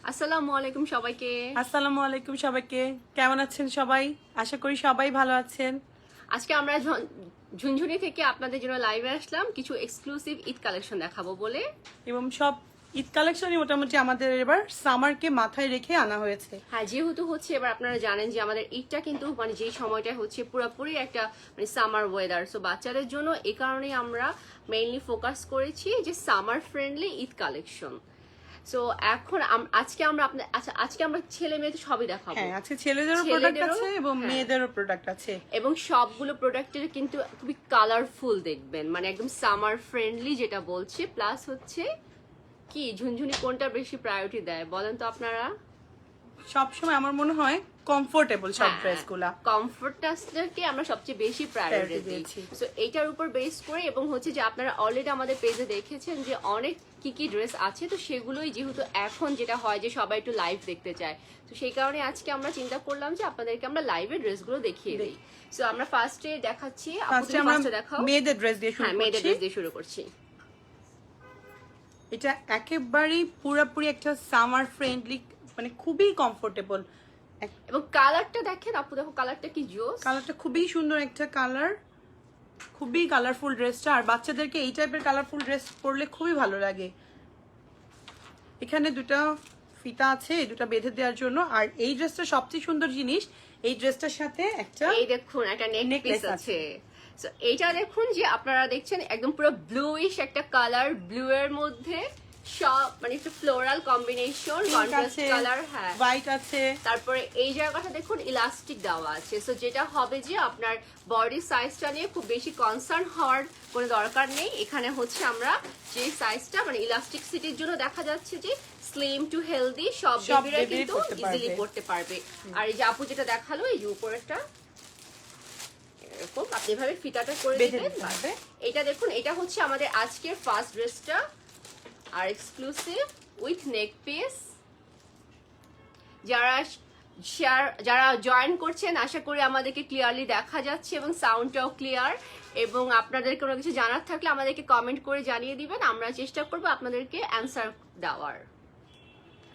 আসসালামু আলাইকুম সবাইকে। আসসালামু আলাইকুম সবাইকে। কেমন আছেন সবাই? আশা করি সবাই ভালো আছেন। আজকে আমরা ঝুনঝুনি থেকে আপনাদের জন্য লাইভে আসলাম কিছু এক্সক্লুসিভ ঈদ কালেকশন দেখাবো বলে। এবং সব ঈদ কালেকশনই মোটামুটি আমাদের এবার সামারকে মাথায় রেখে আনা হয়েছে। হ্যাঁ, যেহেতু হচ্ছে এবার আপনারা জানেন যে আমাদের ঈদটা কিন্তু মানে যে সময়টা হচ্ছে পুরোপুরি একটা মানে সামার ওয়েদার, সো বাচ্চাদের জন্য এই কারণে আমরা মেইনলি ফোকাস করেছি যে summer friendly Eid collection. So এখন আজকে আমরা আজকে আমরা ছেলে মেয়ে সবই দেখাবো। হ্যাঁ, আজকে ছেলেদেরও প্রোডাক্ট আছে এবং মেয়েদেরও প্রোডাক্ট আছে এবং সবগুলো প্রোডাক্টের কিন্তু খুবই কালারফুল দেখবেন, মানে একদম সামার ফ্রেন্ডলি যেটা বলছে। প্লাস হচ্ছে কি ঝুনঝুনি কোনটা বেশি প্রায়োরিটি দেয় বলেন তো আপনারা? সবসময় আমার মনে হয় কমফোর্টেবল সব ড্রেসগুলা, কমফোর্টটাকে আমরা সবচেয়ে বেশি প্রায়োরিটি দিয়েছি। সো এইটার উপর বেস করে এবং হচ্ছে যে আপনারা অলরেডি আমাদের পেজে দেখেছেন যে অনেক কি কি ড্রেস আছে, তো সেগুলোই যেহেতু এখন যেটা হয় যে সবাই একটু লাইভ দেখতে চায়, তো সেই কারণে আজকে আমরা চিন্তা করলাম যে আপনাদেরকে আমরা লাইভে ড্রেসগুলো দেখিয়ে দিই। সো আমরা ফার্স্টে দেখাচ্ছি, দেখাও মেয়েদের ড্রেস দিয়ে শুরু করছি। মেয়েদের ড্রেস দিয়ে শুরু করছি। এটা একেবারেই পুরোপুরি একটা সামার ফ্রেন্ডলি, মানে খুবই কমফোর্টেবল। এবং কালারটা দেখেন আপু, দেখো কালারটা কি জোস। কালারটা খুবই সুন্দর একটা কালার, খুবই কালারফুল ড্রেসটা। আর বাচ্চাদেরকে এই টাইপের কালারফুল ড্রেস পরলে খুবই ভালো লাগে। এখানে দুটো ফিতা আছে, এই দুটো বেঁধে দেওয়ার জন্য। আর এই ড্রেসটা সবচেয়ে সুন্দর জিনিস, এই ড্রেসটার সাথে একটা এই দেখুন একটা নেকলেস আছে। সো এইটা দেখুন যে আপনারা দেখছেন একদম পুরো ব্লুইশ একটা কালার, ব্লু এর মধ্যে সব মানে একটু ফ্লোরাল কম্বিনেশন, কন্ট্রাস্ট কালার। হ্যাঁ, হোয়াইট আছে। তারপরে এই জায়গাটা দেখুন ইলাস্টিক দেওয়া আছে। সো যেটা হবে যে আপনার বডি সাইজটা নিয়ে খুব বেশি কনসার্ন হওয়ার কোনো দরকার নেই। এখানে হচ্ছে আমরা যে সাইজটা মানে ইলাস্টিক সিটির জন্য দেখা যাচ্ছে যে স্লিম টু হেলদি সব বেবিরা কিন্তু ইজিলি পড়তে পারবে। আর এই যে আপু যেটা দেখালো এই যে উপরেরটা এরকম আপনি এভাবে ফিতাটা করে দিবেন। এটা দেখুন, এটা হচ্ছে আমাদের আজকের ফার্স্ট ড্রেসটা আর এক্সক্লুসিভ উইথ নেক পিস। যারা জয়েন করছেন আশা করি আমাদেরকে ক্লিয়ারলি দেখা যাচ্ছে এবং সাউন্ডটাও ক্লিয়ার। এবং আপনাদের কোনো কিছু জানার থাকলে আমাদেরকে কমেন্ট করে জানিয়ে দিবেন, আমরা চেষ্টা করবো আপনাদেরকে অ্যান্সার দেওয়ার।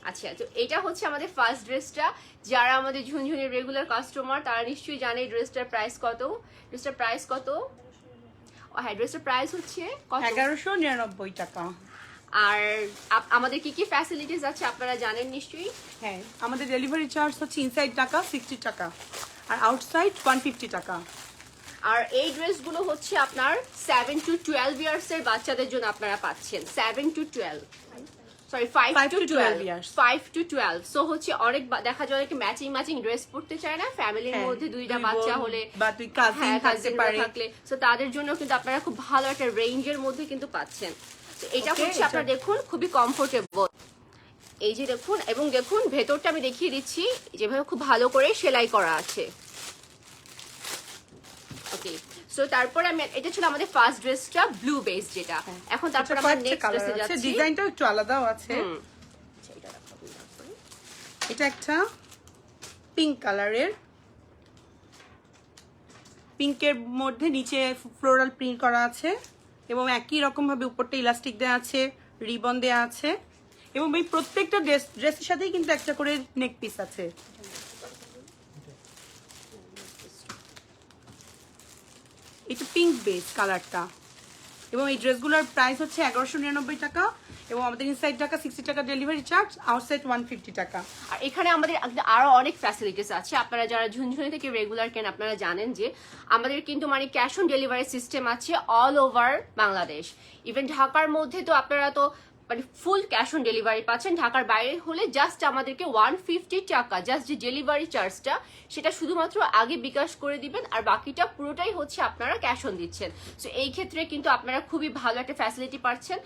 আচ্ছা, তো এটা হচ্ছে আমাদের ফার্স্ট ড্রেসটা। যারা আমাদের ঝুনঝুনির রেগুলার কাস্টমার তারা নিশ্চয়ই জানে এই ড্রেসটার প্রাইস কত। ড্রেসটার প্রাইস কত? হ্যাঁ, ড্রেসটার প্রাইস হচ্ছে 1199 টাকা। আর আমাদের কি কি ফ্যাসিলিটিস আছে আপনারা জানেন নিশ্চয়ই। হ্যাঁ, আমাদের ডেলিভারি চার্জ হচ্ছে ইনসাইড টাকা 60 টাকা আর আউটসাইড 150 টাকা। আর এই ড্রেসগুলো হচ্ছে আপনার 7 to 12 ইয়ার্স এর বাচ্চাদের জন্য আপনারা পাচ্ছেন। 7 to 12, sorry 5 to 12 years, 5 to 12। So হচ্ছে অনেক দেখা যায় কি ম্যাচিং ড্রেস পরতে চায় না ফ্যামিলির মধ্যে দুইটা বাচ্চা হলে বা দুই কাজিন থাকতে পারে, সো তাদের জন্য কিন্তু আপনারা খুব ভালো একটা রেঞ্জের মধ্যে কিন্তু পাচ্ছেন। তো এটা হচ্ছে আপনারা দেখুন খুবই কমফোর্টেবল। এই যে দেখুন, এবং দেখুন ভেতরটা আমি দেখিয়ে দিচ্ছি যেভাবে খুব ভালো করে সেলাই করা আছে। ওকে, সো তারপরে আমি এটা ছিল আমাদের ফার্স্ট ড্রেসটা ব্লু বেস যেটা। এখন তারপর আমরা নেক্সট ড্রেসে যাচ্ছি। ডিজাইনটাও একটু আলাদাও আছে। এটা একটা পিঙ্ক কালারের, পিঙ্কের মধ্যে নিচে ফ্লোরাল প্রিন্ট করা আছে এবং একই রকম ভাবে উপরটা ইলাস্টিক দেওয়া আছে, রিবন দেওয়া আছে এবং এই প্রত্যেকটা ড্রেসের সাথেই কিন্তু একটা করে নেক পিস আছে। এটা পিঙ্ক বেস কালারটা এবং এই ড্রেসগুলোর প্রাইস হচ্ছে 1199 টাকা এবং আমাদের ইনসাইড টাকা 60 টাকা ডেলিভারি চার্জ, আউটসাইড 150 টাকা। আর এখানে আমাদের আরো অনেক ফ্যাসিলিটিস আছে। আপনারা যারা ঝুনঝুনি থেকে রেগুলার কেন আপনারা জানেন যে আমাদের কিন্তু মানে ক্যাশ অন ডেলিভারি সিস্টেম আছে অল ওভার বাংলাদেশ। ইভেন ঢাকার মধ্যে তো আপনারা তো মানে ফুল ক্যাশ অন ডেলিভারি পাচ্ছেন। ঢাকার বাইরে হলে জাস্ট আমাদেরকে 150 টাকা জাস্ট যে ডেলিভারি চার্জটা সেটা শুধুমাত্র আগে বিকাশ করে দিবেন, আর বাকিটা পুরোটাই হচ্ছে আপনারা ক্যাশ অন দিচ্ছেন। সো এই ক্ষেত্রে কিন্তু আপনারা খুবই ভালো একটা ফ্যাসিলিটি পাচ্ছেন।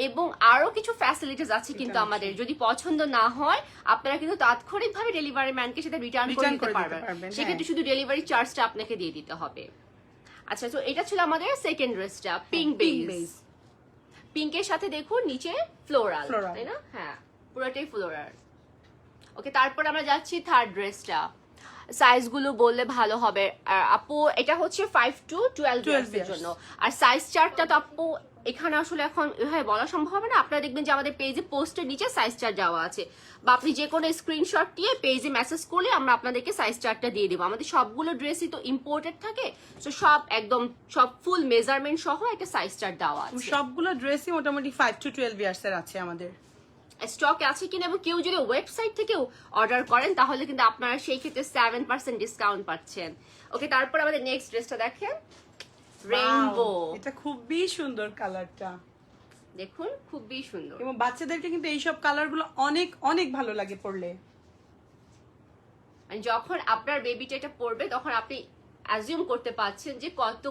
এবং আরো কিছু ফ্যাসিলিটিস আছে কিন্তু আমাদের, যদি পছন্দ না হয় আপনারা কিন্তু তাৎক্ষণিকভাবে ডেলিভারি ম্যানকে সেটা রিটার্ন করে দিতে পারবেন। সেক্ষেত্রে শুধু ডেলিভারি চার্জটা আপনাকে দিয়ে দিতে হবে। আচ্ছা, তো এটা ছিল আমাদের সেকেন্ড ড্রেসটা পিঙ্ক বেস। পিঙ্কের সাথে দেখুন নিচে ফ্লোরাল, তাই না? হ্যাঁ, পুরোটাই ফ্লোরাল। ওকে, তারপর আমরা যাচ্ছি থার্ড ড্রেসটা। সাইজগুলো বললে ভালো হবে। আপু এটা হচ্ছে 5 to 12 ইয়ার্স এর জন্য। আর সাইজ চার্টটা তো আপু এখানে আসলে এখন হ্যাঁ বলা সম্ভব হবে না। আপনারা দেখবেন যে আমাদের পেজে পোস্টের নিচে সাইজ চার্ট দেওয়া আছে, বা আপনি যে কোনো স্ক্রিনশট দিয়ে পেজে মেসেজ করলে আমরা আপনাদেরকে সাইজ চার্টটা দিয়ে দেবো। আমাদের সবগুলো ড্রেসই তো ইম্পোর্টেড থাকে, তো সব একদম সব ফুল মেজারমেন্ট সহ একটা সাইজ চার্ট দেওয়া আছে। সবগুলো ড্রেসই মোটামুটি 5 to 12 ইয়ার্স এর আছে আমাদের স্টক আছে কিনা, এবং কেউ যদি ওয়েবসাইট থেকেও অর্ডার করেন তাহলে কিন্তু আপনারা সেই ক্ষেত্রে 7% ডিসকাউন্ট পাচ্ছেন। ওকে, তারপর আমাদের নেক্সট ড্রেসটা দেখেন, রেইনবো। এটা খুবই সুন্দর কালারটা, দেখুন খুবই সুন্দর। এবং বাচ্চাদেরকে কিন্তু এইসব কালারগুলো অনেক অনেক ভালো লাগে পরলে। মানে যখন আপনার বেবিটা এটা পরবে তখন আপনি অ্যাজিউম করতে পারছেন যে কত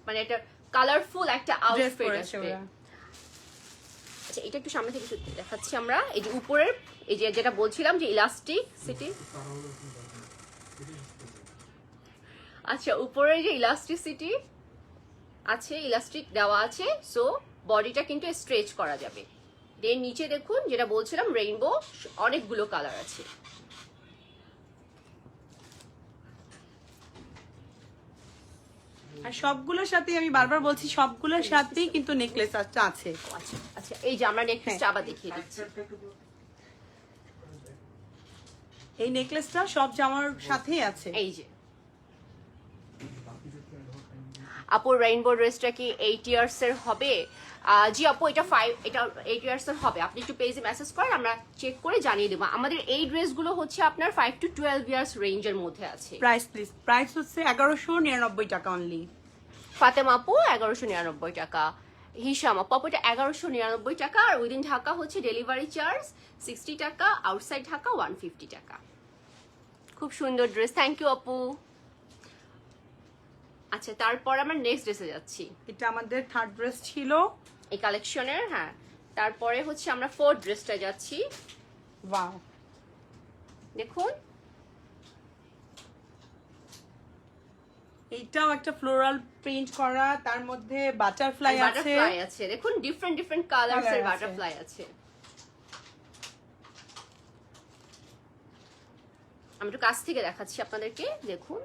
মানে একটা কালারফুল একটা ড্রেস আউটফিট পরেছে আসবে। ওরা। আচ্ছা, এটা একটু সামনে থেকে একটু দেখাচ্ছি আমরা। এই যে উপরের এই যে যেটা বলছিলাম যে ইলাস্টিক সিটি, আচ্ছা উপরের যে ইলাস্টিসিটি আছে, ইলাস্টিক দেওয়া আছে, সো বডিটা কিন্তু স্ট্রেচ করা যাবে। দেন নিচে দেখুন যেটা বলছিলাম রেইনবো, অনেকগুলো কালার আছে। আর সবগুলোর সাথেই আমি বারবার বলছি, সবগুলোর সাথেই কিন্তু নেকলেস আছে। আচ্ছা আচ্ছা, এই যে আমরা নেকলেসটা আবার দেখিয়ে দিচ্ছি। এই নেকলেসটা সব জামার সাথেই আছে। এই যে আপু রেইনবো ড্রেসটা কি 8 ইয়ার্স এর হবে? জি আপু, এটা 8 ইয়ার্স এর হবে। আপনি একটু পেজে মেসেজ করেন, আমরা চেক করে জানিয়ে দেবো। আমাদের এই ড্রেসগুলো হচ্ছে আপনার 5 to 12 ইয়ার্স রেঞ্জের মধ্যে আছে। প্রাইস প্লিজ, প্রাইস হচ্ছে 1199 টাকা অনলি। ফাতেমা আপু 1199 টাকা, হিসাম আপু এটা 1199 টাকা, আর উইদিন ঢাকা হচ্ছে ডেলিভারি চার্জ 60 টাকা, আউটসাইড ঢাকা 150 টাকা। খুব সুন্দর ড্রেস, থ্যাংক ইউ আপু। আচ্ছা, তারপর আমরা নেক্সট ড্রেসে যাচ্ছি। এটা আমাদের থার্ড ড্রেস ছিল এই কালেকশনের, হ্যাঁ। তারপরে হচ্ছে আমরা ফোর্থ ড্রেসটা যাচ্ছি। ওয়াও, দেখুন এইটাও একটা ফ্লোরাল প্রিন্ট করা, তার মধ্যে বাটারফ্লাই আছে। বাটারফ্লাই আছে, দেখুন ডিফারেন্ট ডিফারেন্ট কালারস এর আছে। বাটারফ্লাই আছে। আমি একটু কাছ থেকে দেখাচ্ছি আপনাদেরকে, দেখুন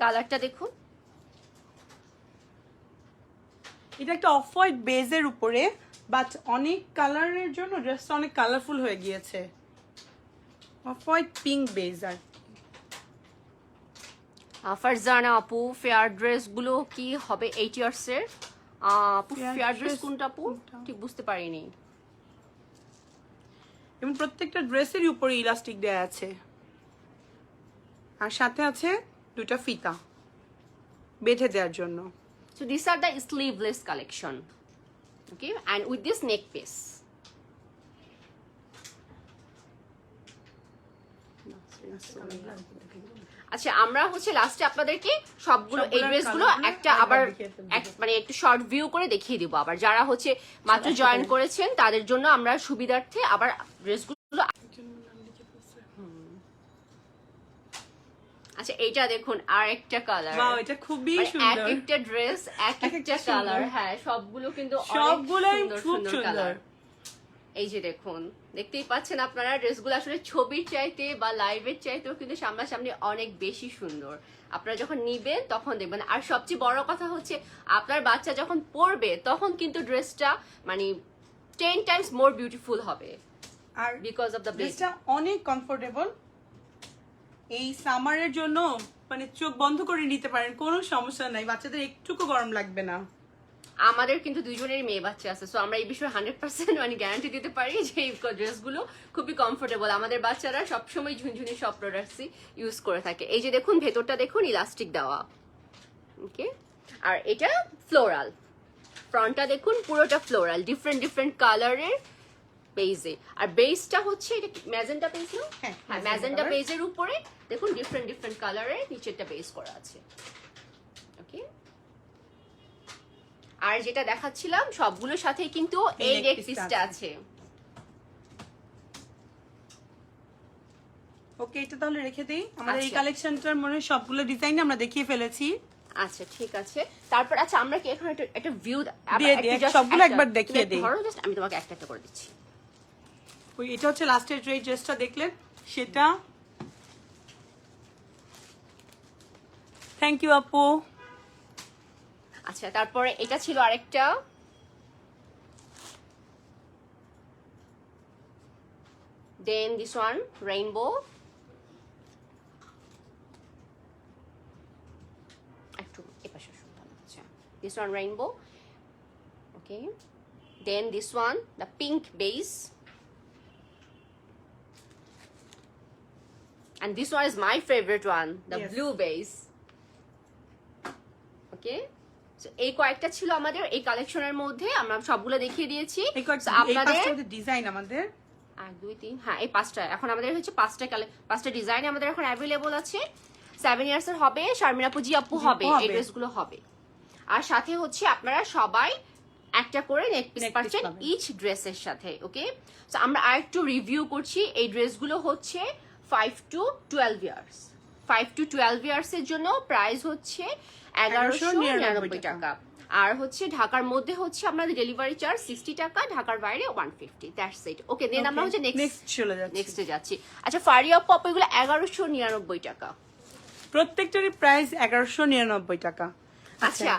কালারটা দেখুন। এটা একটা অফ হোয়াইট বেজের উপরে, বাট অনেক কালারের জন্য ড্রেসটা অনেক কালারফুল হয়ে গিয়েছে। Off white pink beige. আর ফারজানা আপু, ফেয়ার ড্রেস গুলো কি হবে 8 ইয়ার্স এর? আপু ফেয়ার ড্রেস কোনটা আপু? ঠিক বুঝতে পারিনি। এবং প্রত্যেকটা ড্রেসেরই উপরে ইলাস্টিক দেয়া আছে, আর সাথে আছে দুটা ফিতা বেঁধে দেওয়ার জন্য। So these are the sleeveless collection, okay, and with this neck piece. আচ্ছা, আমরা হচ্ছে লাস্টে আপনাদেরকে সবগুলো এই সবগুলোর ড্রেসগুলো colourগুলো একটা একবার আবার দেখিয়ে ফেলবো। মানে একটু শর্ট ভিউ করে দেখিয়ে দিব। আবার যারা হচ্ছে মাত্র জয়েন করেছেন তাদের জন্য আমরা সুবিধার্থে আবার ড্রেসগুলো। আচ্ছা, এইটা দেখুন আর একটা কালার। ওয়াও, এটা খুবই এক সুন্দর। একটা ড্রেস এক একটা সুন্দর। কালার, হ্যাঁ সবগুলো কিন্তু অনেক সবগুলোই সুন্দর খুব সুন্দর সুন্দর। কালার। এই যে দেখুন, দেখতেই পাচ্ছেন আপনারা ড্রেসগুলো আসলে ছবির চাইতে বা লাইভের চাইতেও কিন্তু সামনাসামনি অনেক বেশি সুন্দর। আপনারা যখন নিবেন তখন দেখবেন। আর সবচেয়ে বড় কথা হচ্ছে আপনার বাচ্চা যখন পরবে তখন কিন্তু ড্রেসটা মানে 10 টাইমস মোর বিউটিফুল হবে, আর বিকজ অফ দ্য বেস। ড্রেসটা অনেক কমফোর্টেবল। এই সামারের জন্য মানে চোখ বন্ধ করে নিতে পারেন, কোনো সমস্যা নাই, বাচ্চাদের একটুকু গরম লাগবে না। আমাদের কিন্তু দুজনেরই মেয়ে বাচ্চা আছে, সো আমরা এই বিষয়ে 100% মানে গ্যারান্টি দিতে পারি যে এই ড্রেসগুলো খুবই কমফোর্টেবল। আমাদের বাচ্চারা সবসময় ঝুনঝুনি সব প্রোডাক্টসই ইউজ করে থাকে। এই যে দেখুন ভেতরটা দেখুন ইলাস্টিক দেওয়া, ওকে, আর এটা ফ্লোরাল। ফ্রন্টটা দেখুন পুরোটা ফ্লোরাল, ডিফারেন্ট ডিফারেন্ট কালারের বেজে। আর বেসটা হচ্ছে এটা ম্যাজেন্টা বেজ না? হ্যাঁ, হ্যাঁ, ম্যাজেন্টা বেজের উপরে দেখুন ডিফারেন্ট ডিফারেন্ট কালারের নিচেরটা বেস করা আছে, ওকে। আর যেটা দেখাচ্ছিলাম সবগুলোর সাথে কিন্তু এই নেক পিসটা আছে। ওকে, এটা তাহলে রেখে দেই। আমাদের এই আচ্ছা। কালেকশনটার মনে হয় সবগুলো ডিজাইন আমরা দেখিয়ে ফেলেছি। আচ্ছা ঠিক আছে, তারপর আচ্ছা আমরা কি এখন একটা ভিউ দিয়ে দিই, সবগুলো একবার দেখিয়ে দিই। ধরো জাস্ট আমি তোমাকে একটা একটা করে দিচ্ছি। ওই এটা হচ্ছে লাস্টের যে ড্রেসটা দেখলেন সেটা। থ্যাংক ইউ আপু। আচ্ছা, তারপরে এটা ছিল আরেকটা, Then this one, rainbow. This one, rainbow. Okay. Then this one, the pink base. And this one is my favorite one, the Yes. blue base. Okay. So এই কয়েকটা ছিল আমাদের এই কালেকশনের মধ্যে, আমরা সবগুলো দেখিয়ে দিয়েছি। এই কয়েকটা So, আপনাদের ডিজাইন আমাদের 1 2 3 হ্যাঁ এই পাঁচটা এখন আমাদের হচ্ছে পাঁচটা ডিজাইন আমাদের এখন অ্যাভেলেবল আছে। 7 ইয়ার্স এর হবে, শারমিন আপু, জি আপু হবে, হবে। এই ড্রেসগুলো হবে। আর সাথে হচ্ছে আপনারা সবাই একটা করে নেক পিস Neck piece পাচ্ছেন পাবেন। ইচ ড্রেসের সাথে। ওকে, সো আমরা আরেকটু রিভিউ করছি। এই ড্রেসগুলো হচ্ছে 5 to 12 ইয়ার্স। 5 to 12 ইয়ার্স এর জন্য প্রাইস হচ্ছে 1199 টাকা। আর হচ্ছে ঢাকার মধ্যে হচ্ছে আপনাদের ডেলিভারি চার্জ 60 টাকা, ঢাকার বাইরে 150। That's it. ওকে, দেন আমরা হচ্ছে নেক্সট চলে যাচ্ছি। নেক্সটে যাচ্ছি। আচ্ছা, ফারিয়া পপ এগুলো 1199 টাকা। প্রত্যেকটারই প্রাইস 1199 টাকা। আচ্ছা,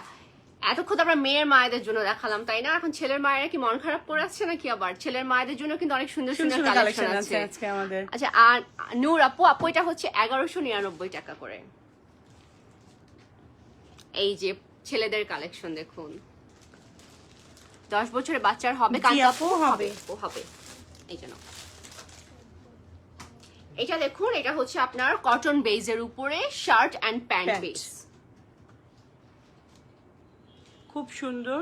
এতক্ষণ তো আমরা মেয়ের মায়েদের জন্য দেখালাম, তাই না? এখন ছেলের মায়েরা কি মন খারাপ করে আছে নাকি? আবার ছেলের মায়েদের জন্য কিন্তু অনেক সুন্দর সুন্দর কালেকশন আছে আজকে আমাদের। আচ্ছা, আর নূর আপু, এটা হচ্ছে 1199 টাকা করে। এই যে ছেলেদের কালেকশন দেখুন, 10 বছরের বাচ্চার হবে, জি কালকে আপু, হবে। হবে। এই জন্য এটা দেখুন, এটা হচ্ছে আপনার কটন বেজের উপরে shirt and pant Pant। Base. খুব সুন্দর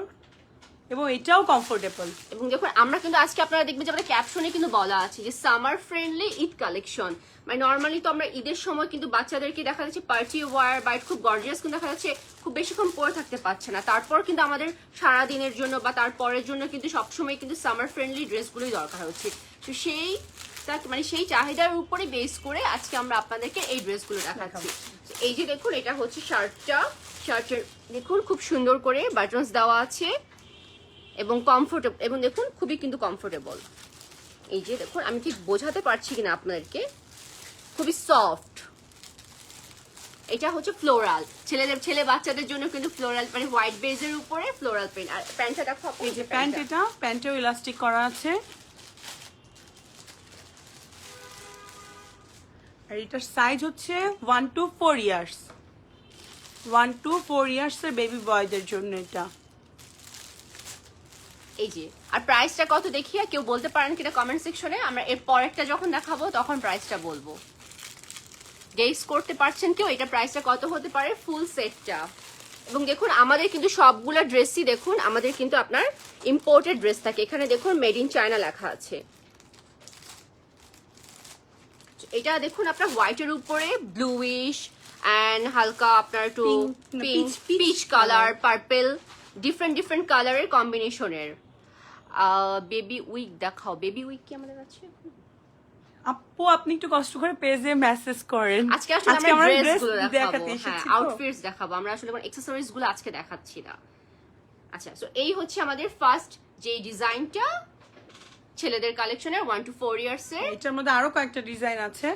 এবং এটাও কমফোর্টেবল। এবং দেখুন, আমরা কিন্তু আজকে আপনারা দেখবেন যে আমাদের ক্যাপশনে কিন্তু বলা আছে যে সামার ফ্রেন্ডলি ঈদ কালেকশন। মানে নর্মালি তো আমরা ঈদের সময় কিন্তু বাচ্চাদেরকে দেখা যাচ্ছে পার্টি ওয়ার বা খুব গর্জিয়াস কিন্তু দেখা যাচ্ছে খুব বেশিক্ষণ পরে থাকতে পারছে না। তারপর কিন্তু আমাদের সারা দিনের জন্য বা তারপরের জন্য কিন্তু সবসময় কিন্তু সামার ফ্রেন্ডলি ড্রেসগুলোই দরকার হচ্ছে। তো মানে সেই চাহিদার উপরে বেস করে আজকে আমরা আপনাদেরকে এই ড্রেসগুলো দেখাচ্ছি। এই যে দেখুন, এটা হচ্ছে শার্টের দেখুন খুব সুন্দর করে বাটনস দেওয়া আছে এবং কমফোর্টেবল, এবং দেখুন খুবই কিন্তু কমফোর্টেবল। এই যে দেখুন, আমি ঠিক বোঝাতে পারছি কিনা আপনাদেরকে, খুবই সফট। এটা হচ্ছে ফ্লোরাল, ছেলে বাচ্চাদের জন্য কিন্তু ফ্লোরাল, মানে হোয়াইট বেজের উপরে ফ্লোরাল প্রিন্ট। আর প্যান্টটা দেখো, এই যে প্যান্ট, এটা প্যান্টেও ইলাস্টিক করা আছে। আর এটার সাইজ হচ্ছে 1 to 4 ইয়ার্স। 1 to 4 ইয়ার্স এর বেবি বয়দের জন্য এটা। এই যে, আর প্রাইসটা কত দেখিয়া কেউ বলতে পারেন কিনা কমেন্ট সেকশনে, আমরা এর পরেরটা যখন দেখাবো তখন প্রাইসটা বলবো। গেস করতে পারছেন কেউ এটা প্রাইসটা কত হতে পারে ফুল সেটটা? এবং দেখুন, আমাদের কিন্তু সবগুলো ড্রেসই দেখুন আমাদের কিন্তু আপনার ইম্পোর্টেড ড্রেস থাকে। এখানে দেখুন মেড ইন চায়না লেখা আছে। এটা দেখুন আপনার হোয়াইটের উপরে ব্লুইশ এন্ড হালকা আপনার একটু পিচ কালার, পার্পল, ডিফারেন্ট কালারের কম্বিনেশনের। বেবি উইক দেখাও, বেবি উইক কি আমাদের আছে? আপু আপনি একটু কষ্ট করে পেজে মেসেজ করেন। আজকে আসলে আমরা ড্রেসগুলো দেখাবো, দেখাতে হ্যাঁ এসেছি। আউটফিটস দেখাবো, আমরা আসলে কোন অ্যাকসেসরিজ গুলো আজকে দেখাচ্ছি না। আচ্ছা, সো এই হচ্ছে আমাদের ফার্স্ট যে ডিজাইনটা ছেলেদের কালেকশনের 1 to 4 ইয়ার্স এর। এটার মধ্যে আরো কয়েকটা ডিজাইন আছে,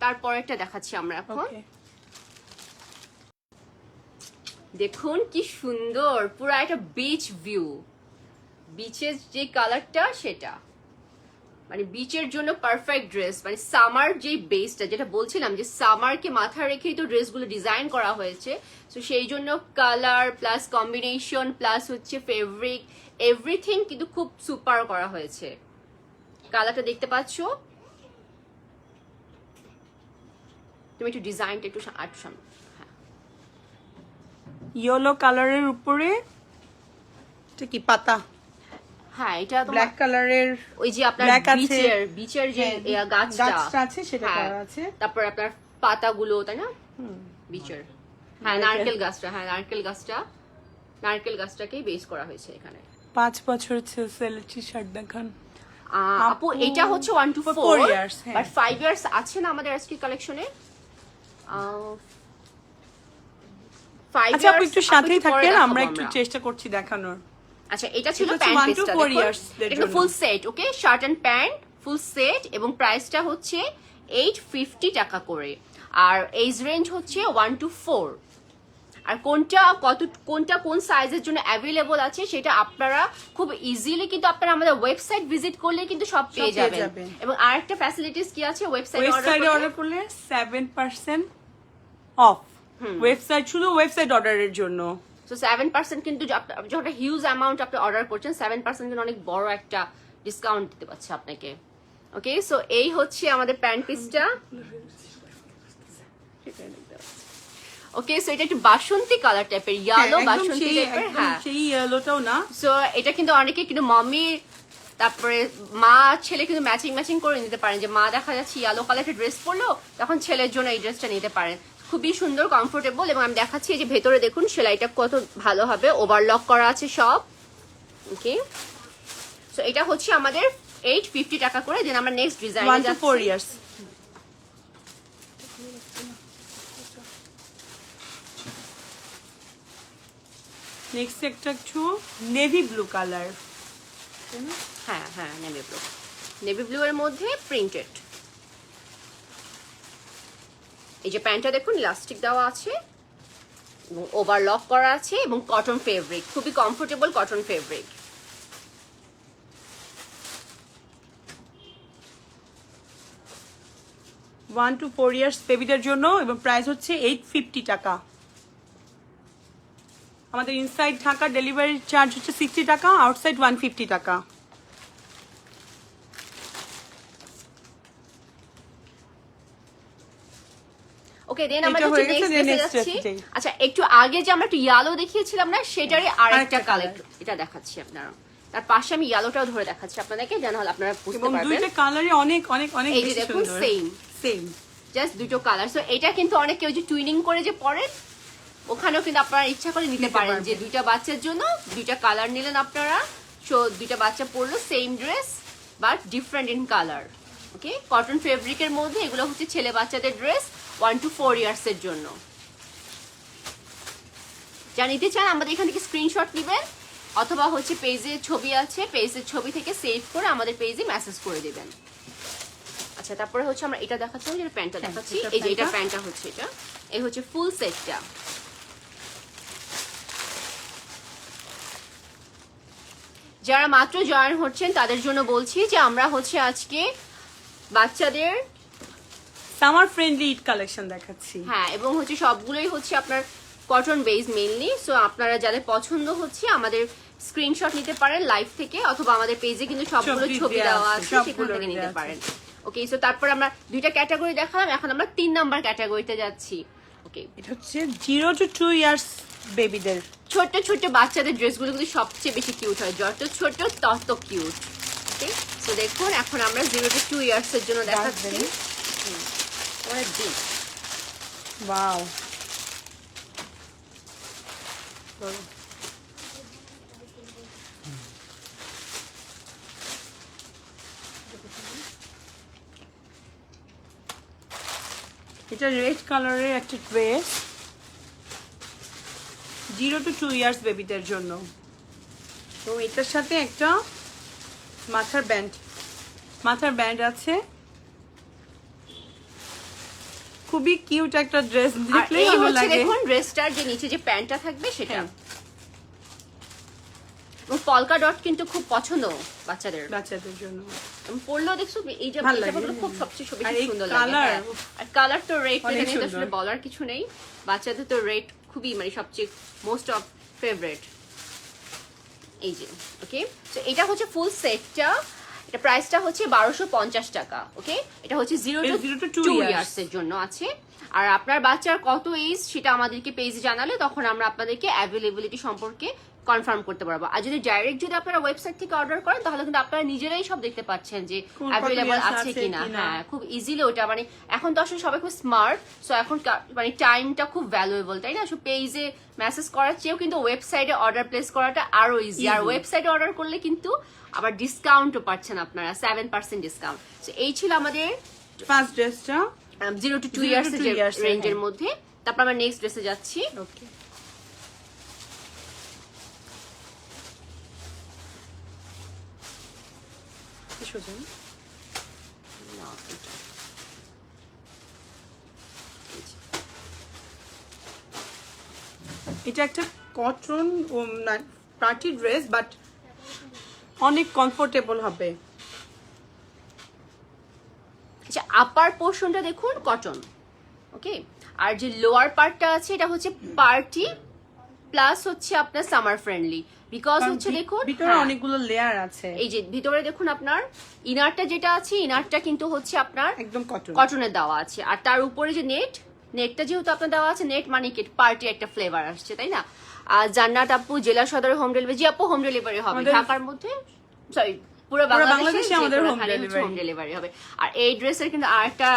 তারপরেরটা দেখাচ্ছি আমরা এখন। ওকে। দেখুন কি সুন্দর, পুরো একটা বিচ ভিউ, বিচের যে কালারটা সেটা মানে বিচের জন্য পারফেক্ট ড্রেস। মানে সামার যে বেসটা, যেটা বলছিলাম যে সামারকে মাথায় রেখেই তো ড্রেসগুলো ডিজাইন করা হয়েছে। তো সেই জন্য কালার প্লাস কম্বিনেশন প্লাস হচ্ছে ফেব্রিক, এভরিথিং কিন্তু খুব সুপার করা হয়েছে। কালারটা দেখতে পাচ্ছ তুমি, একটু ডিজাইনটা একটু সামনে, ইয়েলো কালারের উপরে এটা কি পাতা? হ্যাঁ এটা তো ব্ল্যাক কালারের, ওই যে আপনার black আছে, বিচের যে হ্যাঁ, গাছটা আছে সেটা হ্যাঁ, করা আছে। তারপর আপনার পাতাগুলো, তাই না? বিচের, হ্যাঁ নারকেল গাছটাকেই বেস করা হয়েছে এখানে। 5 বছর সেলিব্রিটি শার্ট দেখান আপু। এটা হচ্ছে 1 to 4 4 years, হ্যাঁ। বাট 5 ইয়ার্স আছে না আমাদের আজকে কালেকশনে। 5 আচ্ছা আপু একটু সাথেই থাকেন, আমরা আমরা একটু চেষ্টা করছি দেখানোর। আচ্ছা, এটা ছিল এটা হচ্ছে প্যান্ট 1 to পিসটা, 4 years দের এটা জন্য। Full set, okay, shirt and pant full set, এবং প্রাইসটা হচ্ছে 850 টাকা করে। আর এজ রেঞ্জ হচ্ছে 1 to 4। আর কোনটা কোন সাইজের জন্য অ্যাভেলেবল আছে সেটা আপনারা খুব ইজিলি কিন্তু আপনারা আমাদের ওয়েবসাইট ভিজিট করলে কিন্তু সব পেয়ে যাবেন। এবং আরেকটা ফ্যাসিলিটিস কি আছে, ওয়েবসাইটে অর্ডার করলে 7% অফ। ওয়েবসাইট, শুধু ওয়েবসাইট অর্ডারের জন্য। সো 7% কিন্তু যখন হিউজ অ্যামাউন্ট আপনি অর্ডার করছেন 7% কিন্তু অনেক বড় একটা ডিসকাউন্ট দিতে পারছে আপনাকে। ওকে, সো এই হচ্ছে আমাদের প্যান্ট পিসটা। ওকে, সো এটা একটু বাসন্তী কালার টাইপের, ইয়েলো বাসন্তী টাইপের। হ্যাঁ, সেই ইয়েলোটাও না। সো এটা কিন্তু অনেকে কিন্তু মামি তারপরে মা ছেলে কিন্তু ম্যাচিং করে নিতে পারেন, যে মা দেখা যাচ্ছে ইয়েলো কালারের ড্রেস পরলো, তখন ছেলের জন্য এই ড্রেসটা নিতে পারেন। খুবই সুন্দর, কমফোর্টেবল। এবং আমি দেখাচ্ছি যে ভেতরে দেখুন সেলাইটা কত ভালো হবে, ওভারলক করা আছে সব। ওকে, সো এটা হচ্ছে আমাদের 850 টাকা করে। দেন আমরা নেক্সট ডিজাইনে যাচ্ছি। 1 to 4 ইয়ার্স। নেক্সট একটা একটু নেভি ব্লু কালার। হ্যাঁ হ্যাঁ, নেভি ব্লু এর মধ্যে প্রিন্টেড। এই যে প্যান্টটা দেখুন ইলাস্টিক দেওয়া আছে এবং ওভারলক করা আছে এবং কটন ফেব্রিক, খুবই comfortable cotton fabric. One to 4 years বেবিদের জন্য, এবং প্রাইস হচ্ছে 850 টাকা। আমাদের ইনসাইড ঢাকা ডেলিভারি চার্জ হচ্ছে 60 টাকা, আউটসাইড 150 টাকা। ওকে, দেন আমরা নেক্সট যাচ্ছি। আচ্ছা, একটু আগে যে আমরা একটু ইয়েলো দেখিয়েছিলাম না, সেটারই আরেকটা কালার এটা দেখাচ্ছি আপনারা। তার পাশে আমি ইয়েলোটাও ধরে দেখাচ্ছি আপনাদেরকে, যেন আপনারা বুঝতে পারবেন। দুইটা কালারই অনেক অনেক অনেক এই যে দেখুন সেম জাস্ট দুটো কালার। সো এটা কিন্তু অনেক কেউ যে টুইনিং করে যে পরেন, ওখানেও কিন্তু আপনারা ইচ্ছা করে নিতে পারেন, যে দুইটা বাচ্চার জন্য দুইটা কালার নিলেন আপনারা। সো দুইটা বাচ্চা পরলো same dress but different in colour. Okay, cotton ফেব্রিকের মধ্যে এগুলো হচ্ছে ছেলে বাচ্চাদের ড্রেস 1 to 4 ইয়ার্স এর জন্য। যা নিতে চান আমাদের এখান থেকে স্ক্রিনশট নেবেন, অথবা হচ্ছে পেজে ছবি আছে, পেজের ছবি থেকে সেভ করে আমাদের পেজে মেসেজ করে দিবেন। আচ্ছা, তারপরে হচ্ছে আমরা এটা দেখাচ্ছি, যেটা প্যান্টটা দেখাচ্ছি। এই যে এটা প্যান্টটা হচ্ছে, এটা এই হচ্ছে ফুল সেটটা। যারা মাত্র জয়েন হচ্ছেন তাদের জন্য বলছি যে আমরা হচ্ছে আজকে বাচ্চাদের সামার ফ্রেন্ডলি ঈদ কালেকশন দেখাচ্ছি। হ্যাঁ, এবং হচ্ছে সবগুলোই হচ্ছে আপনার কটন বেস মেইনলি। সো আপনারা যাদের পছন্দ হচ্ছে আমাদের স্ক্রিনশট নিতে পারেন লাইভ থেকে, অথবা আমাদের পেজে কিন্তু সবগুলো ছবি দেওয়া আছে, সেখান থেকে নিতে পারেন। ওকে, সো তারপর আমরা দুইটা ক্যাটাগরি দেখালাম, এখন আমরা 3 নাম্বার ক্যাটাগরিতে যাচ্ছি। ওকে, এটা হচ্ছে 0 to 2 ইয়ার্স বেবিদের ছোট ছোট বাচ্চাদের ড্রেসগুলো কিন্তু সবচেয়ে বেশি কিউট হয়, যত ছোট তত কিউট। ওকে, সো দেখুন এখন আমরা 0 to 2 ইয়ার্স এর জন্য দেখাচ্ছি। অনেক ডিপ, ওয়াও। এটা রেড কালারের একটা ড্রেস 0 to 2 ইয়ার্স বেবিদের জন্য, তো এটার সাথে একটা মাথার ব্যান্ড আছে। খুবই কিউট একটা ড্রেস, দেখলেই ভালো লাগে। দেখুন ড্রেসটার যে নিচে যে প্যান্টটা থাকবে সেটা, এবং পলকা ডট কিন্তু খুব পছন্দ বাচ্চাদের জন্য। পরলেও দেখছো এই যে খুব সবচেয়ে বেশি সুন্দর লাগে। আর কালার তো রেড, এখানে আসলে বলার কিছু নেই, বাচ্চাদের তো রেড খুবই মানে সবচেয়ে মোস্ট অফ ফেভারিট। এই যে ওকে, তো এটা হচ্ছে ফুল সেটটা, এটা প্রাইসটা হচ্ছে 1250 টাকা। ওকে, এটা হচ্ছে 0 to 2 ইয়ার্স এর জন্য আছে। আর আপনার বাচ্চার কত এজ সেটা আমাদেরকে পেজে জানালে তখন আমরা আপনাদেরকে অ্যাভেলেবিলিটি সম্পর্কে কনফার্ম করতে পারবো। আর যদি ডাইরেক্ট যদি আপনারা ওয়েবসাইট থেকে অর্ডার করেন তাহলে কিন্তু আপনারা নিজেরাই সব দেখতে পাচ্ছেন যে অ্যাভেলেবল আছে কিনা। হ্যাঁ, খুব ইজিলি ওটা মানে এখন তো আসলে সবাই খুব স্মার্ট, সো এখন মানে টাইমটা খুব ভ্যালুয়েবল, তাই না? সো পেজে মেসেজ করার চেয়েও কিন্তু ওয়েবসাইটে অর্ডার প্লেস করাটা আরো ইজি। আর ওয়েবসাইটে অর্ডার করলে কিন্তু আবার ডিসকাউন্টও পাচ্ছেন আপনারা, 7% ডিসকাউন্ট। সো এই ছিল আমাদের ফার্স্ট ড্রেসটা 0 to 2 ইয়ার্স রেঞ্জের মধ্যে। তারপর আমরা নেক্সট ড্রেসে যাচ্ছি। ওকে, এটা একটা কটন পার্টি ড্রেস, বাট অনেক কমফোর্টেবল হবে। আচ্ছা, আপার পোর্শনটা দেখুন কটন, ওকে, আর যে লোয়ার পার্টটা আছে এটা হচ্ছে পার্টি প্লাস হচ্ছে আপনার সামার ফ্রেন্ডলি, বিকজ হচ্ছে দেখুন ভিতরে হ্যাঁ, অনেকগুলো লেয়ার আছে, এই যে ভিতরে দেখুন আপনার ইনারটা যেটা আছে, ইনারটা কিন্তু হচ্ছে আপনার একদম কটন। কটনের দেওয়া আছে, আর তার উপরে যে নেটটা যেহেতু আপনার দেওয়া আছে, নেট মানে কি পার্টি একটা ফ্লেভার আসছে, তাই না? আর জান্নাত আপু জেলা সদরে হোম ডেলিভারি, জি আপু হোম ডেলিভারি হবে ঢাকার মধ্যে, সরি পুরো বাংলাদেশে আমাদের হোম ডেলিভারি হবে। আর এই ড্রেসের কিন্তু আরেকটা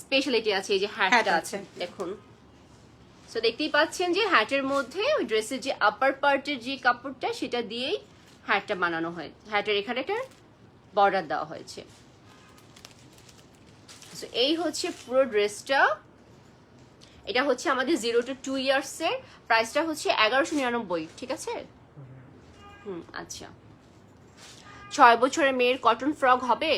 স্পেশালিটি আছে, এই যে হ্যাটটা আছে দেখুন। সো দেখতেই পাচ্ছেন যে হ্যাটের মধ্যে ওই ড্রেসের যে আপার পার্টের যে কাপড়টা সেটা দিয়েই হ্যাটটা বানানো হয়, হ্যাটের এখানে একটা বর্ডার দেওয়া হয়েছে। সো এই হচ্ছে পুরো ড্রেসটা। এটা হচ্ছে আমাদের 0 to 2 ইয়ার্স এর, প্রাইসটা হচ্ছে 1199, ঠিক আছে? আচ্ছা, 6 বছরের মেয়ের কটন ফ্রক হবে?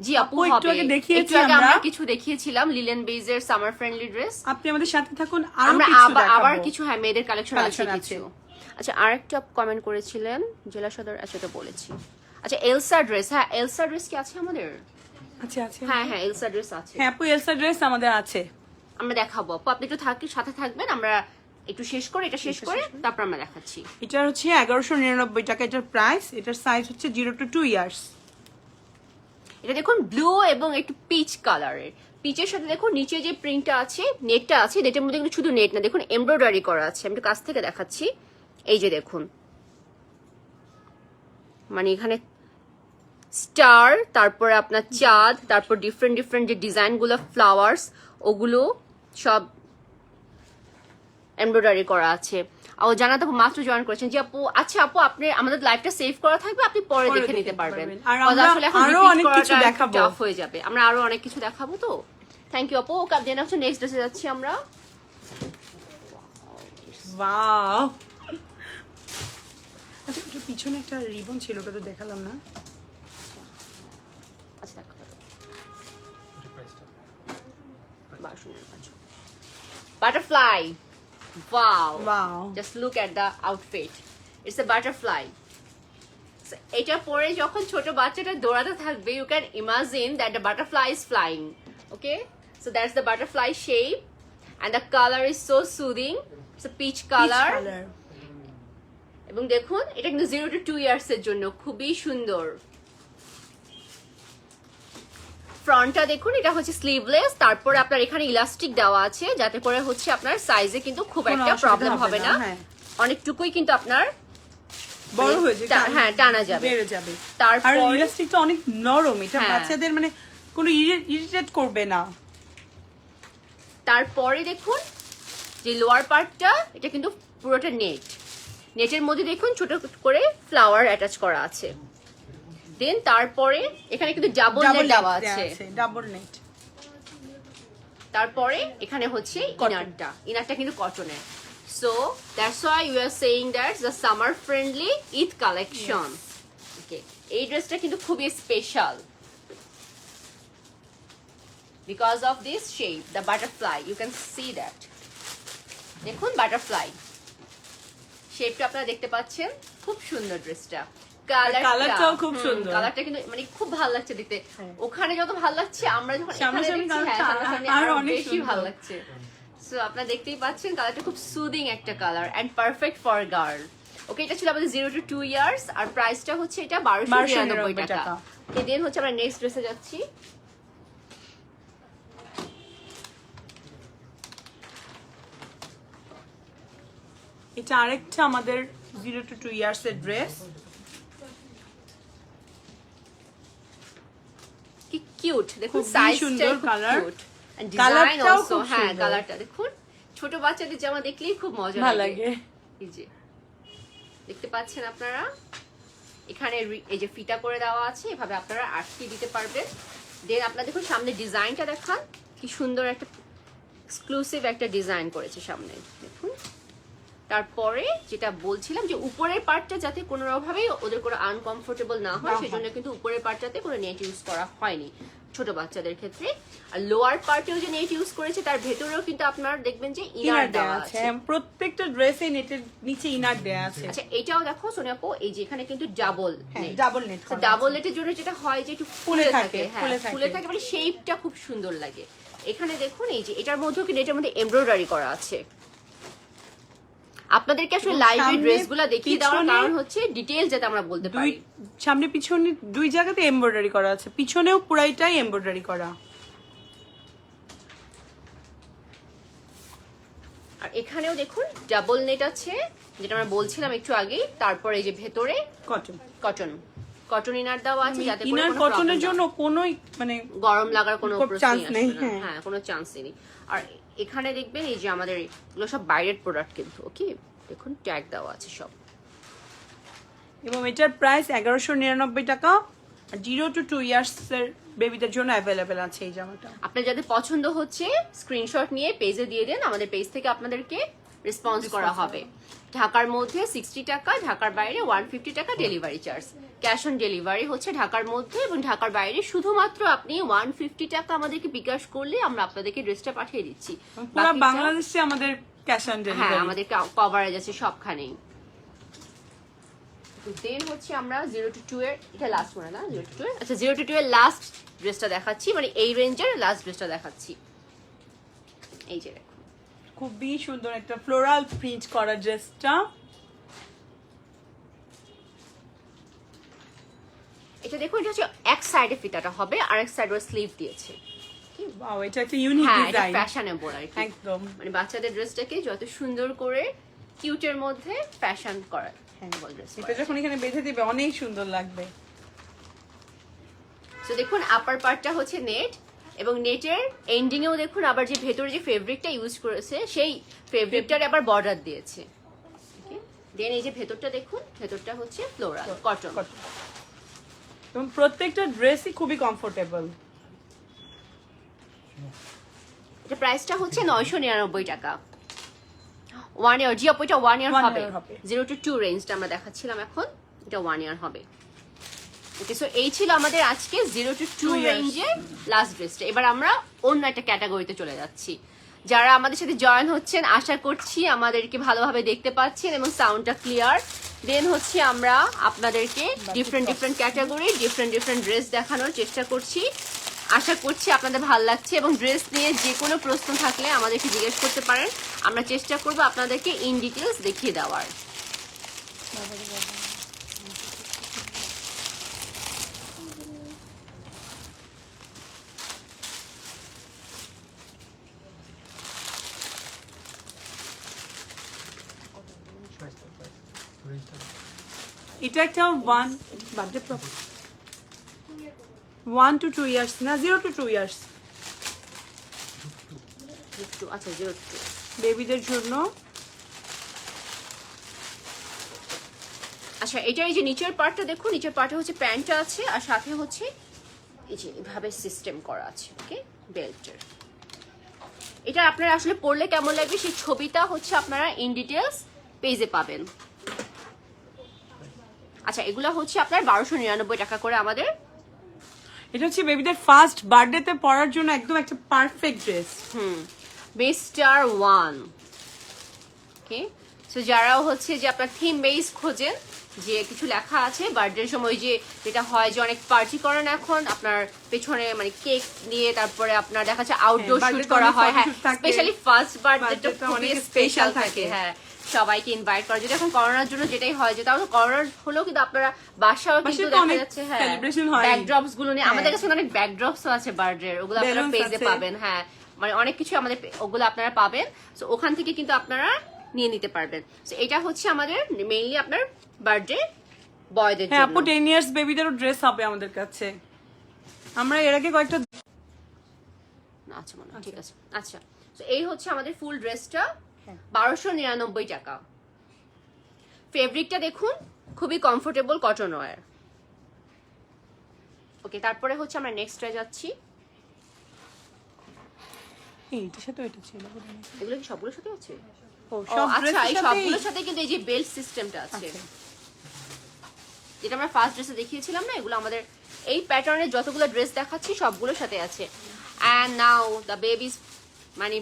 জি আপু হবে। একটু আগে দেখিয়েছি আমরা কিছু দেখিয়েছিলাম লিলেন বেজের সামার ফ্রেন্ডলি ড্রেস। আপনি আমাদের সাথে থাকুন, আমরা কিছু দেখাবো। আবার কিছু হ্যাঁ মেয়েদের কালেকশন আছে Collection আছে। কিছু। আচ্ছা, আরেকটা কমেন্ট করেছিলেন জেলা সদর, আচ্ছা এটা বলেছি। আচ্ছা এলসা ড্রেস, হ্যাঁ এলসা ড্রেস কি আছে আমাদের? আচ্ছা আছে, হ্যাঁ হ্যাঁ এলসা ড্রেস আছে, হ্যাঁ আপু এলসা ড্রেস আমাদের আছে, আমরা দেখাবো আপু, আপনি একটু সাথে থাকবেন, আমরা একটু শেষ করে তারপর আমরা দেখাচ্ছি। এটা হচ্ছে 1199 টাকা এটার প্রাইস। এটার সাইজ হচ্ছে 0 to 2 ইয়ার্স। এটা দেখুন ব্লু এবং একটু পিচ কালারের, পিচের সাথে দেখুন নিচে যে প্রিন্টটা আছে, নেটটা আছে, নেটের মধ্যে কিন্তু শুধু নেট না, দেখুন এমব্রয়ডারি করা আছে, আমি একটু কাছ থেকে দেখাচ্ছি। এই যে দেখুন, মানে এখানে স্টার, তারপরে আপনার চাঁদ, তারপর ডিফারেন্ট যে ডিজাইনগুলো ফ্লাওয়ার্স, ওগুলো সব এমব্রয়ডারি করা আছে। ও জানাতে আপু মাত্র জয়েন করেছেন, যে আপু আচ্ছা আপু আপনি আমাদের লাইভটা সেভ করা থাকবে, আপনি পরে দেখে নিতে পারবেন, আর আমরা আরো অনেক কিছু দেখাবো, টাফ হয়ে যাবে, আমরা আরো অনেক কিছু দেখাবো। তো থ্যাংক ইউ আপু। দেন হচ্ছে নেক্সট ড্রেসে যাচ্ছি আমরা। ওয়াও, আচ্ছা একটু পিছনে একটা রিবন ছিল, ওটা তো দেখালাম না। আচ্ছা butterfly, wow, just look at the outfit, it's a butterfly. So, এটা পরে যখন ছোট বাচ্চাটা দৌড়াতে থাকবে, you can imagine that the butterfly is flying, okay? So that's the butterfly shape and the color is so soothing, it's a peach color. এবং দেখুন এটা কিন্তু 0 to 2 ইয়ার্স এর জন্য খুবই সুন্দর। ফ্রন্টটা দেখুন, এটা হচ্ছে স্লিভলেস, তারপরে আপনার এখানে ইলাস্টিক দেওয়া আছে যাতে করে হচ্ছে আপনার সাইজে কিন্তু খুব একটা প্রবলেম হবে না, অনেকটুকুই কিন্তু আপনার বড় হয়ে যাবে, হ্যাঁ টানা যাবে, বেড়ে যাবে। তারপর আর ইলাস্টিকটা অনেক নরম, এটা বাচ্চাদের মানে কোনো ইরিটেট করবে না। তারপরে দেখুন যে লোয়ার পার্টটা, এটা কিন্তু পুরোটা নেটের মধ্যে দেখুন ছোট করে ফ্লাওয়ার অ্যাটাচ করা আছে। দেন তারপরে এখানে কিন্তু ডাবল নেট দেওয়া আছে, ডাবল নেট। তারপরে এখানে হচ্ছে ইনারটা কিন্তু কটনের। So that's why you are saying that the summer friendly Eid collection. Okay, এই ড্রেসটা কিন্তু খুবই special because of this shape, the butterfly, you can see that. দেখুন বাটারফ্লাই শেপটা আপনারা দেখতে পাচ্ছেন, খুব সুন্দর ড্রেসটা, কালারটাও খুব সুন্দর, কালারটা কিন্তু মানে খুব ভালো লাগছে দেখতে। ওখানে যত ভালো লাগছে, আমরা যখন আরো বেশি ভালো লাগছে। সো আপনারা দেখতেই পাচ্ছেন কালারটা খুব সুদিং একটা colour and perfect for girl. Okay, এটা ছিল আমাদের 0 to 2 ইয়ার্স, আর প্রাইসটা হচ্ছে এটা 1299 টাকা। দেন হচ্ছে আমরা নেক্সট ড্রেসে যাচ্ছি। এটা আরেকটা আমাদের 0 to 2 ইয়ার্স এর ড্রেস। কি কিউট, দেখুন সাইজটা খুব কিউট এন্ড ডিজাইন কালারটাও অলসো, খুব হ্যাঁ সুন্দর। কালারটা দেখুন, ছোট বাচ্চাদের জামা দেখলেই খুব মজা ভালো লাগে। লাগে। এই যে দেখতে পাচ্ছেন আপনারা, এখানে এই যে ফিতা করে দেওয়া আছে, এভাবে আপনারা আটকে দিতে পারবেন। দেন আপনারা দেখুন সামনে ডিজাইনটা দেখান, কি সুন্দর একটা এক্সক্লুসিভ একটা ডিজাইন করেছে সামনে দেখুন। তারপরে যেটা বলছিলাম যে উপরের পার্টটা যাতে কোনোভাবেই ওদের কোনো আনকমফোর্টেবল না হয়, সেজন্য কিন্তু উপরের পার্টটাতে কোনো নেট ইউজ করা হয়নি। ছোট বাচ্চাদের ক্ষেত্রে। আর লোয়ার পার্টেও যে নেট ইউজ করেছে তার ভেতরেও কিন্তু আপনার দেখবেন যে ইনার ইনার দেওয়া দেওয়া আছে। আছে, প্রত্যেকটা ড্রেসে নেটের নিচে ইনার দেওয়া আছে। আচ্ছা এটাও দেখো সোনিয়া আপু, এই যে এখানে কিন্তু ডাবল হ্যাঁ, ডাবল নেট করা ডাবল আছে। নেটের জন্য যেটা হয় যে একটু ফুলে ফুলে থাকে, থাকে, হ্যাঁ ফুলে থাকে। ফুলে থাকে, মানে শেপটা খুব সুন্দর লাগে। এখানে দেখুন এই যে এটার মধ্যেও কিন্তু এটার মধ্যে এমব্রয়ডারি করা আছে। আপনাদেরকে আসলে এবং লাইভে সামনে, ড্রেসগুলো দেখিয়ে দেওয়ার পিছনে কারণ হচ্ছে ডিটেইলস যাতে আমরা বলতে পারি। সামনে পিছনে দুই জায়গাতে এমব্রয়ডারি করা আছে, পিছনেও পুরাইটাই এমব্রয়ডারি করা। আর এখানেও দেখুন ডাবল নেট আছে, যেটা আমরা বলছিলাম একটু আগেই। তারপরে এই যে ভেতরে কটন, কটন ইনার দেওয়া আছে, যাতে করে ইনার কোনো কটনের problem না জন্য কোনোই মানে গরম লাগার কোনো চান্স প্রশ্নই নেই। আসবে না। হ্যাঁ কোনো চান্সই নেই। আর এখানে দেখবেন এই যে আমাদের এগুলো সব বাইরের প্রোডাক্ট কিন্তু, ওকে দেখুন ট্যাগ দেওয়া আছে সব। এবং এটার প্রাইস 1199 টাকা। আর 0 to 2 ইয়ার্স এর বেবিদের জন্য অ্যাভেলেবেল আছে এই জামাটা। আপনার যাদের পছন্দ হচ্ছে স্ক্রিনশট নিয়ে পেজে দিয়ে দেন, আমাদের পেজ থেকে আপনাদেরকে রেসপন্স করা হবে। ঢাকার মধ্যে 60 টাকা, ঢাকার বাইরে 150 টাকা delivery charge. Cash on delivery হচ্ছে ঢাকার মধ্যে, এবং ঢাকার বাইরে শুধুমাত্র আপনি 150 টাকা আমাদেরকে বিকাশ করলে আমরা আপনাদেরকে ড্রেসটা পাঠিয়ে দিচ্ছি। পুরো বাকিটা- বাংলাদেশে আমাদের ক্যাশ অন হ্যাঁ ডেলিভারি। আমাদের কভারেজ আছে সবখানেই। দেন হচ্ছে আমরা 0 to 2 এর, এটা লাস্ট মনে না 0 to 2 এর, আচ্ছা 0 to 2 এর লাস্ট ড্রেসটা দেখাচ্ছি, মানে এই রেঞ্জের লাস্ট ড্রেসটা দেখাচ্ছি। এই যে দেখুন খুবই সুন্দর একটা ফ্লোরাল প্রিন্ট করা ড্রেসটা। এটা দেখুন, এটা হচ্ছে এক সাইডে ফিতাটা হবে আর এক সাইড ওর স্লিভ দিয়েছে। ওয়াও, এটা একটা ইউনিক হ্যাঁ এটা ডিজাইন ফ্যাশনেবল আর কি, একদম। মানে বাচ্চাদের ড্রেসটাকে যত সুন্দর করে কিউটের মধ্যে ফ্যাশন করা। হ্যাঁ, এটা যখন এখানে বেঁধে দিবে অনেক সুন্দর লাগবে। তো দেখুন আপার পার্টটা হচ্ছে নেট, এবং নেটের এন্ডিং এও দেখুন আবার যে ভেতরে যে ফেব্রিকটা ইউজ করেছে সেই ফেব্রিকটার আবার বর্ডার দিয়েছে। দেন এই যে ভেতরটা দেখুন, ভেতরটা হচ্ছে ফ্লোরাল কটন। এবং প্রত্যেকটা ড্রেসই খুবই কমফোর্টেবল। এটা প্রাইসটা হচ্ছে 999 টাকা। 1 ইয়ার, জি আপু এটা 1 ইয়ার হবে। 0 to 2 রেঞ্জটা আমরা দেখাচ্ছিলাম, এখন এটা 1 ইয়ার হবে। ওকে, সো এই ছিল আমাদের আজকে 0 to 2 years। রেঞ্জের লাস্ট ড্রেসটা। এবার আমরা অন্য একটা ক্যাটাগরিতে চলে যাচ্ছি। যারা আমাদের সাথে জয়েন হচ্ছেন আশা করছি আমাদেরকে ভালোভাবে দেখতে পাচ্ছেন এবং সাউন্ডটা ক্লিয়ার। দেন হচ্ছে আমরা আপনাদেরকে ডিফারেন্ট ক্যাটাগরি ডিফারেন্ট ড্রেস দেখানোর চেষ্টা করছি। আশা করছি আপনাদের ভালো লাগছে, এবং ড্রেস নিয়ে যে কোনো প্রশ্ন থাকলে আমাদেরকে জিজ্ঞেস করতে পারেন, আমরা চেষ্টা করব আপনাদেরকে ইন ডিটেলস দেখিয়ে দেওয়ার। এটা একটা 1 to 2 ইয়ার্স না 0 to 2 ইয়ার্স আচ্ছা 0 to 2 বেবিদের জন্য। আচ্ছা এটার এই যে নিচের পার্টটা দেখুন, নিচের পার্টে হচ্ছে প্যান্টটা আছে আর সাথে হচ্ছে এই যে এভাবে সিস্টেম করা আছে, ওকে বেল্টের। এটা আপনারা আসলে পরলে কেমন লাগবে সেই ছবিটা হচ্ছে আপনারা ইন ডিটেলস পেজে পাবেন। আচ্ছা এগুলো হচ্ছে আপনার 1299 টাকা করে আমাদের। এটা হচ্ছে বেবিদের ফার্স্ট বার্থডেতে পরার জন্য একদম একটা পারফেক্ট ড্রেস। মিস্টার ওয়ান, ওকে। সো যারা হচ্ছে যে আপনার থিম বেস খোঁজেন, যে কিছু লেখা আছে বার্থডের সময়, যে যেটা হয় যে অনেক পার্টি করেন এখন আপনার পেছনে মানে কেক নিয়ে, তারপরে আপনার দেখা যাচ্ছে আউটডোর শুট করা হয়। হ্যাঁ স্পেশালি ফার্স্ট বার্থডেটা অনেক স্পেশাল থাকে। হ্যাঁ সবাইকে ইনভাইট করা, যেটা এখন করোনার জন্য যেটাই হয়, যে তাও করোনার হলেও কিন্তু আপনারা বাসাও কিন্তু দেখা যাচ্ছে হ্যাঁ ব্যাকড্রপস গুলো নিয়ে, আমাদের কাছে অনেক ব্যাকড্রপসও আছে বার্থডে, ওগুলো আপনারা পেজে পাবেন। হ্যাঁ মানে অনেক কিছু আমাদের ওগুলো আপনারা পাবেন, সো ওখান থেকে কিন্তু আপনারা নিয়ে নিতে পারবেন। সো এটা হচ্ছে আমাদের মেইনলি আপনার বার্থডে বয়দের জন্য। হ্যাঁ আপু 10 ইয়ার্স বেবিদেরও ড্রেস হবে আমাদের কাছে। আমরা এর আগে কয়েকটা আচ্ছা মনে ঠিক আছে। আচ্ছা তো এই হচ্ছে আমাদের ফুল ড্রেসটা 1299 টাকা। ফেব্রিকটা দেখুন খুবই কমফোর্টেবল কটন ওয়্যার। ওকে তারপরে হচ্ছে আমরা নেক্সটে যাচ্ছি। এইটার সাথে এটা ছিল এগুলো কি সবগুলোর সাথে আছে? ও আচ্ছা এই সবগুলোর সাথে কিন্তু এই যে বেল্ট সিস্টেমটা আছে, যেটা আমরা ফার্স্ট ড্রেসে দেখিয়েছিলাম না, এগুলো আমাদের এই প্যাটার্নের যতগুলো ড্রেস দেখাচ্ছি সবগুলোর সাথে আছে। অ্যান্ড নাও দ্য বেবিস মানে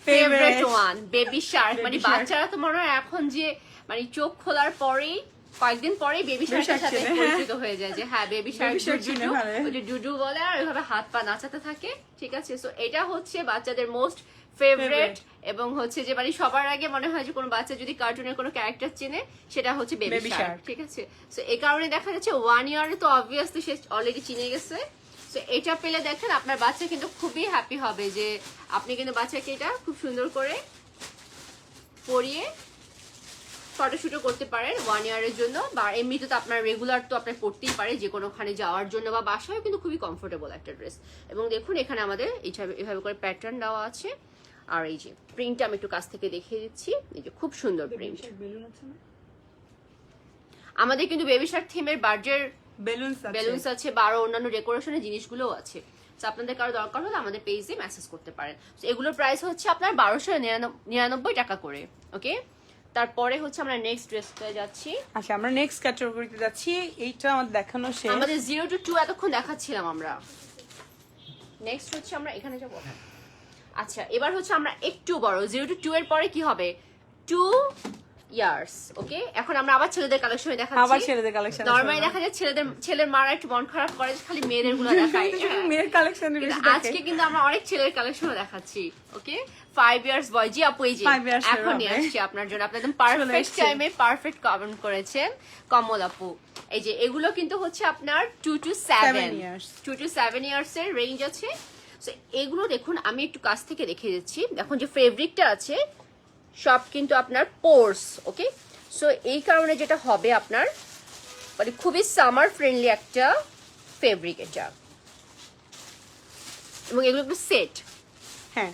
ফেভারিট ওয়ান, বেবি শার্ক। মানে বাচ্চারা তো মনে হয় এখন যে মানে চোখ খোলার পরেই কয়েকদিন পরেই বেবি শার্কের সাথে পরিচিত হয়ে যায় যে হ্যাঁ বেবি শার্ক ওই যে ডুডু বলে আর ওইভাবে হাত পা নাচাতে থাকে, ঠিক আছে। সো এটা হচ্ছে বাচ্চাদের মোস্ট ফেভারিট এবং হচ্ছে যে মানে সবার আগে মনে হয় যে কোনো বাচ্চা যদি কার্টুনের কোনো ক্যারেক্টার চেনে সেটা হচ্ছে বেবি শার্ক, ঠিক আছে। সো এই কারণে দেখা যাচ্ছে 1 ইয়ারে তো অবভিয়াসলি সে অলরেডি চিনে গেছে। সো এটা পেলে দেখেন আপনার বাচ্চা কিন্তু খুবই হ্যাপি হবে যে আপনি কিন্তু বাচ্চাকে এটা খুব সুন্দর করে পরিয়ে ফটোশুটও করতে পারেন 1 ইয়ারের জন্য, বা এমনিতে তো আপনার রেগুলার তো আপনার পড়তেই পারে যে কোনোখানে যাওয়ার জন্য বা বাসায়ও কিন্তু খুবই কমফোর্টেবল একটা ড্রেস। এবং দেখুন এখানে আমাদের এইভাবে করে প্যাটার্ন দেওয়া আছে। আর এই যে প্রিন্টটা আমি একটু কাছ থেকে দেখিয়ে দিচ্ছি, এই যে খুব সুন্দর প্রিন্ট। আমাদের কিন্তু বেবি শার্ক থিমের বার্জের বেলুনস আছে বা আরো অন্যান্য ডেকোরেশনের জিনিসগুলোও আছে। আপনাদের কারো দরকার হলে আমাদের পেজে মেসেজ করতে পারেন। এগুলোর প্রাইস হচ্ছে আপনার 1299 টাকা করে, ওকে। তারপরে হচ্ছে আমরা নেক্সট ড্রেসটা যাচ্ছি। আচ্ছা আমরা নেক্সট ক্যাটাগরিতে যাচ্ছি। এইটা আমাদের দেখানো শেষ, আমাদের 0 to 2 এতক্ষণ দেখাচ্ছিলাম আমরা। নেক্সট হচ্ছে আমরা এখানে যাব। আচ্ছা এবার হচ্ছে আমরা একটু বড় 0 to 2 এর পরে কি হবে 2 ইয়ার্স, ওকে। এখন আমরা আবার ছেলেদের কালেকশনে দেখাচ্ছি। আবার ছেলেদের কালেকশন। নরমালি দেখা যায় ছেলের মারা একটু মন খারাপ করে খালি মেয়েদের গুলো দেখায়, মেয়ের কালেকশন আজকে কিন্তু আমরা অনেক ছেলের কালেকশনও দেখাচ্ছি, ওকে। 5 ইয়ার্স বয়, জি আপু এই যে এখন নিয়ে আসছি আপনার জন্য, আপনি একদম পারফেক্ট টাইমে পারফেক্ট কমেন্ট করেছেন কমল আপু। এই যে এগুলো কিন্তু হচ্ছে আপনার 2 to 7 ইয়ার্স এর রেঞ্জ আছে। সো এগুলো দেখুন আমি একটু কাছ থেকে দেখিয়ে দিচ্ছি। দেখুন যে ফেব্রিকটা আছে সব কিন্তু আপনার পোর্স, ওকে। সো এই কারণে যেটা হবে আপনার মানে খুবই সামার ফ্রেন্ডলি একটা ফেব্রিক এটা, এবং এগুলো একটু সেট। হ্যাঁ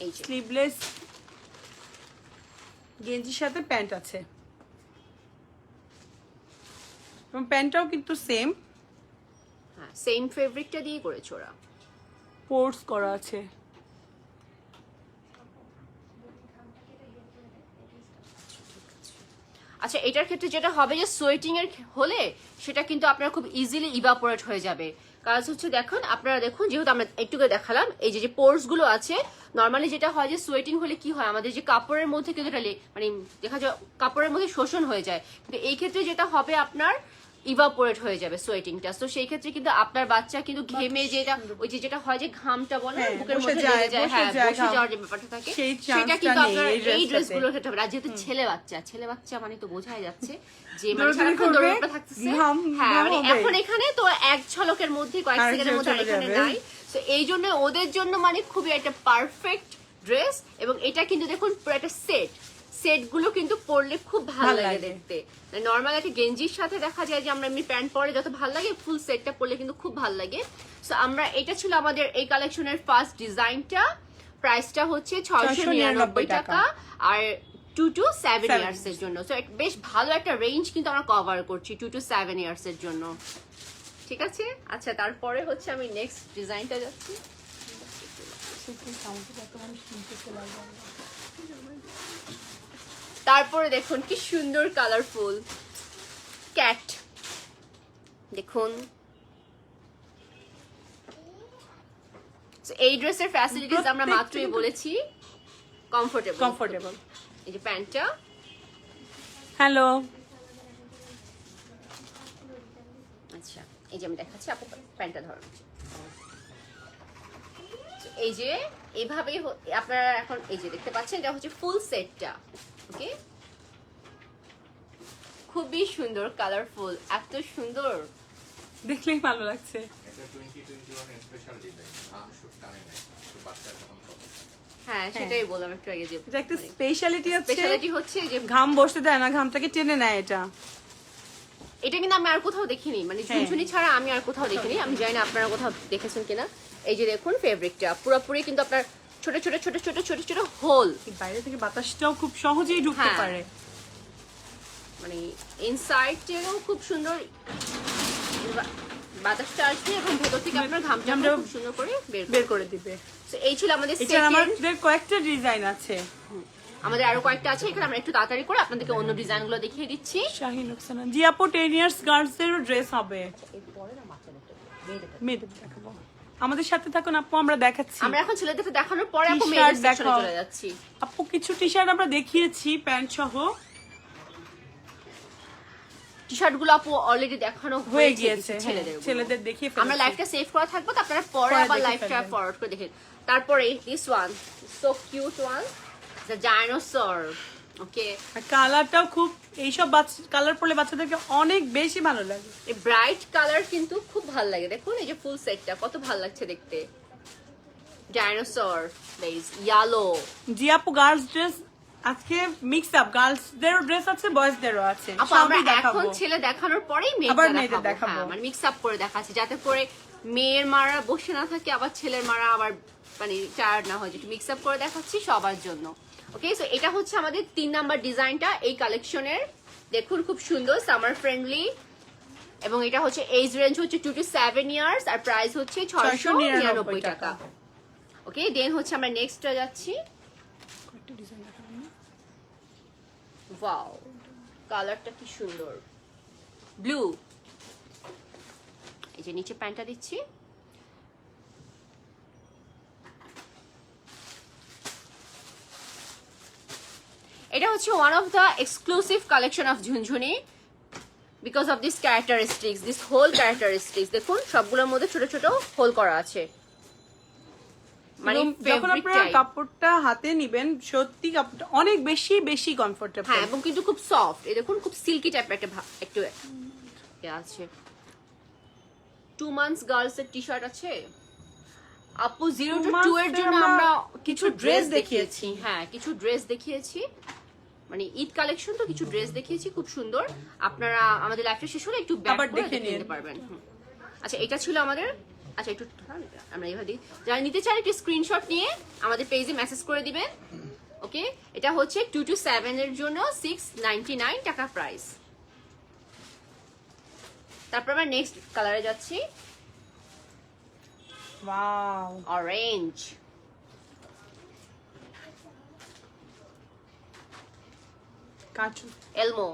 এই যে স্লিভলেস গেঞ্জির সাথে প্যান্ট আছে এবং প্যান্টটাও কিন্তু সেম, হ্যাঁ সেম ফেব্রিকটা দিয়ে করেছে ওরা, পোর্স করা আছে। আচ্ছা এটার ক্ষেত্রে যেটা হবে যে সোয়েটিং এর হলে সেটা কিন্তু আপনার খুব ইজিলি ইভাপোরেট হয়ে যাবে। কাজ হচ্ছে দেখুন আপনারা দেখুন যেহেতু আমরা একটু করে দেখালাম এই যে পোর্স গুলো আছে। নর্মালি যেটা হয় যে সোয়েটিং হলে কি হয় আমাদের যে কাপড়ের মধ্যে কিন্তু এটা মানে দেখা যায় কাপড়ের মধ্যে শোষণ হয়ে যায়, কিন্তু এই ক্ষেত্রে যেটা হবে আপনার ইভাপোরেট হয়ে যাবে সোয়েটিংটা। তো সেই ক্ষেত্রে কিন্তু আপনার বাচ্চা কিন্তু ঘেমে যেটা ওই যে যেটা হয় যে ঘামটা বলে বুকের মধ্যে লেগে যায়, হ্যাঁ বসে যাওয়ার যে ব্যাপারটা থাকে সেটা কিন্তু আপনার এই ড্রেসগুলোর ক্ষেত্রে হবে। আর যেহেতু ছেলে বাচ্চা মানে তো বোঝাই যাচ্ছে যে মানে সারাক্ষণ দৌড়াতে থাকতেছে, হ্যাঁ মানে এখন এখানে তো এক ঝলকের মধ্যে কয়েক সেকেন্ডের মধ্যে এখানে নাই। তো এই জন্য ওদের জন্য মানে খুবই একটা পারফেক্ট ড্রেস। এবং এটা কিন্তু দেখুন পুরো একটা সেট গুলো কিন্তু পরলে খুব ভালো লাগে দেখতে। নর্মাল একটা গেঞ্জির সাথে দেখা যায় যে আমরা এমনি প্যান্ট পরে যত ভালো লাগে ফুল সেটটা পরলে কিন্তু খুব ভালো লাগে। সো আমরা এটা ছিল আমাদের এই কালেকশনের ফার্স্ট ডিজাইনটা। প্রাইসটা হচ্ছে 699 টাকা আর 2 to 7 ইয়ার্স এর জন্য। সো বেশ ভালো একটা রেঞ্জ কিন্তু আমরা কভার করছি 2 to 7 ইয়ার্স এর জন্য, ঠিক আছে। আচ্ছা তারপরে হচ্ছে আমি নেক্সট ডিজাইনটা যাচ্ছি। তারপরে দেখুন কি সুন্দর কালারফুল ক্যাট, দেখুন এই ড্রেসের ফ্যাসিলিটিস আমরা মাত্রই বলেছি কমফোর্টেবল। এই যে প্যান্টটা, হ্যালো আচ্ছা এই যে আমি দেখাচ্ছি আপু প্যান্টটা ধরুন। এই যে এইভাবেই আপনারা এখন এই যে দেখতে পাচ্ছেন এটা হচ্ছে ফুল সেটটা, ওকে। খুবই সুন্দর কালারফুল, এত সুন্দর দেখলেই ভালো লাগছে। হ্যাঁ সেটাই বললাম একটু আগে যে এটা একটা স্পেশালিটি হচ্ছে যে ঘাম বসতে দেয় না, ঘামটাকে টেনে নেয় এটা। এটা কিন্তু আমি আর কোথাও দেখিনি, মানে ঝুনঝুনি ছাড়া আমি আর কোথাও দেখিনি। আমি জানি না আপনারা কোথাও দেখেছেন কিনা। এই যে দেখুন ফেব্রিকটা পুরোপুরি কিন্তু আপনার ছোট ছোট ছোট ছোট ছোট ছোট হোল, বাইরে থেকে বাতাসটাও খুব সহজেই ঢুকতে পারে, মানে ইনসাইড থেকেও খুব সুন্দর বাতাসটা আসবে এবং ভেতর থেকে আপনার ঘামটা খুব সুন্দর করে বের করে দিবে। তো এই ছিল আমাদের এছাড়া আমাদের কয়েকটা ডিজাইন আছে। আমাদের আরো কয়েকটা আছে এখানে, আমরা একটু তাড়াতাড়ি করে আপনাদেরকে অন্য ডিজাইনগুলো দেখিয়ে দিচ্ছি। শাহিন রুখসানা জি আপু 10 ইয়ার্স গার্লসের ড্রেস হবে, মেয়েদের দেখাবো। আমাদের সাথে থাকুন আপু, আমরা দেখাচ্ছি। আমরা এখন ছেলেদের দেখানোর পরে আপু T-shirt মেয়েদের সেকশনে দেখাও। চলে যাচ্ছি। আপু কিছু টি শার্ট আমরা দেখিয়েছি প্যান্ট সহ, টি শার্ট গুলো আপু অলরেডি দেখানো হয়ে গিয়েছে। ছেলেদের ছেলেদের দেখিয়ে আমরা ফেলেছি। লাইভটা সেভ করা থাকবো, তো আপনারা পরে পরে আবার দেখে লাইভটা ফেলবেন। ফরওয়ার্ড করে দেখেন। তারপরে this one so cute one, the dinosaur. Okay, আর কালারটাও খুব, এইসব কালার পরলে বাচ্চাদেরকে অনেক বেশি ভালো লাগে। এই ব্রাইট কালার কিন্তু খুব ভালো লাগে। দেখুন এই যে ফুল সেটটা কত ভালো লাগছে দেখতে। Dinosaur base yellow. জি আপু গার্লস ড্রেস আজকে মিক্স আপ, গার্লসদেরও ড্রেস আছে বয়েজদেরও আছে, আপু আমরা সবই দেখাবো। এখন ছেলে দেখানোর পরেই আবার মেয়েদের মেয়েদের দেখাবো। দেখাবো। হ্যাঁ, মানে মিক্স আপ করে দেখাচ্ছি যাতে করে মেয়ের মারা বসে না থাকে, আবার ছেলের মারা আবার মানে টায়ার্ড না হয়, যেটা মিক্স আপ করে দেখাচ্ছি সবার জন্য। ওকে, সো এটা হচ্ছে আমাদের 3 নাম্বার ডিজাইনটা এই কালেকশনের। দেখুন খুব সুন্দর, সামার ফ্রেন্ডলি, এবং এটা হচ্ছে এজ রেঞ্জ হচ্ছে 2 to 7 ইয়ার্স, আর প্রাইস হচ্ছে 699 টাকা। ওকে, দেন হচ্ছে আমরা নেক্সটটা যাচ্ছি। ওয়াও, কালারটা কি সুন্দর, ব্লু। এই যে নিচে প্যান্টটা দিচ্ছি। এটা হচ্ছে one of the exclusive collection of Jhunjhuni because of this characteristics, this whole characteristics. দেখুন সবগুলোর মধ্যে ছোট ছোট হোল করা আছে, মানে এবং যখন আপনারা কাপড়টা হাতে নিবেন সত্যি কাপড়টা অনেক বেশি বেশি কমফোর্টেবল। হ্যাঁ, এবং কিন্তু খুব সফট। এই দেখুন খুব সিল্কি টাইপের একটা একটু আছে। 2 মান্থস গার্লস এর টি শার্ট আছে আপু। 0 to 2 এর জন্য আমরা কিছু ড্রেস দেখিয়েছি। হ্যাঁ, কিছু ড্রেস দেখিয়েছি, মানে ঈদ কালেকশন তো কিছু ড্রেস দেখিয়েছি খুব সুন্দর। আপনারা আমাদের লাইভটা শেষ হলে একটু ব্যাক করে দেখে নিতে পারবেন। আচ্ছা, এটা ছিল আমাদের। আচ্ছা, একটু আমরা এইভাবে দিই, যারা নিতে চান একটু স্ক্রিনশট নিয়ে আমাদের পেজে মেসেজ করে দিবেন। ওকে, এটা হচ্ছে 2 to 7 এর জন্য 699 টাকা প্রাইস। তারপর আমরা নেক্সট কালারে যাচ্ছি, wow orange. Kachu Elmo.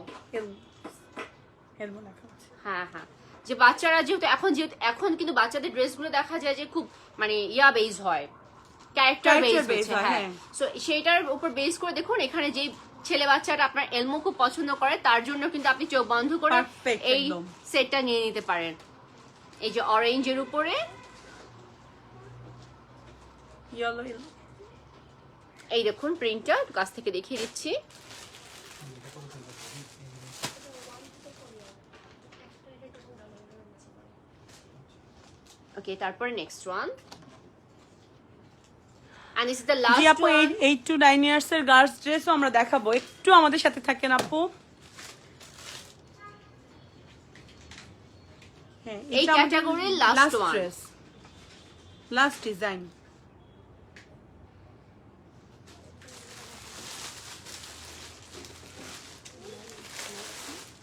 Elbow লেখা আছে। হ্যাঁ হ্যাঁ, যে বাচ্চারা যেহেতু এখন কিন্তু বাচ্চাদের ড্রেসগুলো দেখা যায় যে খুব মানে ইয়া বেস হয়, ক্যারেক্টার বেস হয়। হ্যাঁ, সো সেইটার উপর বেস করে দেখুন এখানে যে ছেলে বাচ্চাটা আপনার এলমো খুব পছন্দ করে তার জন্য কিন্তু আপনি চোখ বন্ধ করে Perfect, এই একদম। সেটটা নিয়ে নিতে পারেন। এই যে অরেঞ্জের উপরে ইয়েলো, এই দেখুন প্রিন্টটা কাছ থেকে দেখিয়ে দিচ্ছি। ওকে, তারপরে next one, and this is the last জি আপু one. 8 to 9 ইয়ার্স এর গার্লস ড্রেসও আমরা দেখাবো, একটু আমাদের সাথে থাকেন আপু। হ্যাঁ, এই ক্যাটাগরির last one, dress, last design.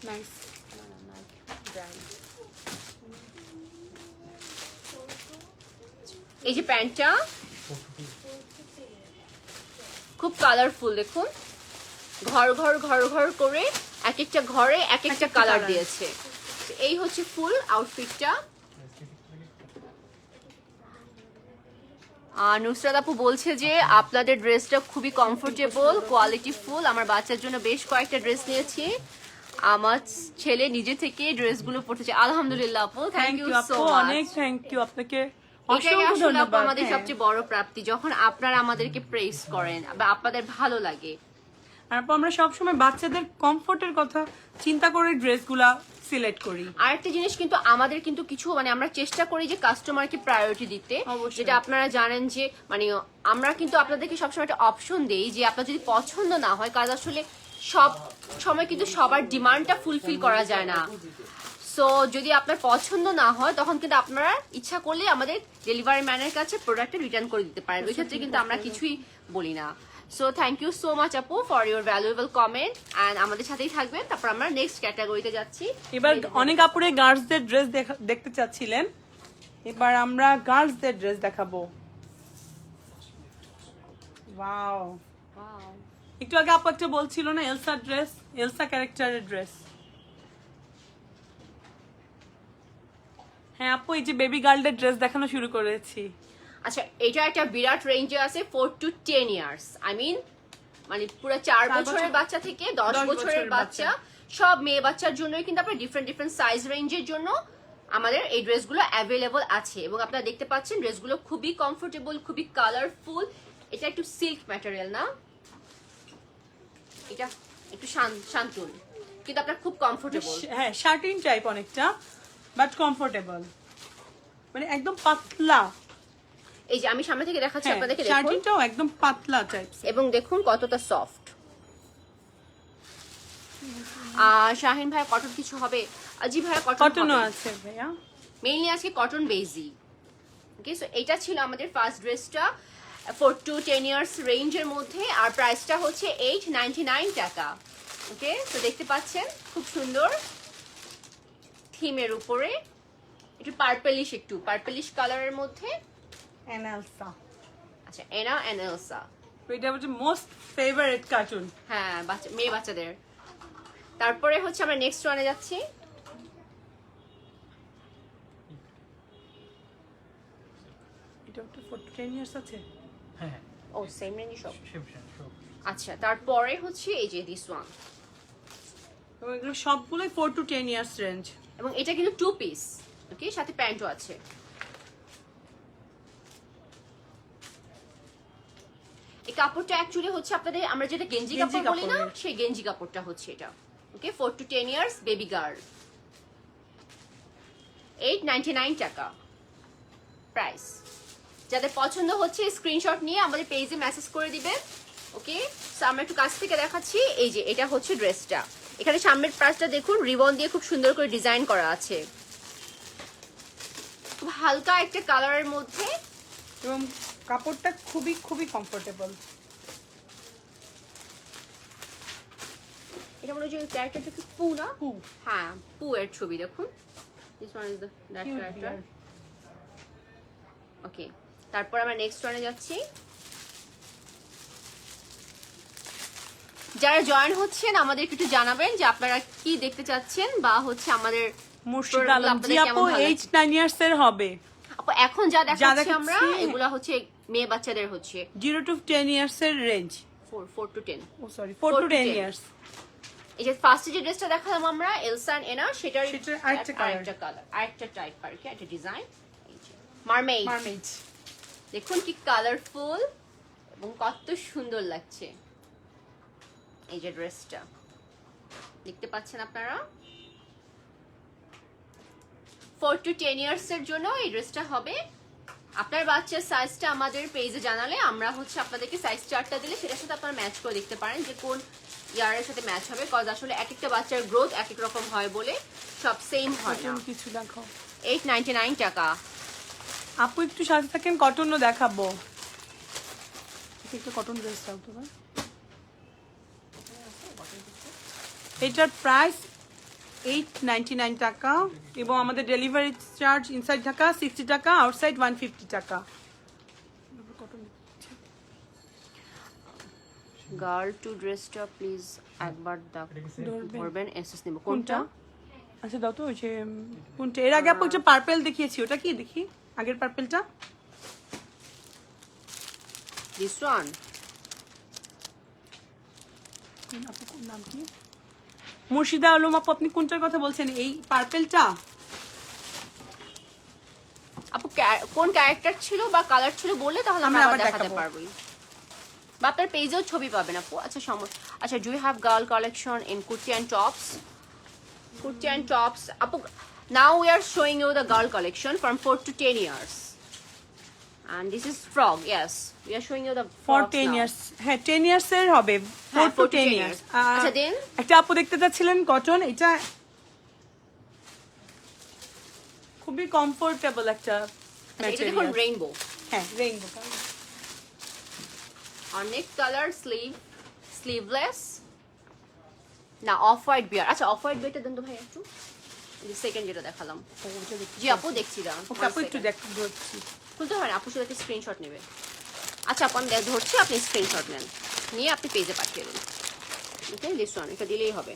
Nice. এই যে প্যান্টটা খুব কালারফুল। দেখুন ঘর ঘর ঘর ঘর করে এক একটা ঘরে এক একটা কালার দিয়েছে। এই হচ্ছে ফুল আউটফিটটা। নুসরাত আপু বলছে যে আপনাদের ড্রেসটা খুবই কমফোর্টেবল, কোয়ালিটি ফুল। আমার বাচ্চার জন্য বেশ কয়েকটা ড্রেস নিয়েছি, আমার ছেলে নিজে থেকে ড্রেসগুলো পড়তেছে। আলহামদুলিল্লাহ আপু, থ্যাংক ইউ সো মাচ, অনেক থ্যাংক ইউ আপনাকে, এটাই অসংখ্য আসলে আপু ধন্যবাদ। আমাদের হ্যাঁ। সবচেয়ে বড় প্রাপ্তি, যখন আপনারা আমাদেরকে প্রেস করেন বা আপনাদের ভালো লাগে। তারপর আমরা সবসময় বাচ্চাদের কমফোর্টের কথা চিন্তা করে ড্রেসগুলা সিলেক্ট করি। আরেকটা জিনিস কিন্তু আমাদের কিন্তু কিছু মানে আমরা চেষ্টা করি যে কাস্টমারকে প্রায়োরিটি দিতে, অবশ্যই। যেটা আপনারা জানেন যে মানে আমরা কিন্তু আপনাদেরকে সবসময় একটা অপশন দেই যে আপনার যদি পছন্দ না হয়, কাজ আসলে সব সময় কিন্তু সবার ডিমান্ডটা ফুলফিল করা যায় না। সো যদি আপনার পছন্দ না হয় তখন কিন্তু আপনারা ইচ্ছা করলে আমাদের ডেলিভারি ম্যানের কাছে প্রোডাক্টটা রিটার্ন করে দিতে পারেন, ওই ক্ষেত্রে কিন্তু আমরা কিছুই বলি না। So thank you so much আপু for your valuable comment, and আমাদের সাথেই থাকবেন। তারপর আমরা নেক্সট ক্যাটাগরিতে যাচ্ছি। এবার অনেক আপুরে গার্লসদের ড্রেস দেখতে চাচ্ছিলেন, এবার আমরা গার্লসদের ড্রেস দেখাবো। ওয়াও, একটু আগে আপু একটা বলছিল না এলসা ড্রেস, এলসা ক্যারেক্টারের ড্রেস। হ্যাঁ আপু এই যে বেবি গার্লদের ড্রেস দেখানো শুরু করেছি। আচ্ছা এটা একটা বিরাট রেঞ্জে আছে 4 to 10 ইয়ার্স, আই মিন মানে পুরো 4 বছরের বাচ্চা থেকে 10 বছরের বাচ্চা, সব মেয়ে বাচ্চার জন্যই কিন্তু আপনার ডিফারেন্ট ডিফারেন্ট সাইজ রেঞ্জের জন্য আমাদের এই ড্রেসগুলো অ্যাভেলেবল আছে। এবং আপনারা দেখতে পাচ্ছেন ড্রেসগুলো খুবই কমফোর্টেবল, খুবই কালারফুল। এটা একটু সিল্ক ম্যাটেরিয়াল না, এটা একটু শান্তন, কিন্তু আপনার খুব কমফোর্টেবল। হ্যাঁ শার্টিন টাইপ অনেকটা, বাট কমফোর্টেবল, মানে একদম পাতলা। এই যে আমি সামনে থেকে দেখাচ্ছি আপনাদেরকে, দেখুন শার্টিনটাও একদম পাতলা টাইপ, এবং দেখুন কতটা সফট। শাহিন ভাই কটন কিছু হবে? জি ভাইয়া কটনও আছে ভাইয়া, মেইনলি আজকে কটন বেজি। ওকে, সো এটা ছিল আমাদের ফার্স্ট ড্রেসটা 4 to 10 ইয়ার্স রেঞ্জের মধ্যে, আর প্রাইসটা হচ্ছে 899 টাকা। ওকে, তো দেখতে পাচ্ছেন খুব সুন্দর থিমের উপরে, একটু পার্পলিশ কালারের মধ্যে। এলসা, আচ্ছা এনা এন্ড এলসা, এটা হচ্ছে মোস্ট ফেভারিট কার্টুন। হ্যাঁ মেয়ে বাচ্চাদের। তারপরে হচ্ছে আমরা নেক্সট ওয়ানে যাচ্ছি। এটা একটা 4 to 10 ইয়ার্স আছে। হ্যাঁ ও সেম রেঞ্জ সব। সেম। আচ্ছা তারপরে হচ্ছে এই যে দিস ওয়ান, এবং এগুলো সবগুলোই 4 to 10 ইয়ার্স রেঞ্জ, এবং এটা কিন্তু 2 পিস। ওকে, সাথে প্যান্টও আছে। এই কাপড়টা অ্যাকচুয়ালি হচ্ছে আপনাদের আমরা যেটা গেঞ্জি কাপড় বলি না, সেই গেঞ্জি কাপড়টা হচ্ছে এটা। ওকে, 4 to 10 ইয়ার্স বেবি গার্ল, 899 টাকা প্রাইস। যাদের পছন্দ হচ্ছে স্ক্রিনশট নিয়ে আমাদের পেজে মেসেজ করে দিবেন। ওকে, সো আমরা একটু কাছ থেকে দেখাচ্ছি। এই যে এটা হচ্ছে ড্রেসটা, এখানে সামনের পাশটা দেখুন রিবন দিয়ে খুব সুন্দর করে ডিজাইন করা আছে, খুব হালকা একটা কালারের মধ্যে, এবং কাপড়টা খুবই খুবই কমফোর্টেবল। এটা মনে হচ্ছে ক্যারেক্টারটা কি পু না? পু, হ্যাঁ পু এর ছবি দেখুন। This one is that character. Okay, তারপর আমরা নেক্সট ওয়ানে যাচ্ছি। যারা জয়েন হচ্ছেন আমাদেরকে একটু জানাবেন যে আপনারা কি দেখতে চাচ্ছেন, বা হচ্ছে আমাদের মুর্শিদ আলম জি আপু 8-9 ইয়ার্স এর হবে আপু। এখন যা দেখাচ্ছি আমরা দেখাচ্ছি, এগুলা হচ্ছে মেয়ে বাচ্চাদের হচ্ছে 0 to 10 ইয়ার্স এর রেঞ্জ। 4 to 10। ও সরি 4 to 10 ইয়ার্স। এই যে ফার্স্টে যে ড্রেসটা দেখালাম আমরা এলসা এন্ড এনা, সেটার আরেকটা কালার, আরেকটা টাইপ আর কি, একটা ডিজাইন। এই যে মারমেইড, দেখুন কি কালারফুল এবং কত সুন্দর লাগছে। এই যে ড্রেসটা দেখতে পাচ্ছেন আপনারা, 4 to 10 ইয়ার্স এর জন্য এই ড্রেসটা হবে। আপনার বাচ্চার সাইজটা আমাদের পেজে জানালে আমরা হচ্ছে আপনাদেরকে সাইজ চার্টটা দিলে সেটার সাথে আপনারা ম্যাচ করে দেখতে পারেন যে কোন ইয়ারের সাথে ম্যাচ হবে, কজ আসলে এক একটা বাচ্চার গ্রোথ এক এক রকম হয় বলে সব সেম হয় না। কিছু দেখাও, 899 টাকা। আপু একটু সাথে থাকেন, কটনও দেখাবো। একটা কটন ড্রেস দাও তো ভাই। এটার প্রাইস 899 টাকা, এবং আমাদের ডেলিভারি চার্জ ইনসাইড ঢাকা 60 টাকা, আউটসাইড 150 টাকা। গার্ল টু ড্রেসটা প্লিজ একবার ধরবেন, এসএস নেব। কোনটা? আচ্ছা দাও তো, ওই যে কোনটা এর আগে আপু একটা পার্পল দেখিয়েছি, ওটা কি দেখি আগের পার্পলটা। This one. আপু কোন নাম কি? মুর্শিদা আলম আপু, আপনি কোনটার কথা বলছেন? এই পার্পলটা? আপু কোন ক্যারেক্টার ছিল বা কালার ছিল বললে তাহলে আমরা আবার দেখাতে পারবো, বা আপনার পেজেও ছবি পাবেন আপু। আচ্ছা আচ্ছা, do you have girl collection in kurti and tops? Kurti and tops. Now we are showing you the girl collection from 4 to 10 years. And this is frog, yes. We are showing you the for frogs 10 now. years. হ্যাঁ 10 years এর হবে, 4 to 10 years. আচ্ছা দেন একটা আপু দেখতে যাচ্ছিলেন cotton, এটা খুবই কমফোর্টেবল একটা এটা দেখুন ম্যাটেরিয়াল। রেইনবো, হ্যাঁ রেইনবো কালার, অনেক কালার, স্লিভলেস না, অফ হোয়াইট বিয়ার। আচ্ছা অফ হোয়াইট বিয়ারটা দেন তো ভাই একটু, সেকেন্ড যেটা দেখালাম। জি আপু দেখছি, দাঁড়ান ওকে আপু একটু ধরছি, খুলতে হয় না, আপু শুধু একটা স্ক্রিনশট নেবে। আচ্ছা আপু আমি ধরছি, আপনি স্ক্রিনশট নেন। নিয়ে আপনি পেজে পাঠিয়ে দিন। ওকে, দিস ওয়ান, এটা দিলেই হবে।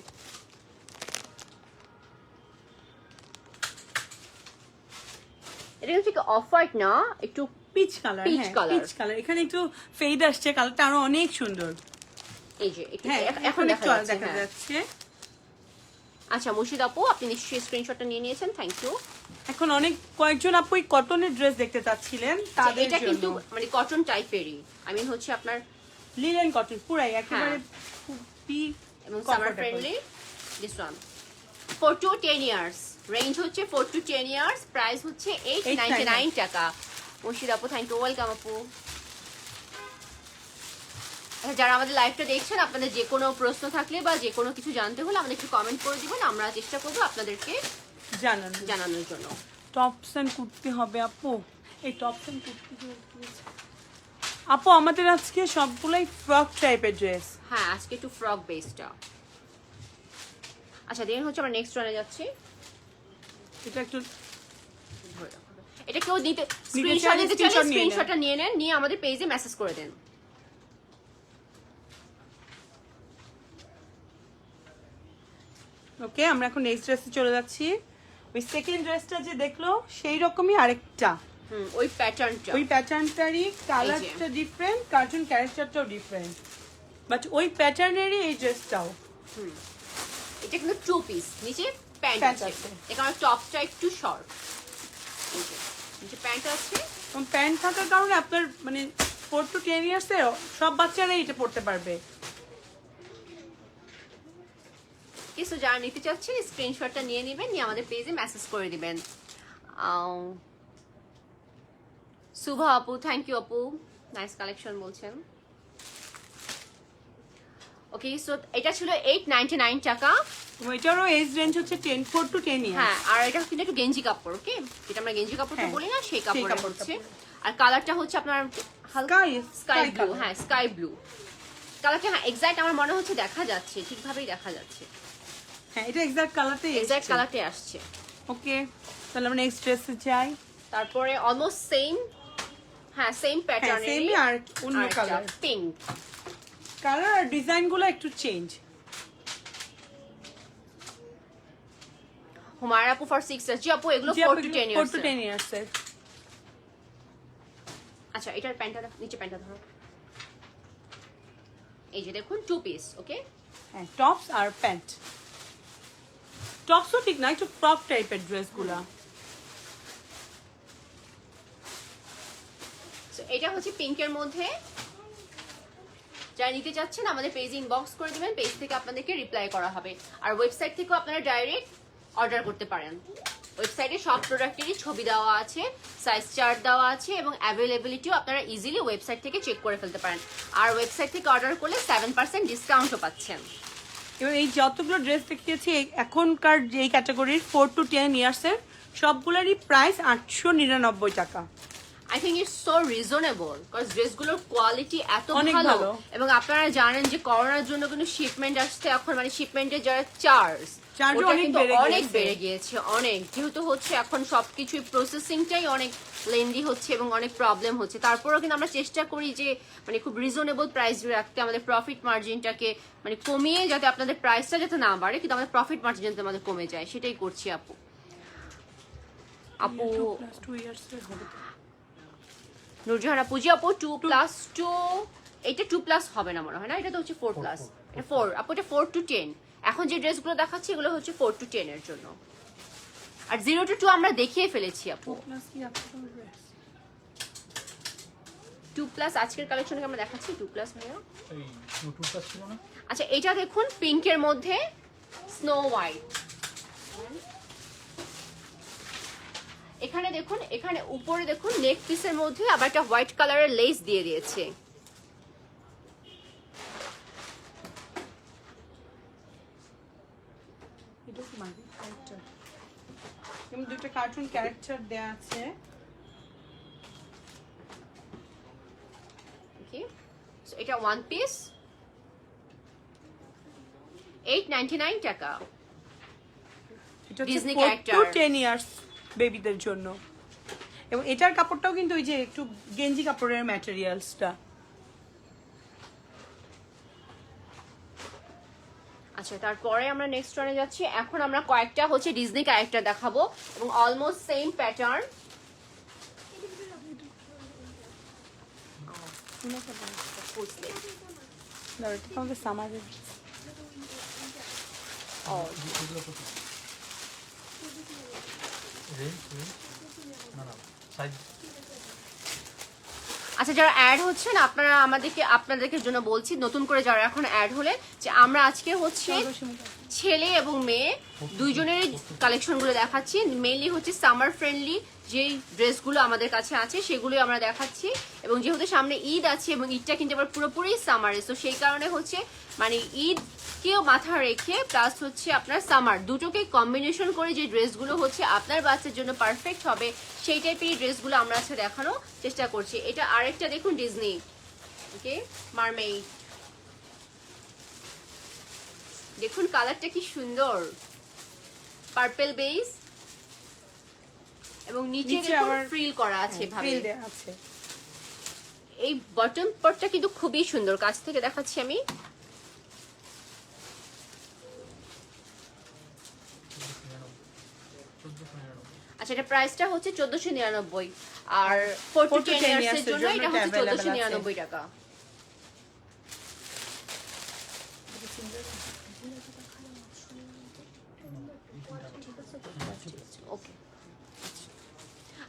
এটা হচ্ছে কি অফ হোয়াইট না, একটু পিচ কালার। Peach হ্যাঁ, color। Peach colour. এখানে একটু ফেড আসছে, কালারটা আরো অনেক সুন্দর। এই যে একটু হ্যাঁ, এখন দেখা যাচ্ছে। দেখা হ্যাঁ। যাচ্ছে। আচ্ছা মুর্শিদ আপু, আপনি নিশ্চয়ই স্ক্রিনশটটা নিয়ে নিয়েছেন, থ্যাংক ইউ। এখন অনেক কয়েকজন আপু কটনের ড্রেস দেখতে চাচ্ছিলেন, তাদের এটা কিন্তু জন্য মানে কটন টাইপেরই, আই মিন হচ্ছে আপনার লিনেন কটন পুরাই একেবারে হ্যাঁ। খুবই এবং summer comfortable। Friendly. This one 4 to 10 years, range হচ্ছে 4 to 10 ইয়ার্স, প্রাইস হচ্ছে 899 টাকা। মুর্শিদ আপু থ্যাংক ইউ, ওয়েলকাম আপু। আচ্ছা, যারা আমাদের লাইভটা দেখছেন, আপনাদের যে কোনো প্রশ্ন থাকলে বা যে কোনো কিছু জানতে হলে আমাদের একটু কমেন্ট করে দিবেন, আমরা চেষ্টা করবো আপনাদেরকে জানানোর জন্য। টপস এন্ড কুর্তি হবে আপু, এই টপস এন্ড কুর্তি আপু আমাদের আজকে সবগুলাই ফ্রক টাইপের ড্রেস। হ্যাঁ, আজকে একটু ফ্রক বেসটা। আচ্ছা দেন হচ্ছে আমরা নেক্সট ওয়ানে যাচ্ছি। এটা একটু এটা কেউ নিতে চাইলে স্ক্রিনশট নিতে চাইলে screenshot নিয়ে নেন। স্ক্রিনশটটা নিয়ে নেন, নিয়ে আমাদের পেজে মেসেজ করে দেন। ওকে, আমরা এখন নেক্সট ড্রেসে চলে যাচ্ছি। ওই সেকেন্ড ড্রেসটা যে দেখলো সেই রকমই আরেকটা, ওই প্যাটার্নটা, ওই প্যাটার্নটারই কালারটা ডিফারেন্ট, কার্টুন ক্যারেক্টারটাও ডিফারেন্ট, বাট ওই প্যাটার্নেরই এই ড্রেসটাও। এটা কিন্তু টু পিস, নিচে প্যান্ট প্যান্ট আছে, আছে। এখানে টপটা একটু শর্ট, নিচে প্যান্ট আছে। এবং প্যান্ট থাকার কারণে আপনার মানে 4 to 10 ইয়ার্স এর সব বাচ্চারাই এটা পড়তে পারবে। কিছু যারা নিতে চাচ্ছেন স্ক্রিনশটটা নিয়ে নেবেন, নিয়ে আমাদের পেজে মেসেজ করে দিবেন। শুভা আপু থ্যাংক ইউ আপু, নাইস কালেকশন বলছেন। ওকে, সো এটা ছিল 899 টাকা। এটারও এজ রেঞ্জ হচ্ছে 4 to 10 ইয়ার্স। হ্যাঁ, আর এটা কিন্তু একটু গেঞ্জি কাপড়, ওকে, যেটা আমরা গেঞ্জি কাপড়টা হ্যাঁ, বলি না, সেই কাপড়ে কাপড়টা হচ্ছে। পরে। আর কালারটা হচ্ছে আপনার হালকা স্কাই ব্লু। color। হ্যাঁ, স্কাই ব্লু কালারটা। হ্যাঁ, এক্স্যাক্ট আমার মনে হচ্ছে দেখা যাচ্ছে, ঠিকভাবেই দেখা যাচ্ছে, হ্যাঁ এটা এক্সাক্ট কালারটাই এক্স্যাক্ট কালারটাই আসছে। ওকে, তাহলে আমরা নেক্সট ড্রেসে যাই। তারপরে অলমোস্ট সেম, হ্যাঁ সেম হ্যাঁ প্যাটার্নের, সেমই, আর অন্য কালার, পিঙ্ক কালার আর ডিজাইনগুলো একটু চেঞ্জ। হুমায়রা আপু ফর 6 ইয়ার্স। জি আপু, এগুলো 4 to 10 4 ইয়ার্স। to 10 ইয়ার্স এর। আচ্ছা, এটার প্যান্টটা নিচে প্যান্টটা ধরো, এই যে দেখুন টু পিস, ওকে। হ্যাঁ, টপস আর প্যান্ট। টপসও ঠিক না, একটু ফ্রক টাইপের ড্রেসগুলা। সো এটা হচ্ছে পিঙ্কের মধ্যে। যারা নিতে চাচ্ছেন আমাদের পেজ ইনবক্স করে দিবেন, পেজ থেকে আপনাদেরকে রিপ্লাই করা হবে। আর ওয়েবসাইট থেকেও আপনারা ডাইরেক্ট অর্ডার করতে পারেন। ওয়েবসাইটে সব প্রোডাক্টেরই ছবি দেওয়া আছে, সাইজ চার্ট দেওয়া আছে, এবং অ্যাভেলেবিলিটিও আপনারা ইজিলি ওয়েবসাইট থেকে চেক করে ফেলতে পারেন। আর ওয়েবসাইট থেকে অর্ডার করলে 7% ডিসকাউন্টও পাচ্ছেন। এবং এই যতগুলো ড্রেস দেখিয়েছি এখনকার যেই ক্যাটাগরির 4 to 10 ইয়ার্স এর সবগুলোরই প্রাইস 899 টাকা। I think it's so reasonable, because ড্রেসগুলোর কোয়ালিটি এত অনেক ভালো। ভালো। এবং আপনারা জানেন যে করোনার জন্য কিন্তু শিপমেন্ট আসছে এখন, মানে শিপমেন্টের যারা চার্জ চার্জও অনেক অনেক বেড়ে বেড়ে গিয়েছে, অনেক, যেহেতু হচ্ছে এখন সবকিছুই প্রসেসিংটাই অনেক লেন্দি হচ্ছে এবং অনেক প্রবলেম হচ্ছে। তারপরেও কিন্তু আমরা চেষ্টা করি যে মানে খুব রিজনেবল প্রাইস রাখতে, আমাদের প্রফিট মার্জিনটাকে মানে কমিয়ে, যাতে আপনাদের প্রাইসটা যাতে না বাড়ে কিন্তু আমাদের প্রফিট মার্জিন যাতে আমাদের কমে যায়, সেটাই করছি আপু। আপু 2 ইয়ার্স এর হবে। নুরজাহান আপু, জি আপু 2+2, এটা 2+ হবে না মনে হয়, না এটা তো হচ্ছে 4+, এটা 4 আপু, এটা 4 to 10। এখন যে ড্রেসগুলো দেখাচ্ছি এগুলো হচ্ছে 4 to 10 এর জন্য, আর 0 to 2 আমরা দেখিয়ে ফেলেছি আপু। 2+ আজকের কালেকশনকে আমরা দেখাচ্ছি 2+ ভাইয়া। এই 2+ ছিল না? আচ্ছা, এটা দেখুন পিঙ্কের মধ্যে স্নো হোয়াইট। এখানে দেখুন, এখানে উপরে দেখুন নেক পিসের মধ্যে আবার একটা হোয়াইট কালারের লেস দিয়ে দিয়েছে। এটা কি মানে ক্যারেক্টার, এমন দুটো কার্টুন ক্যারেক্টার দেয়া আছে। ওকে, সো এটা ওয়ান পিস, 899 টাকা। এটা হচ্ছে Disney 4 to character। 10 ইয়ার্স বেবিদের জন্য। এবং এটার কাপড়টাও কিন্তু ওই যে একটু গেঞ্জি কাপড়ের ম্যাটেরিয়ালসটা। আচ্ছা, তারপরে আমরা নেক্সট ওয়ানে যাচ্ছি। এখন আমরা কয়েকটা হচ্ছে ডিজনি ক্যারেক্টার দেখাবো এবং অলমোস্ট সেম প্যাটার্ন। আমাদের সামারের এগুলো কত? রেঞ্জ না না সাইজ আচ্ছা, যারা অ্যাড হচ্ছেন আপনারা আপনাদেরকে জন্য বলছি, নতুন করে যারা এখন অ্যাড হলে, যে আমরা আজকে হচ্ছে ছেলে এবং মেয়ে দুইজনের কালেকশনগুলো দেখাচ্ছি। মেইনলি হচ্ছে সামার ফ্রেন্ডলি যেই ড্রেসগুলো আমাদের কাছে আছে সেগুলোই আমরা দেখাচ্ছি। এবং যেহেতু সামনে ঈদ আছে এবং ঈদটা কিন্তু আবার পুরোপুরি সামারে, তো সেই কারণে হচ্ছে মানে ঈদকেও মাথা রেখে প্লাস হচ্ছে আপনার সামার দুটোকে কম্বিনেশন করে যে ড্রেসগুলো হচ্ছে আপনার বাচ্চার জন্য পারফেক্ট হবে সেই টাইপেরই ড্রেসগুলো আমরা আজকে দেখানোর চেষ্টা করছি। এটা আরেকটা দেখুন ডিজনি, ওকে, মারমেইড। দেখুন কালারটা কি সুন্দর, পার্পল বেস এবং নিচে দেখুন ফ্রিল করা আছে ভাবে। আছে। এই বটম পার্টটা কিন্তু খুবই সুন্দর, কাছ থেকে দেখাচ্ছি আমি। আচ্ছা, এটা প্রাইসটা হচ্ছে 1499 আর 4 to 10 ইয়ার্স এর জন্য এটা হচ্ছে 1499 টাকা। ওকে,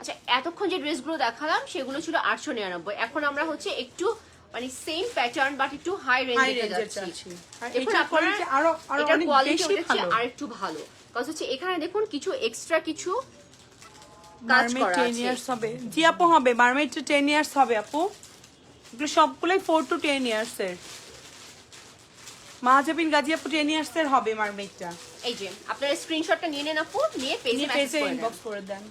আচ্ছা, এতক্ষণ যে ড্রেসগুলো দেখালাম সেগুলো ছিল 899। এখন আমরা হচ্ছে একটু মানে সেম প্যাটার্ন বাট একটু হাই রেঞ্জে যাচ্ছি। দেখুন আপনারা এটার কোয়ালিটি হচ্ছে আরেকটু ভালো, কারণ হচ্ছে এখানে দেখুন কিছু এক্সট্রা কিছু কাজ করা আছে। 10 ইয়ার্স হবে জি আপু, হবে মারমেড 10 ইয়ার্স হবে আপু। এগুলো সবগুলোই 4 to 10 ইয়ার্স এর। মাহাজাবিন গাজী আপু 10 ইয়ার্স এর হবে মারমেডটা। এই যে আপনারা স্ক্রিনশটটা নিয়ে নেন আপু, নিয়ে পেজে মেসেজ করে ইনবক্স করে দেন।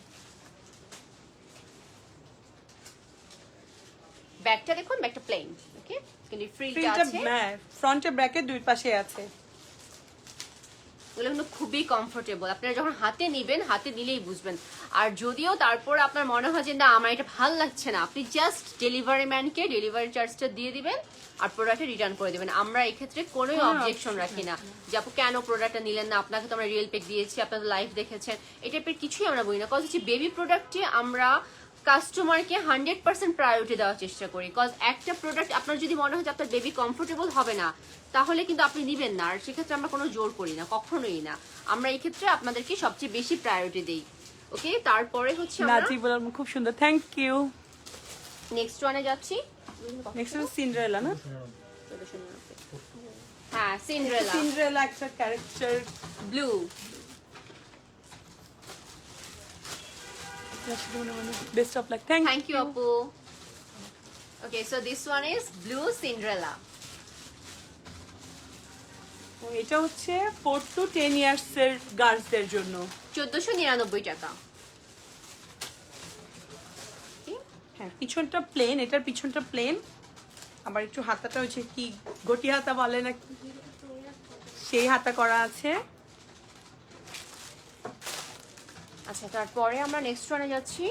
ব্যাকটা দেখুন, ব্যাকটা প্লেন, ওকে, কিন্তু ফ্রিলটা প্রিন্টটা আছে। ফ্রন্টে ব্র্যাকেট দুই পাশে আছে। ওগুলো কিন্তু খুবই কমফোর্টেবল, আপনারা যখন হাতে নেবেন হাতে নিলেই বুঝবেন। আর যদিও তারপর আপনার মনে হয় যে না আমার এটা ভালো লাগছে না, আপনি জাস্ট ডেলিভারি ম্যানকে ডেলিভারি চার্জটা দিয়ে দিবেন আর প্রোডাক্টটা রিটার্ন করে দিবেন। আমরা এই ক্ষেত্রে কোনো অবজেকশন রাখি না যে আপু কেন প্রোডাক্টটা নিলেন না, আপনাকে তো আমরা রিয়েল পেক দিয়েছি, আপনারা লাইভ দেখেছেন, এই টাইপের কিছুই আমরা বলি না। কজ হচ্ছে বেবি প্রোডাক্টে আমরা কাস্টমারকে 100% প্রায়োরিটি দেওয়ার চেষ্টা করি। কজ একটা প্রোডাক্ট আপনার যদি মনে হয় যে আপনার বেবি কমফোর্টেবল হবে না তাহলে কিন্তু আপনি নিবেন না, আর সেক্ষেত্রে আমরা কোনো জোর করি না, কখনোই না। আমরা এই ক্ষেত্রে আপনাদেরকে সবচেয়ে বেশি প্রায়োরিটি দেই। ওকে, তারপরে হচ্ছে আমরা নাজি বলার খুব সুন্দর, থ্যাংক ইউ। নেক্সট ওয়ানে যাচ্ছি। নেক্সট হচ্ছে সিন্ডারেলা না? হ্যাঁ, সিন্ডারেলা সিন্ডারেলা একটা character blue. Best of luck, thank Thank you, Apu. Okay, so this one is Blue Cinderella. এটা হচ্ছে 4 to 10 ইয়ার্স এর গার্লসদের জন্য 1499 টাকা। হ্যাঁ, পিছনটা প্লেন, এটার পিছনটা প্লেন, আবার একটু হাতাটা হচ্ছে কি গটি হাতা বলে না সেই হাতা করা আছে। আচ্ছা, তারপরে আমরা নেক্সট ওয়ানে যাচ্ছি।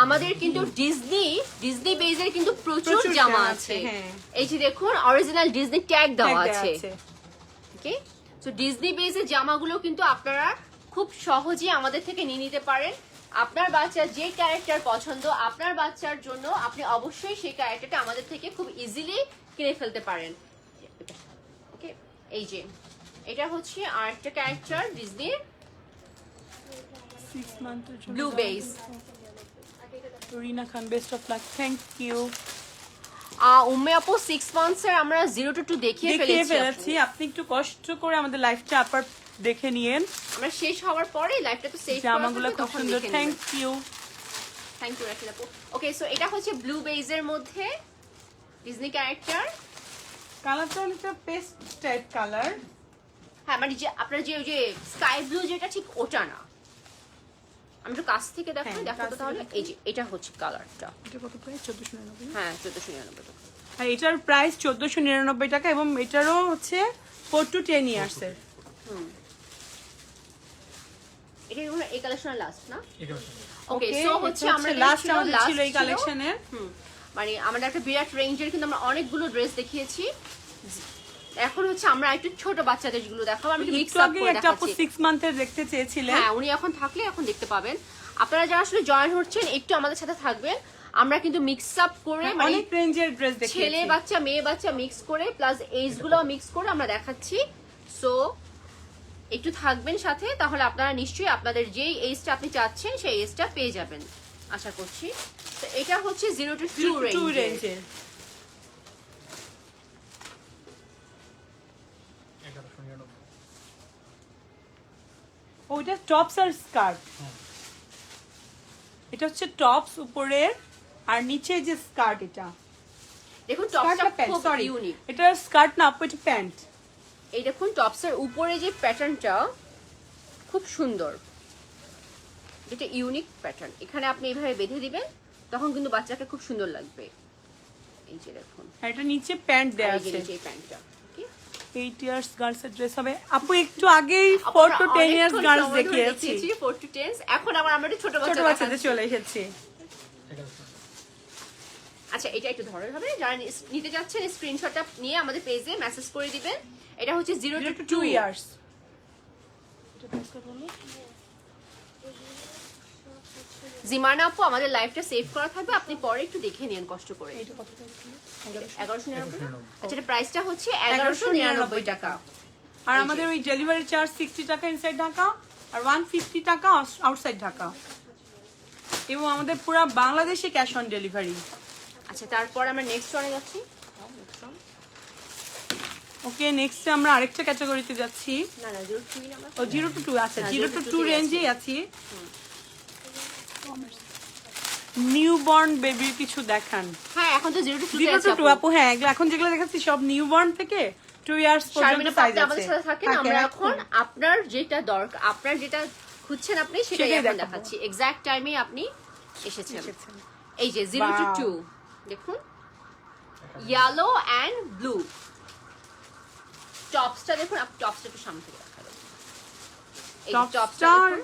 আমাদের কিন্তু ডিজনি বেজের কিন্তু প্রচুর জামা আছে। হ্যাঁ, এই যে দেখুন অরিজিনাল ডিজনি ট্যাগ দেওয়া আছে। ওকে, সো ডিজনি বেজের জামাগুলো কিন্তু আপনারা খুব সহজেই আমাদের থেকে নিয়ে নিতে পারেন। আপনার বাচ্চার যে ক্যারেক্টার পছন্দ আপনার বাচ্চার জন্য আপনি অবশ্যই সেই ক্যারেক্টারটা আমাদের থেকে খুব ইজিলি কিনে ফেলতে পারেন। ওকে, এই যে এটা হচ্ছে আরেকটা ক্যারেক্টার ডিজনির, 6 মান্থের জন্য blue base. Rina Khan, best of luck, thank you. Umme আপু 6 মান্থসের আমরা 0 to 2 দেখিয়ে ফেলেছি। আপনি একটু কষ্ট করে আমাদের লাইফটা আবার দেখে নিয়েন। আমরা শেষ হওয়ার পরে লাইভটা তো সেভ জামাগুলো খুব সুন্দর, থ্যাংক ইউ। থ্যাংক ইউ রাখিল আপু। ওকে, সো এটা হচ্ছে ব্লু বেজের মধ্যে ডিজনি ক্যারেক্টার। কালারটা অনেকটা পেস্ট টাইপ কালার। হ্যাঁ, মানে যে আপনার যে ওই যে স্কাই ব্লু যেটা ঠিক ওটা না, আমি একটু কাছ থেকে দেখাই, হ্যাঁ, দেখো তো তাহলে। এই যে এটা হচ্ছে কালারটা। এটা কত প্রাইস? 1499। হ্যাঁ, 1499 টাকা। আর এটার প্রাইস 1499 টাকা এবং এটারও হচ্ছে 4 to 10 ইয়ার্স এর। এটা এই কালেকশনের লাস্ট না? এটা ওকে, সো হচ্ছে আমরা লাস্ট আমাদের ছিল এই কালেকশনের। মানে আমাদের একটা বিরাট রেঞ্জের কিন্তু আমরা অনেকগুলো ড্রেস দেখিয়েছি। এখন হচ্ছে আমরা একটু ছোট বাচ্চাদের যেগুলো দেখাবো, আমি মিক্স একটু আপ আগে করে একটা আপু দেখাচ্ছি। 6 মান্থের দেখতে চেয়েছিলেন। হ্যাঁ, উনি এখন থাকলে এখন দেখতে পাবেন। আপনারা যারা আসলে জয়েন হচ্ছেন একটু আমাদের সাথে থাকবেন, আমরা কিন্তু মিক্স আপ করে মানে অনেক রেঞ্জের ড্রেস ছেলে দেখিয়েছি। বাচ্চা মেয়ে বাচ্চা মিক্স করে প্লাস এজ গুলো মিক্স করে আমরা দেখাচ্ছি। সো একটু থাকবেন সাথে, তাহলে আপনারা নিশ্চয়ই আপনাদের যেই এজটা আপনি চাচ্ছেন সেই এজটা পেয়ে যাবেন আশা করছি। তো এটা হচ্ছে 0 to 2 রেঞ্জের। রেঞ্জের 1199 ওইটা টপস আর স্কার্ট। এটা হচ্ছে টপস উপরের আর নিচে যে স্কার্ট, এটা দেখুন স্কার্ট টপসটা না প্যান্ট, খুব সরি ইউনিক। এটা স্কার্ট না আপু, এটা প্যান্ট। এই দেখুন টপসের উপরে যে প্যাটার্নটা খুব সুন্দর, এটা ইউনিক প্যাটার্ন। এখানে আপনি এইভাবে বেঁধে দিবেন, তখন কিন্তু বাচ্চাকে খুব সুন্দর লাগবে। এই যে দেখুন, আর এটা নিচে প্যান্ট দেয়া এই যে আছে। নিচে এই প্যান্টটা। 8 ইয়ার্স গার্লস এর ড্রেস হবে আপু। একটু আগেই 4 to 10 ইয়ার্স গার্লস দেখিয়েছি, 4 to 10। এখন আবার আমরা একটু ছোট ছোট বাচ্চা বাচ্চাদের দেখাচ্ছি। চলে এসেছি। 1100 আচ্ছা, এটা একটু ধরে হবে, যারা নিতে যাচ্ছেন স্ক্রিনশটটা নিয়ে আমাদের পেজে মেসেজ করে দিবেন। এটা হচ্ছে 0 to 2 ইয়ার্স। জিমানা আপু আমাদের লাইভটা সেভ করা থাকবে, আপনি পরে একটু দেখে নিন কষ্ট করে। 1199। আচ্ছা, এটা প্রাইসটা হচ্ছে 1199 টাকা। আর আমাদের ওই ডেলিভারি চার্জ 60 টাকা ইনসাইড ঢাকা আর 150 টাকা আউটসাইড ঢাকা, এবং আমাদের পুরো বাংলাদেশে ক্যাশ অন ডেলিভারি। আচ্ছা, তারপর আমরা নেক্সট ওয়ানে যাচ্ছি। ওকে, নেক্সট আমরা আরেকটা ক্যাটাগরিতে যাচ্ছি। না না, 0 to 2 নাম্বার। ও 0 to 2 আছে, হ্যাঁ, 0 to 2 তে রেঞ্জেই আছি। নিউবর্ন বেবির কিছু দেখান। হ্যাঁ, এখন তো 0 to 2 তে 0 আছে to 2 আপু। আপু, হ্যাঁ এগুলো এখন যেগুলো দেখাচ্ছি সব নিউবর্ন থেকে 2 ইয়ার্স পর্যন্ত শারমিনা সাইজ পাপড়ি আছে। আমাদের সাথে থাকেন। আমরা এখন আপনার যেটা দরকার, আপনার যেটা খুঁজছেন আপনি সেটাই সেটাই এখন দেখাবো। দেখাচ্ছি। এক্সাক্ট টাইমে আপনি এসেছেন। এসেছেন। এই যে 0 to Wow. 2 দেখুন, ইয়েলো এন্ড ব্লু। টপসটা দেখুন, আপনি টপসটা একটু সামনে থেকে দেখাবেন। এই যে টপসটা টপসটা দেখুন,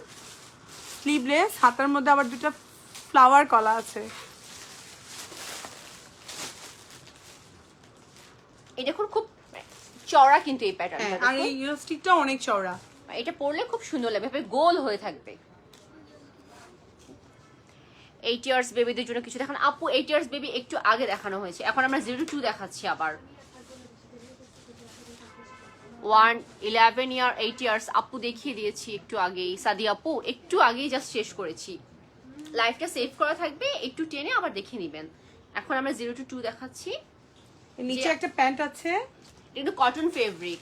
স্লিভলেস, হাতার মধ্যে আবার দুটো ফ্লাওয়ার কলা আছে। এই দেখুন খুব চওড়া কিন্তু এই হ্যাঁ, আর প্যাটার্নটা। এই ইলাস্টিকটা অনেক চওড়া। এটা পরলে খুব সুন্দর লাগবে, এভাবে গোল হয়ে থাকবে। 8 ইয়ার্স বেবিদের জন্য কিছু দেখান আপু। 8 ইয়ার্স বেবি একটু আগে দেখানো হয়েছে, এখন আমরা 0 to 2 দেখাচ্ছি আবার। 1, 11 ইয়ার, 8 ইয়ার্স আপু দেখিয়ে দিয়েছি একটু আগেই। সাদি আপু একটু আগেই জাস্ট শেষ করেছি। লাইভটা সেভ করা থাকবে, একটু টেনে আবার দেখে নেবেন। এখন আমরা 0 to 2 দেখাচ্ছি। নিচে একটা প্যান্ট আছে, একটু কটন ফেব্রিক।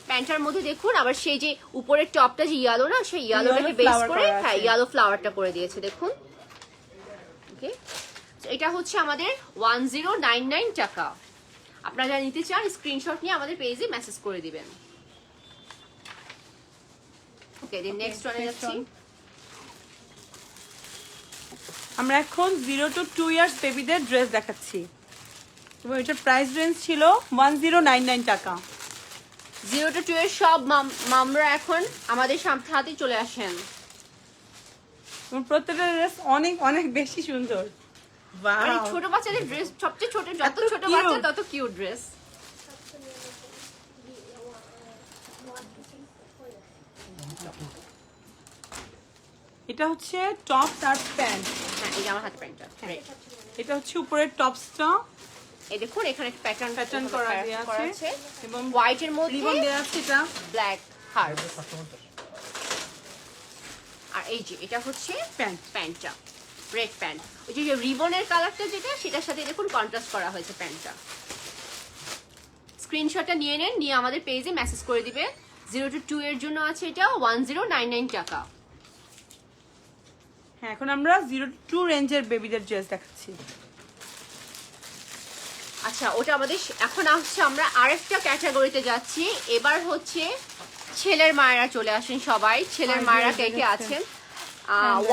প্যান্টার মধ্যে দেখুন আবার সেই যে উপরের টপটা যে ইয়েলো না, সেই ইয়েলোটাকে বেস flower করে করা আছে। হ্যাঁ ইয়েলো ফ্লাওয়ারটা করে দিয়েছে দেখুন। ওকে, এটা হচ্ছে আমাদের 1099 টাকা। আপনারা যারা নিতে চান স্ক্রিনশট নিয়ে আমাদের পেজে মেসেজ করে দিবেন। ওকে, দেন নেক্সট ওয়ানে next যাচ্ছি। one. আমরা এখন 0 to 2 ইয়ার্স বেবিদের ড্রেস দেখাচ্ছি, এবং এটার প্রাইস রেঞ্জ ছিল 1099 টাকা। 0 to 2 এর সব মামরা এখন আমাদের সামনে হাতে চলে আসেন। এবং প্রত্যেকটা ড্রেস অনেক অনেক বেশি সুন্দর। মানে Wow! ছোট বাচ্চাদের ড্রেস সবচেয়ে ছোট, যত এত ছোট cute। বাচ্চা তত কিউট ড্রেস। এটা হচ্ছে টপস আর প্যান্ট। হ্যাঁ, এই যে আমার হাতে প্যান্টটা। এটা হচ্ছে উপরের টপসটা, এই দেখুন এখানে একটা প্যাটার্ন Pattern করা দেয়া আছে। এবং হোয়াইটের মধ্যে রিবন দেওয়া আছে, এটা ব্ল্যাক হার্ট। 750 আর এই যে এটা হচ্ছে প্যান্ট। প্যান্টটা, রেড প্যান্ট। ওই যে রিবনের কালারটা যেটা, সেটার সাথে দেখুন কন্ট্রাস্ট করা হয়েছে প্যান্টটা। স্ক্রিনশটটা নিয়ে নেন, নিয়ে আমাদের পেজে মেসেজ করে দিবে। 0 to 2 এর জন্য আছে এটা 1099 টাকা। হ্যাঁ, এখন আমরা 0 to 2 রেঞ্জের বেবিদের ড্রেস দেখাচ্ছি। আচ্ছা, ওটা আমাদের এখন আসছে, আমরা আরেকটা ক্যাটাগরিতে যাচ্ছি। এবার হচ্ছে ছেলের মায়েরা চলে আসেন সবাই। ছেলের 5 মায়েরা years কে কে দেখাচ্ছে। আছেন?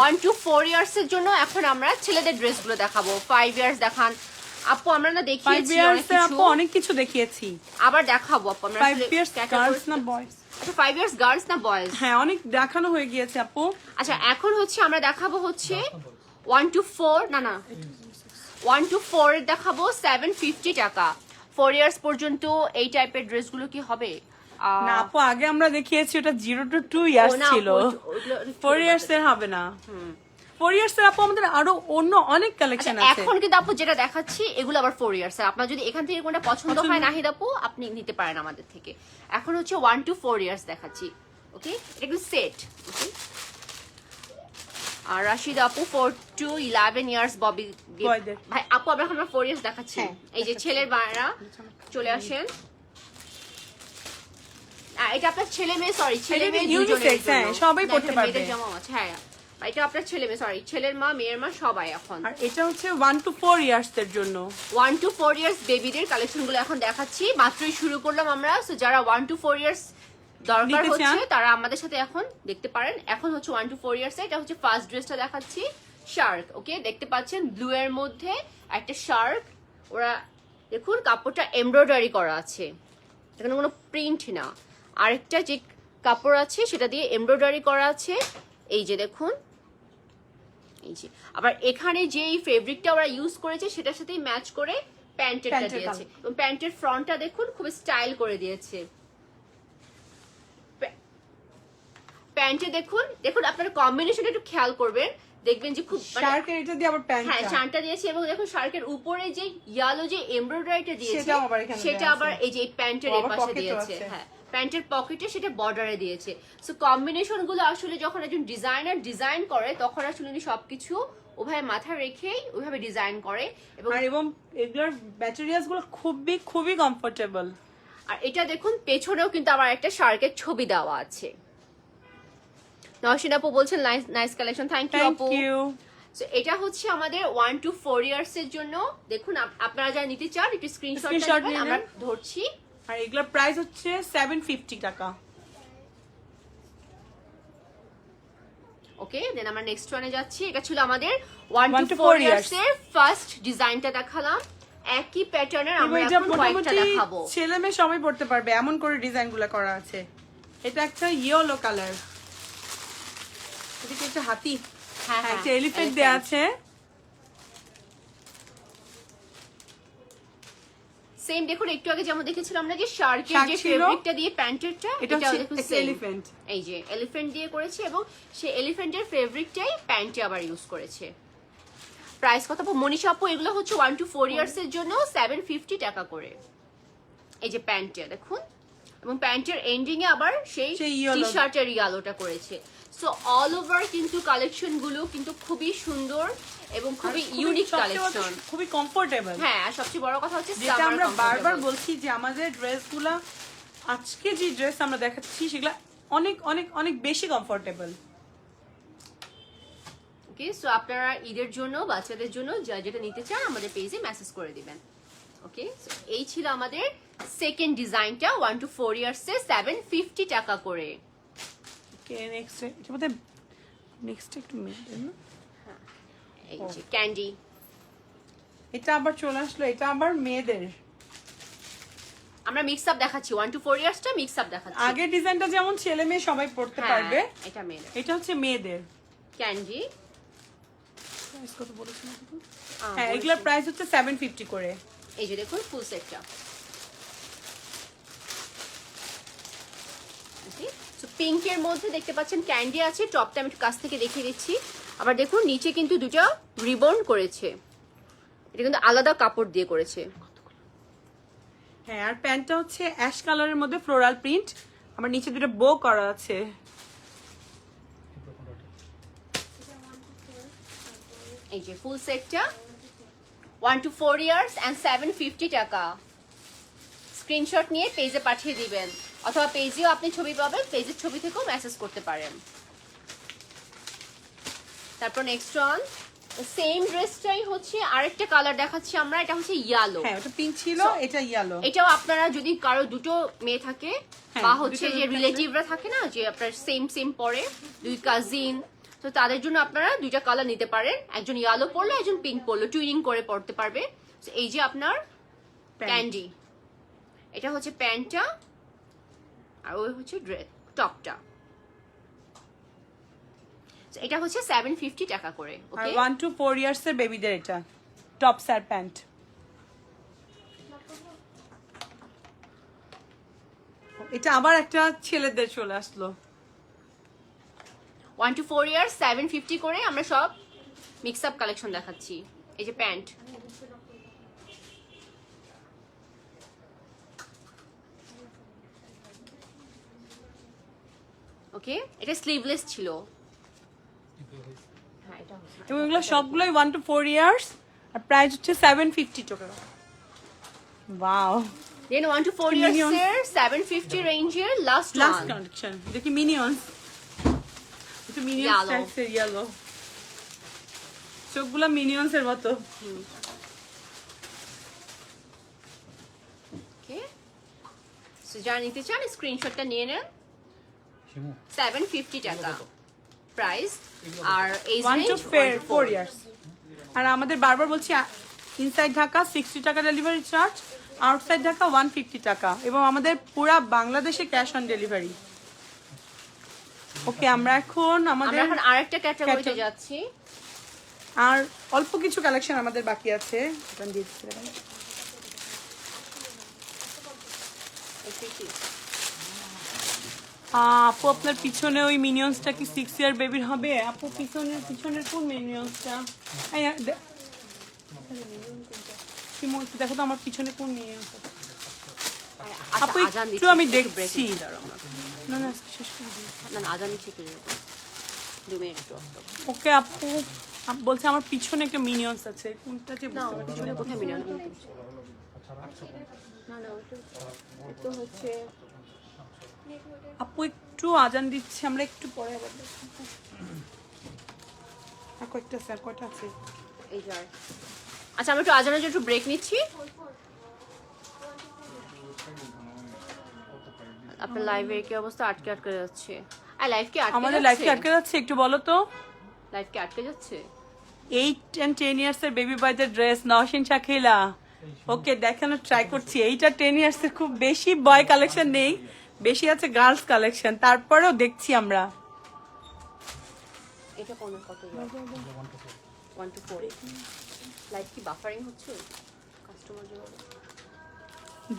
1 to 4 ইয়ার্স এর জন্য এখন আমরা ছেলেদের ড্রেসগুলো দেখাবো। 5 ইয়ার্স দেখান আপু, আমরা না 5 দেখিয়েছি অনেক ইয়ার্স কিছু, আপু অনেক কিছু দেখিয়েছি। আবার দেখাবো আপু আমরা। 5 ইয়ার্স গার্লস না বয়েজ? আচ্ছা, 5 ইয়ার্স গার্লস না বয়েজ? হ্যাঁ, অনেক দেখানো হয়ে গিয়েছে আপু। আচ্ছা, এখন হচ্ছে আমরা দেখাবো হচ্ছে 1 to 4, না না 1 to 4 এর দেখাবো 750 টাকা। 4 ইয়ার্স পর্যন্ত এই টাইপের ড্রেসগুলো কি হবে? না আপু, আগে আমরা দেখিয়েছি ওটা 0 to 2 ইয়ার্স না, ছিল। ওগুলো একটু 4 ইয়ার্স এর হবে না। 4 ইয়ার্স এর আপু আমাদের আরো অন্য অনেক কালেকশন আচ্ছা, আছে। এখন কিন্তু আপু যেটা দেখাচ্ছি এগুলো আবার 4 ইয়ার্স। আপনার যদি এখান থেকে কোনটা পছন্দ হয় নাহিদ আপু, আপনি নিতে পারেন আমাদের থেকে। এখন হচ্ছে 1 to 4 ইয়ার্স দেখাচ্ছি। ওকে, এটা কিন্তু সেট। ওকে, আর রাশিদ আপু 4 to 11 ইয়ার্স ববি বয়দের। ভাই আপু আমরা এখন 4 ইয়ার্স দেখাচ্ছি। হ্যাঁ, এই যে ছেলের বায়রা চলে আসেন। এটা আপনার ছেলে মেয়ে, সরি ছেলে মেয়ে দুজনের unisex, হ্যাঁ, সবাই পড়তে পারবে। মেয়েদের জামা আছে, হ্যাঁ এটা আপনার ছেলে মেয়ে, সরি ছেলের মা মেয়ের মা সবাই এখন। আর এটা হচ্ছে 1 to 4 ইয়ার্স এর জন্য। 1 to 4 ইয়ার্স বেবিদের কালেকশনগুলো এখন দেখাচ্ছি। মাত্রই শুরু করলাম আমরা। সো যারা 1 to 4 ইয়ার্স দরকার নিতে চান? হচ্ছে তারা আমাদের সাথে এখন দেখতে পারেন। এখন হচ্ছে 1 to 4 ইয়ার্স। এটা হচ্ছে ফার্স্ট ড্রেসটা দেখাচ্ছি, শার্ক। ওকে, দেখতে পাচ্ছেন ব্লু এর মধ্যে একটা শার্ক। ওরা দেখুন কাপড়টা এমব্রয়ডারি করা আছে, এখানে কোনো প্রিন্ট না। আরেকটা যে কাপড় আছে সেটা দিয়ে এমব্রয়ডারি করা আছে। এই যে দেখুন, এই যে আবার এখানে যে ফেব্রিকটা ওরা ইউজ করেছে সেটার সাথেই ম্যাচ করে প্যান্টেরটা প্যান্টের দিয়েছে। এবং প্যান্টের ফ্রন্টটা দেখুন খুব স্টাইল করে দিয়েছে। প্যান্টে দেখুন দেখুন আপনারা কম্বিনেশন একটু খেয়াল করবেন, দেখবেন যে খুব শার্কের এটা দিয়ে আবার প্যান্ট। হ্যাঁ শার্টটা দিয়েছে। এবং দেখুন শার্কের উপরে যে ইয়েলো যে এমব্রয়ডারিটা দিয়েছে সেটাও আবার এখানে সেটা দেয়া আবার আছে। এই যে প্যান্টের ও, এই আবার পাশে pocket ও দিয়েছে। আছে। হ্যাঁ, প্যান্টের পকেটে সেটা বর্ডারে দিয়েছে। সো কম্বিনেশন গুলো আসলে যখন একজন ডিজাইনার ডিজাইন করে তখন আসলে উনি সবকিছু ওভাবে মাথায় রেখেই ওইভাবে ডিজাইন করে। এবং এবং এগুলোর ম্যাটেরিয়ালস গুলো খুবই খুবই কমফোর্টেবল। আর এটা দেখুন পেছনেও কিন্তু আবার একটা শার্কের ছবি দেওয়া আছে। নওশিন আপু বলছেন nice collection, thank you thank আপু। ইউ। সো এটা হচ্ছে আমাদের 1 to 4 ইয়ার্স এর জন্য। দেখুন আপনারা যারা নিতে চান একটু Screenshot স্ক্রিনশট নিয়ে আমরা নেন। ধরছি। আর এগুলোর প্রাইস হচ্ছে 750 টাকা। ওকে, দেন আমরা নেক্সট ওয়ানে যাচ্ছি। এটা ছিল আমাদের 1 1 to to 4 4 ইয়ার্স years এর ফার্স্ট ডিজাইনটা দেখালাম। একই প্যাটার্নের এবং আমরা এটা এখন কয়েকটা মোটামুটি দেখাবো। ছেলে মেয়ে সবাই পড়তে পারবে, এমন করে ডিজাইনগুলো করা আছে। এটা একটা ইয়েলো কালার, এটা কি একটা হাতি? হ্যাঁ হ্যাঁ, হ্যাঁ, একটা এলিফ্যান্ট দেয়া আছে। সেম দেখুন একটু আগে যেমন দেখেছিলাম আমরা যে শার্কের শার্ক যে ছিল, ফেব্রিকটা দিয়ে প্যান্টেরটা, এটা হচ্ছে দেখুন একটা same। এলিফ্যান্ট। এই যে এলিফ্যান্ট দিয়ে করেছে এবং সেই এলিফ্যান্টের ফেব্রিকটাই প্যান্টে আবার ইউজ করেছে। প্রাইস কত আপু? মনীষা আপু এগুলো হচ্ছে 1 to 4 ইয়ার্স এর জন্য 750 টাকা করে। এই যে প্যান্টে দেখুন, এবং প্যান্টের এন্ডিং এ আবার সেই সেই yellow। টি শার্টের ইয়েলোটা করেছে। সো অল ওভার কিন্তু কালেকশন গুলো কিন্তু খুবই সুন্দর এবং খুবই ইউনিক কালেকশন। খুবই কমফোর্টেবল। হ্যাঁ, আর সবচেয়ে বড় কথা হচ্ছে যেটা summer আমরা বারবার comfortable। বলছি যে আমাদের ড্রেসগুলা, আজকে যে ড্রেস আমরা দেখাচ্ছি সেগুলা অনেক অনেক অনেক বেশি কমফোর্টেবল। ওকে, সো আপনারা ঈদের জন্য বাচ্চাদের জন্য যেটা নিতে চান আমাদের পেজে মেসেজ করে দিবেন। ওকে, সো এই ছিল আমাদের সেকেন্ড ডিজাইনটা 1 to 4 ইয়ার্স এ 750 টাকা করে। ওকে, নেক্সট এটা বলতে নেক্সট একটু মেয়েদের না, এই যে ক্যান্ডি। এটা আবার চলে আসলো, এটা আবার মেয়েদের। আমরা মিক্স আপ দেখাচ্ছি, 1 to 4 ইয়ার্সটা মিক্স আপ দেখাচ্ছি। আগের ডিজাইনটা যেমন ছেলে মেয়ে সবাই পড়তে হ্যাঁ, পারবে, এটা মেয়েদের এটা হচ্ছে মেয়েদের। ক্যান্ডি। প্রাইস কত বলেছেন আপনি? হ্যাঁ, এগুলোর প্রাইস হচ্ছে 750 করে। এই যে দেখুন ফুল সেটটা। পিঙ্কের মধ্যে দেখতে পাচ্ছেন ক্যান্ডি আছে, টপটা আমি একটু কাছ থেকে দেখিয়ে দিচ্ছি। আবার দেখুন নিচে কিন্তু দুটো রিবন করেছে, এটা কিন্তু আলাদা কাপড় দিয়ে করেছে। হ্যাঁ, আর প্যান্টটা হচ্ছে অ্যাশ কালারের মধ্যে ফ্লোরাল প্রিন্ট, আমার নিচে দুটো বো করা আছে। এই যে ফুল সেটটা 1 to 4 ইয়ার্স এন্ড 750 টাকা। স্ক্রিনশট নিয়ে পেজে পাঠিয়ে দিবেন, অথবা পেজেও আপনি ছবি পাবেন, পেজের ছবি থেকেও মেসেজ করতে পারেন। তারপর নেক্সট ওয়ান সেম ড্রেসটাই হচ্ছে আরেকটা কালার দেখাচ্ছি আমরা, এটা হচ্ছে ইয়েলো। হ্যাঁ, ওটা পিঙ্ক ছিল, এটা ইয়েলো। এটাও আপনারা যদি কারো দুটো মেয়ে থাকে হ্যাঁ, বা হচ্ছে দুটো যে মেয়ে রিলেটিভরা থাকে না যে আপনার সেম সেম পরে, দুই কাজিন, তো তাদের জন্য আপনারা দুইটা কালার নিতে পারেন। একজন ইয়েলো পরলো, একজন পিঙ্ক পরলো, টুইনিং করে পড়তে পারবে। তো এই যে আপনার ক্যান্ডি, এটা হচ্ছে প্যান্টটা আর ওই হচ্ছে টপটা। এটা হচ্ছে 750 টাকা করে। আর ওকে, 1 to 4 ইয়ার্স এর বেবিদের এটা টপস আর প্যান্ট। এটা আবার একটা ছেলেদের চলে আসলো। 1 to 4 ইয়ার্স 750 করে আমরা সব মিক্স আপ কালেকশন দেখাচ্ছি। এই যে প্যান্ট, ওকে, এটা স্লিভলেস ছিল। হ্যাঁ, এটা হচ্ছে। এবং এগুলো সবগুলোই 1 to 4 ইয়ার্স আর প্রাইস হচ্ছে 750 টাকা। Wow, then 1 to 4 years Minions. এর 750 রেঞ্জের লাস্ট লাস্ট ওয়ান, কালেকশন দেখি মিনিয়ন্স। এটা মিনিয়ন্স Yellow. টাইপসের ইয়েলো, সবগুলো মিনিয়ন্স এর মতো। ওকে। সো যারা নিতে চান স্ক্রিনশটটা নিয়ে নেন। শিমু 750 টাকা প্রাইস, আর এজ 1 to রেঞ্জ 4 ইয়ার্স। আর আমাদের বারবার বলছি ইনসাইড ঢাকা 60 টাকা ডেলিভারি চার্জ, আউটসাইড ঢাকা 150 টাকা, এবং আমাদের পুরা বাংলাদেশে ক্যাশ অন ডেলিভারি। ওকে, আমরা এখন আমরা আমাদের এখন আরেকটা ক্যাটাগরিতে Category. যাচ্ছি। আর অল্প কিছু কালেকশন আমাদের বাকি আছে। এটা দিয়ে দিচ্ছি দেখেন। আপু আপনার পিছনে ওই মিনিয়ন্সটা কি 6 ইয়ার বেবির হবে? আপু পিছনের কোন মিনিয়ন্সটা? দেখো তো আমার পিছনে কোন মিনিয়ন্স আছে। আচ্ছা, আপু আজান একটু দিচ্ছে, আমি একটু break দেখছি। নিতে দাও আমরা। না না, শেষ করে দিই। না না, আজান দিচ্ছে কি 2 মিনিট একটু off করো। ওকে আপু, বলছে আমার পিছনে একটা মিনিয়ন্স আছে, কোনটা যে না, বুঝতে পারছি পিছনে না। কোথায় মিনিয়ন? না না, ওটা হচ্ছে আপু একটু আজান দিচ্ছে, আমরা একটু পরে আবার দেখবো। আর কয়েকটা স্যার, কয়টা আছে? এই যার। আচ্ছা, আমরা একটু আজানের জন্য একটু ব্রেক নিচ্ছি। আপনার লাইভের কি অবস্থা? আটকে আটকে যাচ্ছে। আর লাইভ কি আটকে আমাদের যাচ্ছে? লাইফ কি আটকে যাচ্ছে? একটু বলো তো। লাইভ কি আটকে যাচ্ছে? 8 and 10 ইয়ার্স এর বেবি বয়দের ড্রেস, নওশিন শাকিলা। ওকে, দেখানোর ট্রাই করছি। এইটা 10 ইয়ার্স এর, খুব বেশি বয় কালেকশন নেই, বেশি আছে গার্লস কালেকশন, তারপরেও দেখছি আমরা। এটা কোন কত? 1 to 4। লাইভ কি বাফারিং হচ্ছে? কাস্টমার জন্য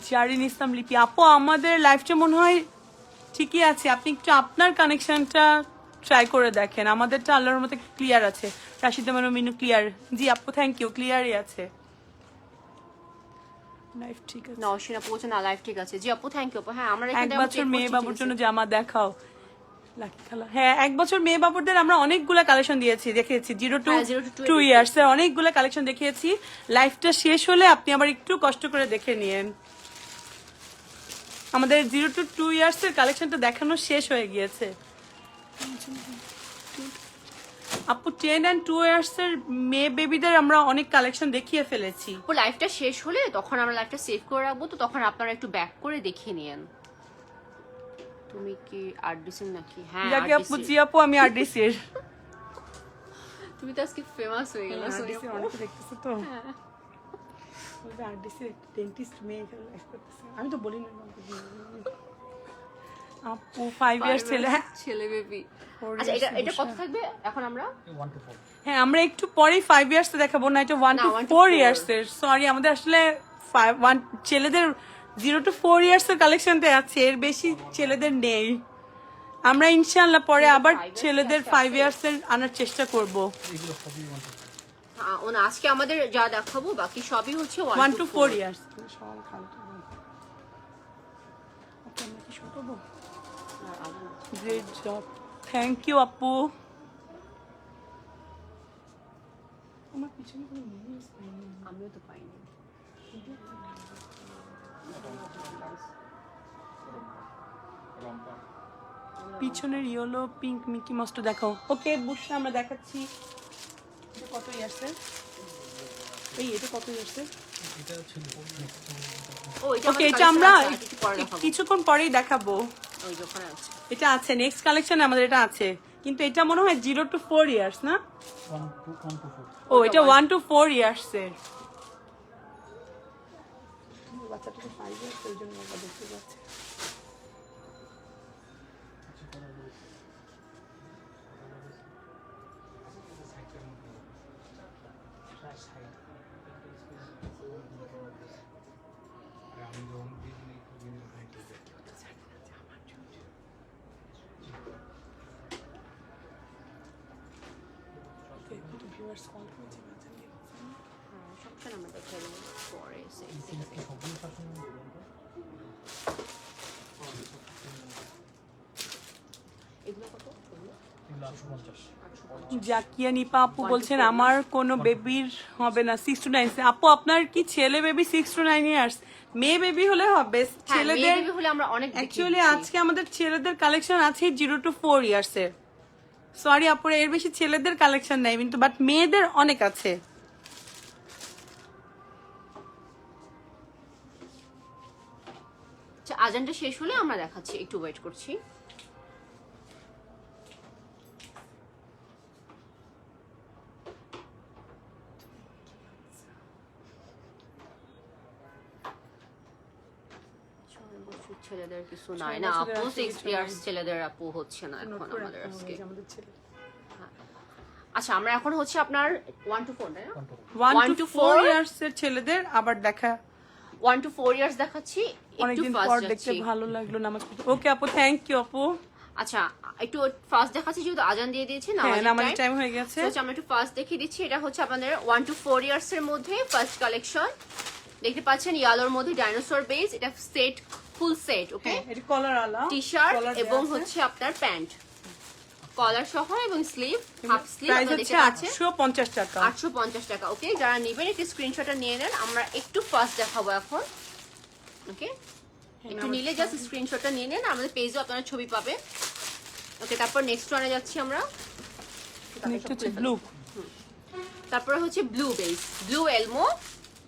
জারিন ইসলাম লিপি আপু, আমাদের লাইফটা মনে হয় ঠিকই আছে, আপনি একটু আপনার কানেকশনটা ট্রাই করে দেখেন। আমাদেরটা আল্লাহর মতো ক্লিয়ার আছে। রাশিদা মেনু মিনু ক্লিয়ার। জি আপু, থ্যাংক ইউ, ক্লিয়ারই আছে লাইফ, ঠিক আছে। নওশিনা পৌঁছে না, লাইভ ঠিক আছে। জি আপু, থ্যাংক ইউ আপু। হ্যাঁ, আমরা এক এখানে বছর মেয়ে বাবুর জন্য জামা দেখাও। লাকি খালা, হ্যাঁ 1 বছর মেয়ে বাবুদের আমরা অনেকগুলা কালেকশন দিয়েছি, দেখিয়েছি। 0 to হ্যাঁ, 0 to 2 ইয়ার্স এর অনেকগুলা কালেকশন দেখিয়েছি। লাইফটা শেষ হলে আপনি আবার একটু কষ্ট করে দেখে নিয়েন। আমাদের 0 to 2 ইয়ার্স এর কালেকশনটা দেখানো শেষ হয়ে গিয়েছে। আপু 10 and 2 ইয়ার্স এর মেয়ে বেবিদের আমরা অনেক কালেকশন দেখিয়ে ফেলেছি। আপু লাইভটা শেষ হলে তখন আমরা লাইভটা সেভ করে রাখবো, তো তখন আপনারা একটু ব্যাক করে দেখিয়ে নিয়েন। তুমি কি আরডিসি নাকি? হ্যাঁ, যাকে আপু, RDC জি আপু, আমি আরডিসি এর। তুমি তো আজকে ফেমাস হয়ে গেল। আরডিসি অনেকে দেখতেছে তো। আরডিসি ডেন্টিস্ট মেয়ে এখানে লাইভ করতেছে, আমি তো বলি না। আপু 5 ইয়ার্স ছেলে, হ্যাঁ ছেলে বেবি। 4 আচ্ছা, এটা years এটা কত সমস্যা। থাকবে এখন আমরা? 1 to 4 হ্যাঁ, আমরা একটু পরেই 5 ইয়ার্স দেখাবো না, এটা 1 না, to 1 to 4 4 ইয়ার্স এর। সরি, আমাদের আসলে 1 ছেলেদের 0 to 4 ইয়ার্স এর কালেকশনতে আছে, এর বেশি ছেলেদের নেই। আমরা ইনশাআল্লাহ পরে আবার 5 years ছেলেদের আছে। 5 ইয়ার্স এর আনার চেষ্টা করব। এগুলো সবই 1 to 4 হ্যাঁ, ও না, আজকে আমাদের যা দেখাবো বাকি সবই হচ্ছে 1 to 4 years. Great job, thank you আপু। আমার পিছনে কোনো মিনিস নেই। আমিও তো পাইনি। পিছনের ইয়েলো পিঙ্ক মিকি মাউসটা দেখাও। ওকে বুশরা, আমরা দেখাচ্ছি। এটা কত ইয়ার্সের? এটা কত ইয়ার্সের? এটা ছিল ও, এটা ওকে, আমাদের এটা collection আমরা আছে, একটু পরে দেখাবো। কিছুক্ষণ পরেই দেখাবো। ওই যে ওখানে আছে। এটা আছে নেক্সট কালেকশনে, আমাদের এটা আছে, কিন্তু এটা মনে হয় 0 to 4 ইয়ার্স না? 1 to 4 ও, এটা 1 to 4 ইয়ার্স এর। বাচ্চাটা তো 5 ইয়ার্স এর জন্য বাবা দেখতে যাচ্ছে। আমি যখন দিদি কালার স্কল করেছি হ্যাঁ সবসময় আমরা দেখে নিই পরে এই সিরিজটা সবগুলো 799 এগুলো কত এগুলো এগুলো 850 জাকিয়া নিপা আপু বলছেন আমার কোনো বেবির হবে না 6 to 9। আপু আপনার কি ছেলে বেবি 6 to 9 ইয়ার্স? মেয়ে বেবি হলে হবে। হ্যাঁ ছেলেদের মেয়ে হলে আমরা অনেক অ্যাকচুয়ালি আজকে আমাদের ছেলেদের কালেকশন আছে 0 to 4 ইয়ার্স এর। সরি আপুরা, এর বেশি ছেলেদের কালেকশন নাই, কিন্তু বাট মেয়েদের অনেক আছে। আচ্ছা আজানটা শেষ হলে আমরা দেখাচ্ছি, একটু ওয়েট করছি। ছেলেদের কিছু নাই না আপু, 6 ইয়ার্স ছেলেদের আপু হচ্ছে না এখন আমাদের আজকে। আমাদের ছেলে আচ্ছা আমরা এখন হচ্ছে আপনার 1 to 4 তাই না? 1 to 4 ইয়ার্স এর ছেলেদের আবার দেখা 1 to 4 ইয়ার্স দেখাচ্ছি, একটু অনেকদিন পর ফাস্ট দেখতে যাচ্ছি। ভালো লাগলো নামাজ পড়তে। ওকে আপু, থ্যাংক ইউ আপু। আচ্ছা একটু ফাস্ট দেখাচ্ছি যেহেতু আজান দিয়ে দিয়েছি না হ্যাঁ নামাজের টাইম হয়ে গেছে। আমরা একটু ফার্স্ট দেখিয়ে দিচ্ছি। এটা হচ্ছে আপনাদের 1 to 4 ইয়ার্স এর মধ্যে ফার্স্ট কালেকশন। দেখতে পাচ্ছেন ইয়েলোর মধ্যে ডাইনোসর বেস, এটা সেট ফুল সেট। ওকে হ্যাঁ এটা কলার আলা টি শার্ট এবং হচ্ছে আপনার প্যান্ট, কলার সহ এবং স্লিভ, হাফ স্লিভ প্রাইস আপনারা হচ্ছে দেখতে পাচ্ছেন 850 টাকা। 850 টাকা। ওকে যারা নেবেন একটু স্ক্রিনশটটা নিয়ে নেন, আমরা একটু ফার্স্ট দেখাবো এখন। ওকে একটু নিলে জাস্ট স্ক্রিনশটটা নিয়ে নেন, আমাদের পেজে আপনারা ছবি পাবেন। ওকে তারপর নেক্সট ওয়ানে যাচ্ছি আমরা। নেক্সট হচ্ছে ব্লু। তারপরে হচ্ছে ব্লু বেস, ব্লু এলমো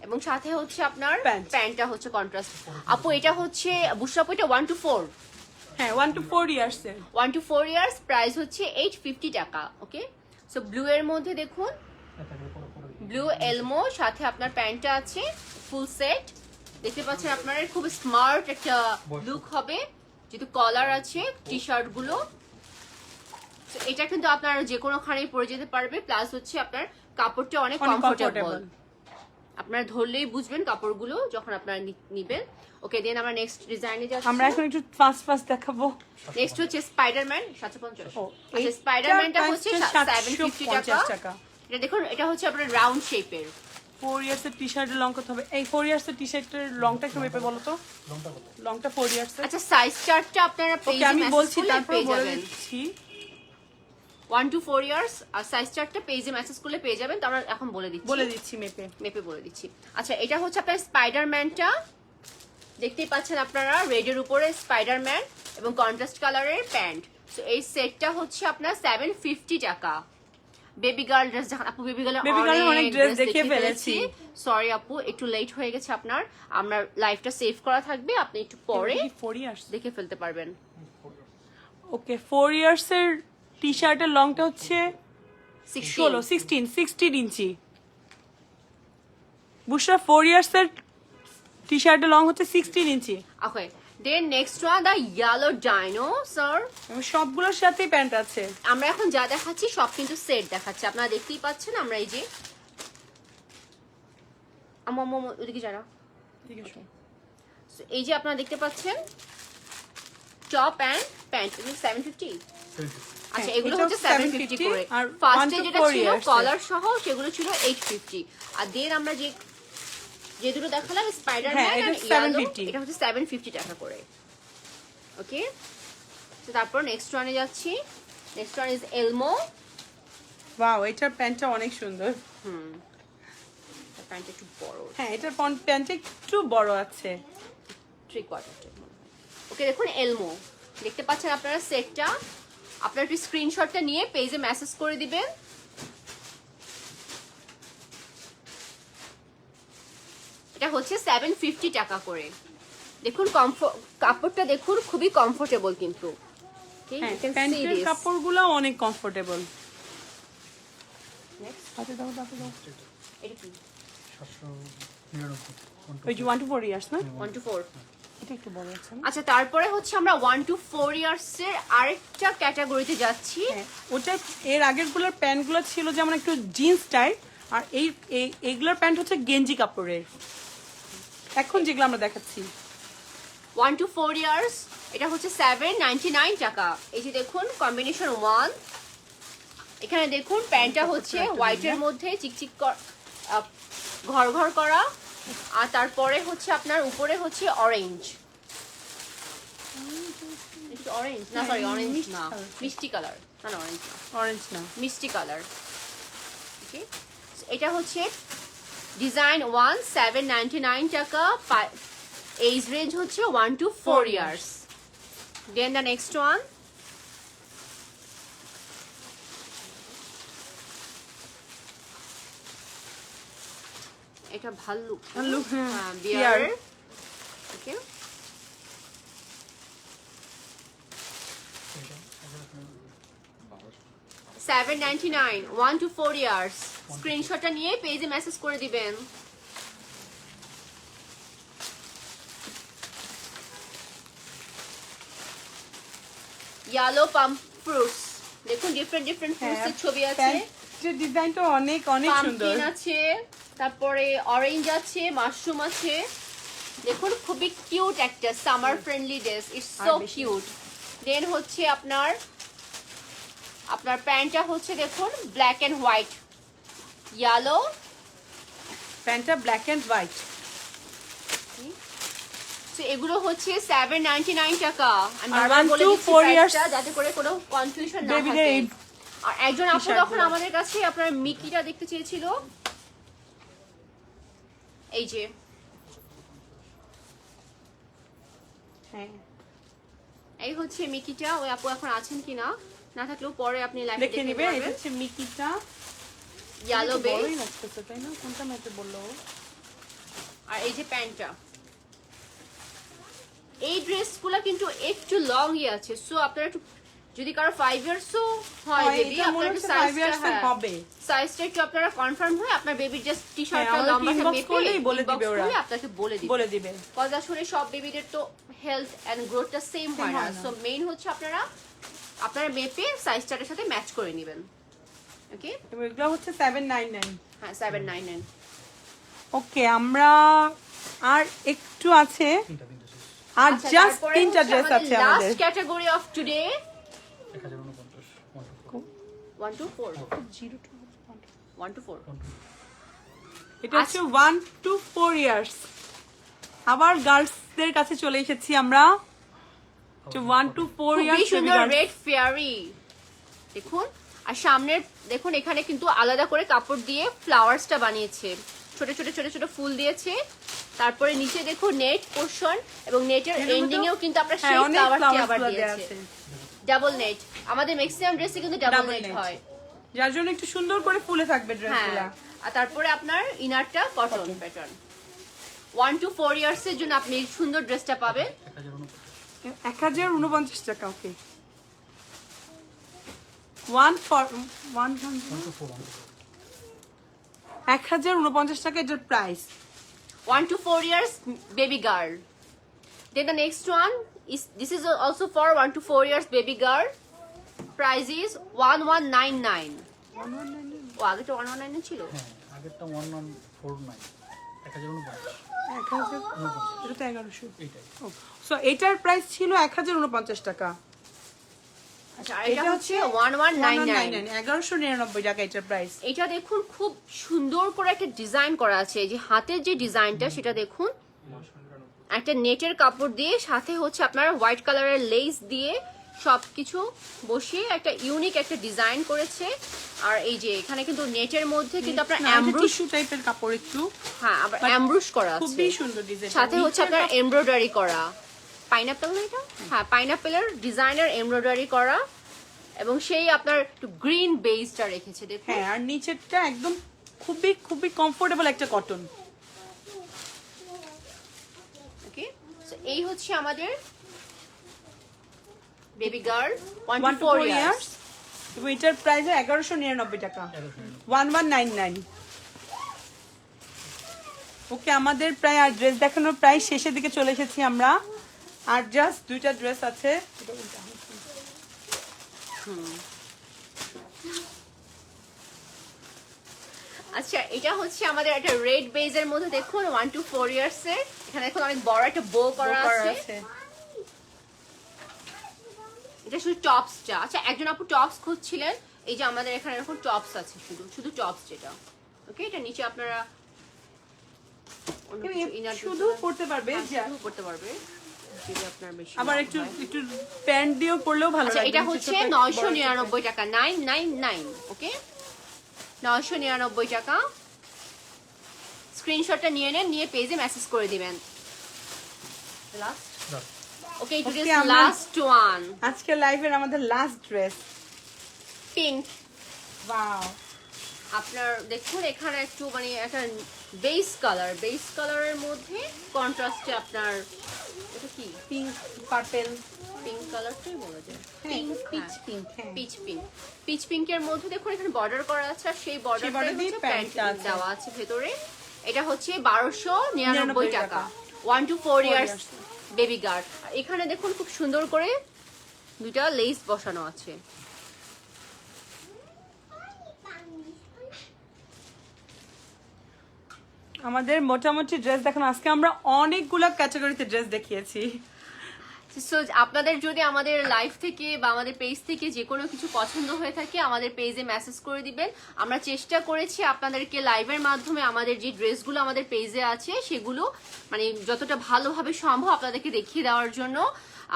এবং সাথে হচ্ছে আপনার প্যান্ট। প্যান্টটা হচ্ছে কন্ট্রাস্ট। আপু এটা হচ্ছে বুশরা আপু, এটা 1 to 4, হ্যাঁ 1 to 4 ইয়ার্স এর। 1 to 4 ইয়ার্স, প্রাইস হচ্ছে 850 টাকা। ওকে সো ব্লু এর মধ্যে দেখুন ব্লু এলমো, সাথে আপনার প্যান্টটা আছে ফুল সেট। দেখতে পাচ্ছেন আপনার খুব স্মার্ট একটা লুক হবে, যেহেতু কলার আছে টি শার্ট গুলো। তো এটা কিন্তু আপনারা যে কোনো খানেই পরে যেতে পারবে, প্লাস হচ্ছে আপনার কাপড়টা অনেক কমফোর্টেবল। আপনারা ধরলেই বুঝবেন কাপড়গুলো যখন আপনারা নিবেন। ওকে দেন আমরা নেক্সট ডিজাইনে যাচ্ছি। আমরা এখন একটু ফাস্ট দেখাবো। নেক্সট হচ্ছে স্পাইডারম্যান 750। ও, আচ্ছা স্পাইডারম্যানটা এইটার হচ্ছে price 750 টাকা। এটা দেখুন এটা হচ্ছে আপনার রাউন্ড শেপের। 4 ইয়ার্স এর টি শার্টের লং কত হবে? এই 4 ইয়ার্স এর টি শার্টের লংটা একটু মেপে বলো তো। লংটা 4 ইয়ার্স এর। আচ্ছা সাইজ চার্টটা আপনারা ওকে পেজে আমি মেসেজ বলছি, করলে তারপর পেয়ে বলে যাবেন। দিচ্ছি। 1 to 4 ইয়ার্স আর সাইজ চার্টটা পেজে মেসেজ করলে পেয়ে যাবেন। তো আমরা এখন বলে দিচ্ছি মেপে মেপে বলে দিচ্ছি। আচ্ছা এটা হচ্ছে আপনার স্পাইডারম্যানটা, দেখতেই পাচ্ছেন আপনারা রেডের উপরে স্পাইডারম্যান এবং কন্ট্রাস্ট কালারের প্যান্ট। সো এই সেটটা হচ্ছে আপনার 750 টাকা। বেবি গার্ল ড্রেস, যখন আপু বেবি গার্লের অনেক ড্রেস দেখে ফেলেছি। সরি আপু একটু লেট হয়ে গেছে আপনার, আমরা লাইভটা সেভ করা থাকবে, আপনি একটু পরে 4 ইয়ার্স দেখে ফেলতে পারবেন। ওকে 4 ইয়ার্স এর টি শার্টের লংটা হচ্ছে 16 ইঞ্চি। বুশরা 4 ইয়ার্স এর টি শার্টের লং হচ্ছে 16 ইঞ্চি। ওকে দেন নেক্সট ওয়ান দা ইয়েলো ডাইনোসর। এবং সবগুলোর সাথেই প্যান্ট আছে। আমরা এখন যা দেখাচ্ছি সব কিন্তু সেট দেখাচ্ছি, আপনারা দেখতেই পাচ্ছেন। আমরা এই যে ওদিকে যারা ঠিক আছে। So, এই যে আপনারা দেখতে পাচ্ছেন টপ এন্ড প্যান্ট, এগুলো 750। আচ্ছা এগুলো এটাও হচ্ছে 750 করে। আর ফার্স্টে 1 to যেটা 4 ছিল years কলার সহ সেগুলো ছিল 850। আর দেন আমরা যে দুটো দেখালাম স্পাইডারম্যান হ্যাঁ, আর এটা ইয়েলো, 750 এটা হচ্ছে 750 টাকা করে। ওকে তো তারপর নেক্সট ওয়ানে যাচ্ছি। Next one is Elmo. Wow, এটার প্যান্টটা অনেক সুন্দর। প্যান্ট একটু বড়, হ্যাঁ এটার প্যান্টটা একটু বড় আছে। 3/4। ওকে দেখুন এলমো, দেখতে পাচ্ছেন আপনারা সেটটা। আপনারা একটু স্ক্রিনশটটা নিয়ে পেজে মেসেজ করে দিবেন। এটা হচ্ছে 750 টাকা করে। দেখুন কাপড়টা দেখুন খুবই কমফোর্টেবল কিন্তু। Okay, হ্যাঁ you can see প্যান্টের this. কাপড়গুলো অনেক কমফোর্টেবল। Next, দাও। এটা কি? 799 ওই যে 1 to 4 ইয়ার্স না? 1 to 4। এটা একটু বড় আছে না? আচ্ছা তারপরে হচ্ছে আমরা 1 to 4 ইয়ার্স এর আরেকটা ক্যাটাগরিতে যাচ্ছি। হ্যাঁ ওটা এর আগেরগুলোর প্যান্টগুলো ছিল যেমন একটু জিন্স টাইপ, আর এইগুলোর প্যান্ট হচ্ছে গেঞ্জি কাপড়ের। এখন যেগুলো আমরা দেখাচ্ছি 1 to 4 ইয়ার্স, এটা হচ্ছে 799 টাকা। এই যে দেখুন কম্বিনেশন 1, এখানে দেখুন প্যান্টটা হচ্ছে হোয়াইটের মধ্যে চিকচিক ঘর ঘর করা, আর তারপরে হচ্ছে আপনার উপরে হচ্ছে অরেঞ্জ, অরেঞ্জ না সরি অরেঞ্জ না মিষ্টি কালার, না অরেঞ্জ না অরেঞ্জ না, মিষ্টি কালার। ওকে, এটা হচ্ছে ডিজাইন 1 799 টাকা, এজ রেঞ্জ হচ্ছে 1 to 4 years. Then the next one, এটা ভাল্লুক, ভাল্লুক, হ্যাঁ, হ্যাঁ বিয়ার। বিয়ার। ওকে, $7.99 1 to 4 ইয়ার্স। স্ক্রিনশটটা নিয়ে পেজে মেসেজ করে দিবেন। ইয়েলো পাম্প ফ্রুটস, দেখুন ডিফারেন্ট ডিফারেন্ট ফ্রুটস এর ছবি আছে। প্যান্টের ডিজাইনটা অনেক অনেক সুন্দর। পাম্পকিন আছে, তারপরে অরেঞ্জ আছে, মাশরুম আছে। দেখুন খুবই কিউট একটা summer friendly dress, it's so cute. Then হচ্ছে আপনার প্যান্টটা হচ্ছে দেখুন ব্ল্যাক এন্ড হোয়াইট, ইয়েলো, প্যান্টটা ব্ল্যাক এন্ড হোয়াইট। তো এগুলো হচ্ছে 799 টাকা। আমি আর বারবার 1 বলে to দিচ্ছি 4 years প্রাইসটা যাতে করে কোনো কনফিউশন না বেবিদের থাকে। এই আর একজন আপু t-shirt যখন গুলো। আমাদের কাছে আপনার মিকিটা দেখতে চেয়েছিল, এই যে হ্যাঁ, এই হচ্ছে মিকিটা। ওই আপু এখন আছেন কিনা, না থাকলেও পরে আপনি লাইভে দেখে দেখে নিবে। এটা নেবেন। হচ্ছে মিকিটা, ইয়েলো বেস, বড়ই লাগতেছে তাই না? কোনটা মেতে বললো? আর এই যে প্যান্টটা। এই ড্রেসগুলো কিন্তু একটু লং ই আছে, সো আপনারা একটু যদি কারো 5 ইয়ার্সও হয় হয়, বেবি, এটা মনে আপনারা হচ্ছে একটু 5 years এর হবে। সাইজটা একটু আপনারা কনফার্ম হয় আপনার বেবির জাস্ট টি-শার্টটা আমাদেরকে লম্বাটা inbox মেপে করলেই বলে inbox দিবে ওরা। করলে আপনাকে বলে দিবে। বলে দিবে। কজ আসলে সব বেবিদের তো হেলথ এন্ড গ্রোথটা সেম হয় না, হয় না। সো মেইন হচ্ছে আপনারা মেপে সাইজ চার্টের সাথে ম্যাচ করে নেবেন। ওকে, এবং এগুলো হচ্ছে 799। হ্যাঁ 799। ওকে, আমরা আর একটু আছে, তিনটা তিনটা শেষ। আর আচ্ছা, জাস্ট তারপরে 3টা হচ্ছে ড্রেস আছে আমাদের। Last category of today 1049 1 to 4 1 to 4। এটা হচ্ছে 1 to 4 ইয়ার্স। আবার গার্লসদের কাছে চলে এসেছি আমরা। 1 to 4 খুবই ইয়ার্স সুন্দর রেড ফেয়ারি, দেখুন। আর সামনের দেখুন এখানে কিন্তু আলাদা করে কাপড় দিয়ে ফ্লাওয়ার্সটা বানিয়েছে, ছোট ছোট ছোট ছোট ফুল দিয়েছে। তারপরে নিচে দেখুন নেট পোরশন, এবং নেটের এন্ডিং এও কিন্তু আপনার সেই ফ্লাওয়ারটি আবার দিয়েছে, ডাবল নেট। আমাদের ম্যাক্সিমাম ড্রেসে কিন্তু ডাবল নেট হয়, যার জন্য একটু সুন্দর করে ফুলে থাকবে ড্রেসগুলো। হ্যাঁ। আর তারপরে আপনার ইনারটা কটন প্যাটার্ন। 1 to 4 ইয়ার্স এর জন্য আপনি এই সুন্দর ড্রেসটা পাবেন। 1049 টাকা। ওকে, 1049 টাকা এটার price. 1 to 4 years baby girl. Then the next one is, this is also for 1 to 4 years baby girl. Price is 1199. ও আগেটা 119 ছিল। হ্যাঁ, আগেরটা 1149 1049 এটা তো 1100। এইটাই। সো এটার প্রাইস ছিল 1049 টাকা। আচ্ছা, আর এটা হচ্ছে 1199। 1199 টাকা এটার প্রাইস। এটা দেখুন খুব সুন্দর করে একটা ডিজাইন করা আছে, এই যে হাতের যে ডিজাইনটা সেটা দেখুন, একটা নেটের কাপড় দিয়ে সাথে হচ্ছে আপনার হোয়াইট কালারের লেস দিয়ে সবকিছু বসিয়ে একটা ইউনিক একটা ডিজাইন করেছে। আর এই যে এখানে কিন্তু নেটের মধ্যে কিন্তু আপনার এমব্রুশ, টিস্যু টাইপের কাপড় একটু, হ্যাঁ আবার এমব্রুশ করা আছে, খুবই সুন্দর ডিজাইন। সাথে হচ্ছে আপনার এমব্রয়ডারি করা পাইনাপেল, না এটা হ্যাঁ পাইনাপেলের ডিজাইনার এমব্রয়ডারি করা, এবং সেই আপনার একটু গ্রিন বেসটা রেখেছে দেখুন। হ্যাঁ, আর নিচেরটা একদম খুবই খুবই কমফোর্টেবল একটা কটন। ওকে, সো এই হচ্ছে আমাদের baby girl 1 1 to to 4 4 years. Years এবং এটার প্রাইস 1199 টাকা, 1199। ওকে, আমাদের প্রায় আর ড্রেস দেখানোর প্রায় শেষের দিকে চলে এসেছি আমরা। আর জাস্ট 2টা ড্রেস আছে। আচ্ছা, এটা হচ্ছে আমাদের একটা রেড বেজের মধ্যে দেখুন 1 to 4 ইয়ার্স এর। এখানে দেখুন অনেক বড় একটা বো করা আছে। এটা শুধু টপসটা। আচ্ছা, একজন আপু টপস খুঁজছিলেন, এই যে আমাদের এখানে এরকম টপস আছে, শুধু শুধু টপস যেটা, ওকে। এটা নিচে আপনারা অন্য কিছু inner শুধু পড়তে পারবে, শুধু পড়তে পারবে, যদি আপনার বেশি আবার লং একটু হয়। একটু প্যান্ট দিয়েও পরলেও ভালো আচ্ছা, লাগবে। এটা হচ্ছে 999 টাকা, 999, ওকে, 999 টাকা। স্ক্রিনশটটা নিয়ে নেন, নিয়ে পেজে মেসেজ করে দিবেন। Last, okay, it is Okay, আমরা- লাস্ট ওয়ান, আজকে লাইভের আমাদের লাস্ট ড্রেস। পিঙ্ক। ওয়াও, আপনার দেখুন এখানে একটু মানে একটা বেস কালারের মধ্যে কন্ট্রাস্টে আপনার এটা কি পিঙ্ক পার্পল, পিঙ্ক কালারটাই বলা যায়, পিঙ্ক পিচ হ্যাঁ। পিঙ্ক, হ্যাঁ পিচ পিঙ্কের মধ্যে দেখুন এখানে বর্ডার করা আছে, আর সেই বর্ডারটাই border দিয়ে হচ্ছে প্যান্ট প্যান্ট আছে। দেওয়া আছে ভেতরে। এটা হচ্ছে 1299 টাকা, টাকা। 1 to 4 years years। Baby guard. এখানে দেখুন খুব সুন্দর করে দুইটা লেস বসানো আছে। আমাদের মোটামুটি ড্রেস দেখুন, আজকে আমরা অনেকগুলো ক্যাটাগরিতে ড্রেস দেখিয়েছি। সো আপনাদের যদি আমাদের লাইভ থেকে বা আমাদের পেজ থেকে যে কোনো কিছু পছন্দ হয়ে থাকে আমাদের পেজে মেসেজ করে দিবেন। আমরা চেষ্টা করেছি আপনাদেরকে লাইভের মাধ্যমে আমাদের যে ড্রেসগুলো আমাদের পেজে আছে সেগুলো মানে যতটা ভালোভাবে সম্ভব আপনাদেরকে দেখিয়ে দেওয়ার জন্য।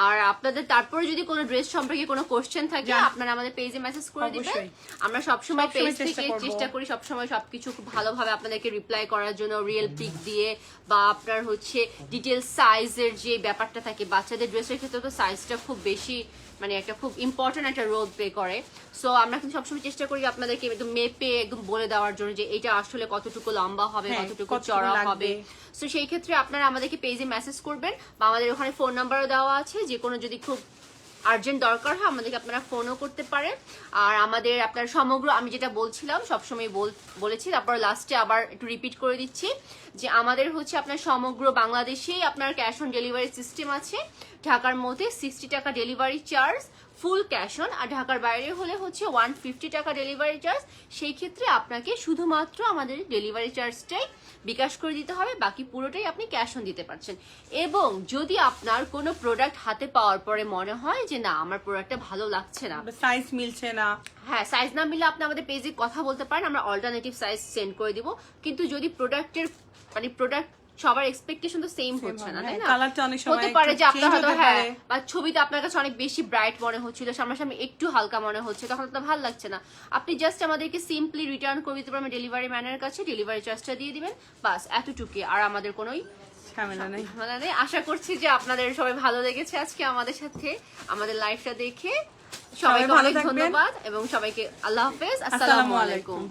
আর আপনাদের তারপরে যদি কোনো ড্রেস সম্পর্কে কোনো কোশ্চেন থাকে আপনারা আমাদের পেজে মেসেজ করে দিবেন। অবশ্যই। আমরা সবসময় পেজ চেষ্টা থেকে করবো। চেষ্টা করি সবসময় সবকিছু খুব ভালোভাবে আপনাদেরকে রিপ্লাই করার জন্য, রিয়েল পিক দিয়ে বা আপনার হচ্ছে ডিটেল সাইজের যে ব্যাপারটা থাকে, বাচ্চাদের ড্রেসের ক্ষেত্রে তো সাইজটা খুব বেশি মানে একটা খুব ইম্পর্টেন্ট একটা রোল প্লে করে। সো আমরা কিন্তু সবসময় চেষ্টা করি আপনাদেরকে একদম মেপে একদম বলে দেওয়ার জন্য যে এটা আসলে কতটুকু লম্বা হবে, হ্যাঁ, কতটুকু কতটুকু চড়া লাগবে। হবে। সো সেই ক্ষেত্রে আপনারা আমাদেরকে পেজে মেসেজ করবেন বা আমাদের ওখানে ফোন নাম্বারও দেওয়া আছে, যে কোনো যদি খুব আর্জেন্ট দরকার হয় আমাদেরকে আপনারা ফোনও করতে পারেন। আর আমাদের আপনার সমগ্র আমি যেটা বলছিলাম সবসময় বলেছি, তারপর লাস্টে আবার একটু রিপিট করে দিচ্ছি যে আমাদের হচ্ছে আপনার সমগ্র বাংলাদেশেই আপনার ক্যাশ অন ডেলিভারি সিস্টেম আছে। ঢাকার মধ্যে 60 টাকা delivery charge full cash on, আর ঢাকার বাইরে হলে হচ্ছে 150 টাকা ডেলিভারি চার্জ। সেই ক্ষেত্রে আপনাকে শুধুমাত্র আমাদের ডেলিভারি চার্জটাই বিকাশ করে দিতে হবে, বাকি পুরোটাই আপনি ক্যাশ অন দিতে পারছেন। এবং যদি আপনার কোনো প্রোডাক্ট হাতে পাওয়ার পরে মনে হয় যে না আমার প্রোডাক্টটা ভালো লাগছে না, সাইজ মিলছে না, হ্যাঁ সাইজ না মিললে আপনি আমাদের পেজে কথা বলতে পারেন, আমরা অল্টারনেটিভ সাইজ সেন্ড করে দিব। কিন্তু যদি প্রোডাক্টের মানে প্রোডাক্ট সবার এক্সপেকটেশন তো সেম হচ্ছে না, তাই না? কালারটা অনেক সময় হতে পারে যে একটু আপনার change হয়তো হতে হ্যাঁ পারে। বা ছবিতে আপনার কাছে অনেক বেশি ব্রাইট মনে হচ্ছিল, সামনাসামনি একটু হালকা মনে হচ্ছে, তখন তো ভালো লাগছে না। আপনি জাস্ট আমাদেরকে সিম্পলি রিটার্ন করে দিতে পারবেন ডেলিভারি ম্যানের কাছে, ডেলিভারি চার্জটা দিয়ে দিবেন, বাস এতটুকুই। আর আমাদের কোনোই ঝামেলা নেই। মানে আশা করছি যে আপনাদের সবাই ভালো লেগেছে আজকে আমাদের সাথে আমাদের লাইভটা দেখে। সবাইকে ভালো অনেক থাকবেন। ধন্যবাদ এবং সবাইকে আল্লাহ হাফেজ, আসসালামু আলাইকুম।